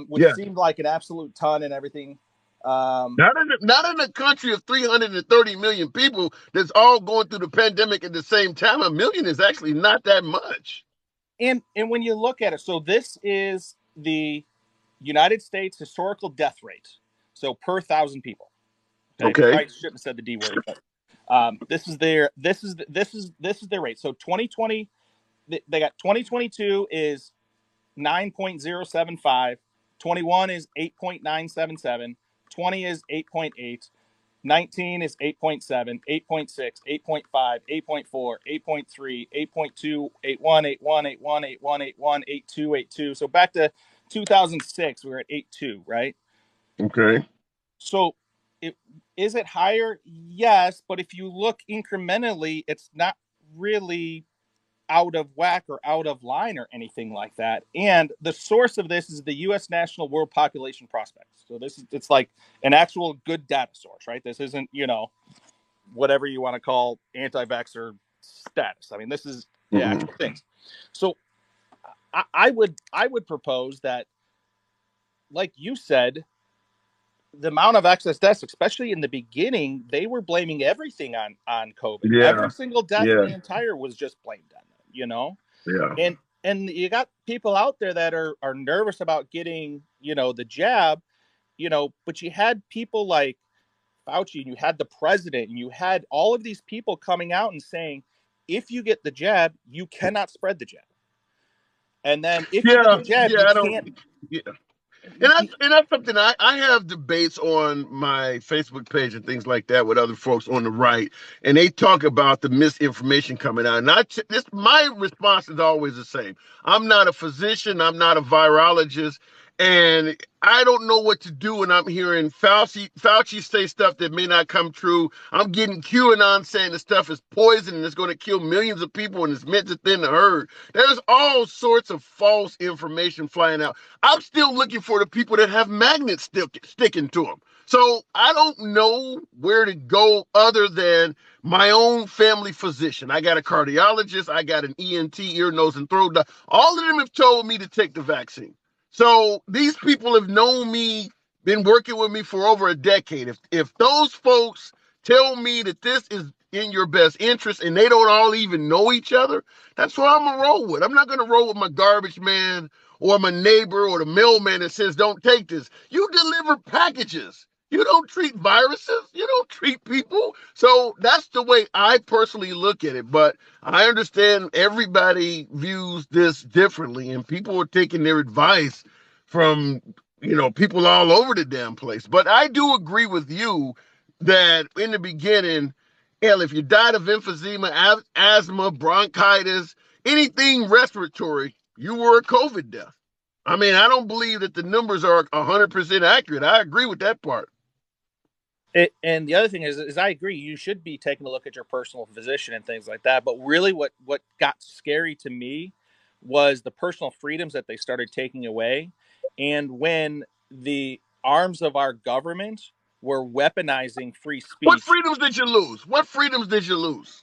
Which seemed like an absolute ton and everything. Not in a country of 330 million people that's all going through the pandemic at the same time. 1 million is actually not that much. And when you look at it, so this is the United States historical death rate. So per 1,000 people. Okay. I shouldn't have said the D word, but this is their rate. So 2020, they got 2022 is 9.075, 21 is 8.977, 20 is 8.8, 19 is 8.7, 8.6, 8.5, 8.4, 8.3, 8.2, 8.1, 8.1, 8.1, 8.1, 8.1, 8.2, 8.2. So back to 2006, we were at 8.2, right? Okay. So is it higher? Yes, but if you look incrementally, it's not really out of whack or out of line or anything like that. And the source of this is the U.S. National World Population Prospects. So it's like an actual good data source, right? This isn't, whatever you want to call anti-vaxxer status. I mean, this is the actual things. So I would propose that, like you said, the amount of excess deaths, especially in the beginning, they were blaming everything on COVID. Yeah. Every single death in the entire was just blamed on them, Yeah. And you got people out there that are nervous about getting, the jab, but you had people like Fauci, and you had the president, and you had all of these people coming out and saying, if you get the jab, you cannot spread the jab. And then if you get the jab, you can't. And that's something I have debates on my Facebook page and things like that with other folks on the right, and they talk about the misinformation coming out. And my response is always the same. I'm not a physician. I'm not a virologist. And I don't know what to do when I'm hearing Fauci say stuff that may not come true. I'm getting QAnon saying the stuff is poison and it's going to kill millions of people and it's meant to thin the herd. There's all sorts of false information flying out. I'm still looking for the people that have magnets sticking to them. So I don't know where to go other than my own family physician. I got a cardiologist. I got an ENT, ear, nose, and throat doctor. All of them have told me to take the vaccine. So these people have known me, been working with me for over a decade. If those folks tell me that this is in your best interest and they don't all even know each other, that's what I'm gonna roll with. I'm not gonna roll with my garbage man or my neighbor or the mailman that says don't take this. You deliver packages. You don't treat viruses. You don't treat people. So that's the way I personally look at it. But I understand everybody views this differently, and people are taking their advice from, people all over the damn place. But I do agree with you that in the beginning, hell, if you died of emphysema, asthma, bronchitis, anything respiratory, you were a COVID death. I mean, I don't believe that the numbers are 100% accurate. I agree with that part. And the other thing is I agree. You should be taking a look at your personal physician and things like that. But really, what got scary to me was the personal freedoms that they started taking away, and when the arms of our government were weaponizing free speech. What freedoms did you lose? What freedoms did you lose?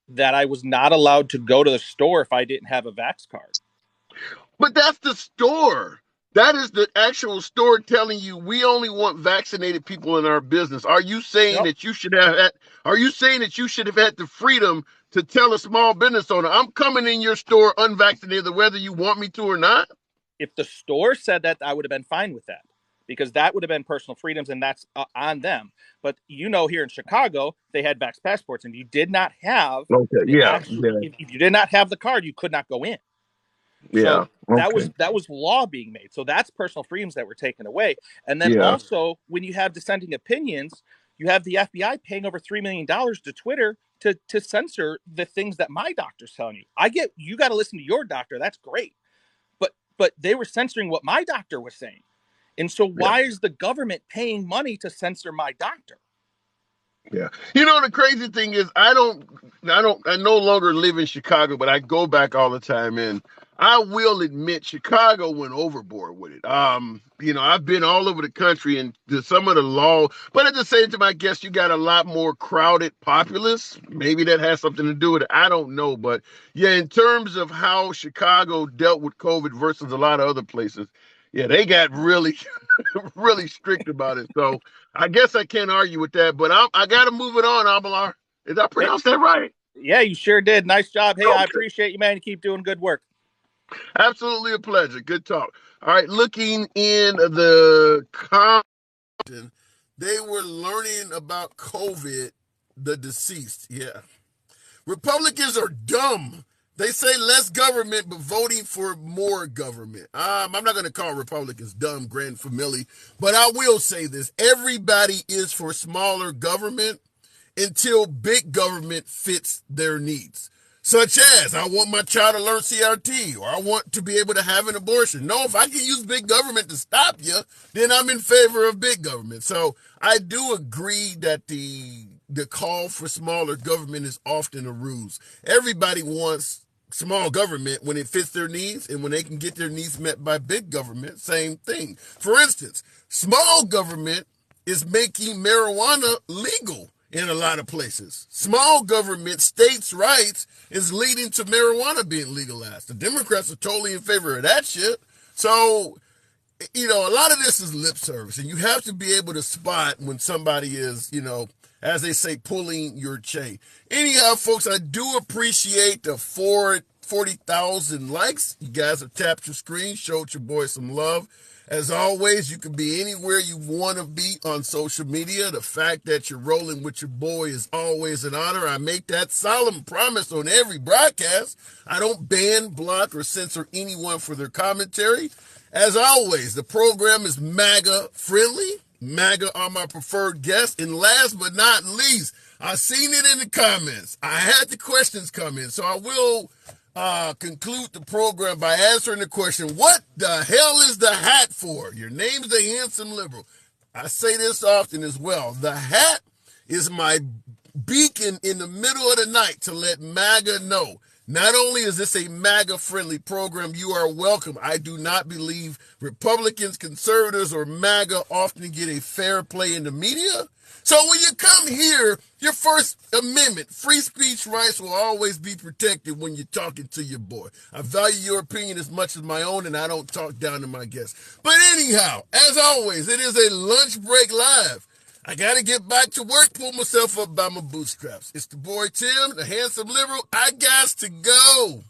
That I was not allowed to go to the store if I didn't have a vax card. But that's the store. That is the actual store telling you we only want vaccinated people in our business. Are you saying that you should have had, are you saying that you should have had the freedom to tell a small business owner, I'm coming in your store unvaccinated, whether you want me to or not? If the store said that, I would have been fine with that, because that would have been personal freedoms, and that's on them. But here in Chicago, they had vax passports, and you did not have if you did not have the card, you could not go in. So that was law being made. So that's personal freedoms that were taken away. And then also, when you have dissenting opinions, you have the FBI paying over $3 million to Twitter to censor the things that my doctor's telling you. I get you got to listen to your doctor. That's great. But they were censoring what my doctor was saying. And so why is the government paying money to censor my doctor? Yeah. You know, the crazy thing is I no longer live in Chicago, but I go back all the time, and I will admit Chicago went overboard with it. I've been all over the country and some of the law, but at the same time, I guess you got a lot more crowded populace. Maybe that has something to do with it. I don't know. But yeah, in terms of how Chicago dealt with COVID versus a lot of other places, yeah, they got really, really strict about it. So I guess I can't argue with that, but I got to move it on, Abelar. Did I pronounce that right? Yeah, you sure did. Nice job. Hey, I appreciate you, man. You keep doing good work. Absolutely a pleasure. Good talk. All right, looking in the comment, they were learning about COVID, the deceased. Yeah. Republicans are dumb. They say less government, but voting for more government. I'm not going to call Republicans dumb, grand family, but I will say this. Everybody is for smaller government until big government fits their needs. Such as, I want my child to learn CRT, or I want to be able to have an abortion. No, if I can use big government to stop you, then I'm in favor of big government. So I do agree that the call for smaller government is often a ruse. Everybody wants small government when it fits their needs, and when they can get their needs met by big government, same thing. For instance, small government is making marijuana legal in a lot of places. Small government, states' rights, is leading to marijuana being legalized. The Democrats are totally in favor of that shit. So, a lot of this is lip service, and you have to be able to spot when somebody is, as they say, pulling your chain. Anyhow, folks, I do appreciate the 40,000 likes. You guys have tapped your screen, showed your boy some love. As always, you can be anywhere you want to be on social media. The fact that you're rolling with your boy is always an honor. I make that solemn promise on every broadcast. I don't ban, block, or censor anyone for their commentary. As always, the program is MAGA friendly. MAGA are my preferred guests. And last but not least, I've seen it in the comments. I had the questions come in, so I will conclude the program by answering the question, what the hell is the hat for? Your name's the handsome liberal. I say this often as well. The hat is my beacon in the middle of the night to let MAGA know. Not only is this a MAGA-friendly program, you are welcome. I do not believe Republicans, conservatives, or MAGA often get a fair play in the media. So when you come here, your First Amendment, free speech rights will always be protected when you're talking to your boy. I value your opinion as much as my own, and I don't talk down to my guests. But anyhow, as always, it is a lunch break live. I got to get back to work, pull myself up by my bootstraps. It's the boy Tim, the handsome liberal. I got to go.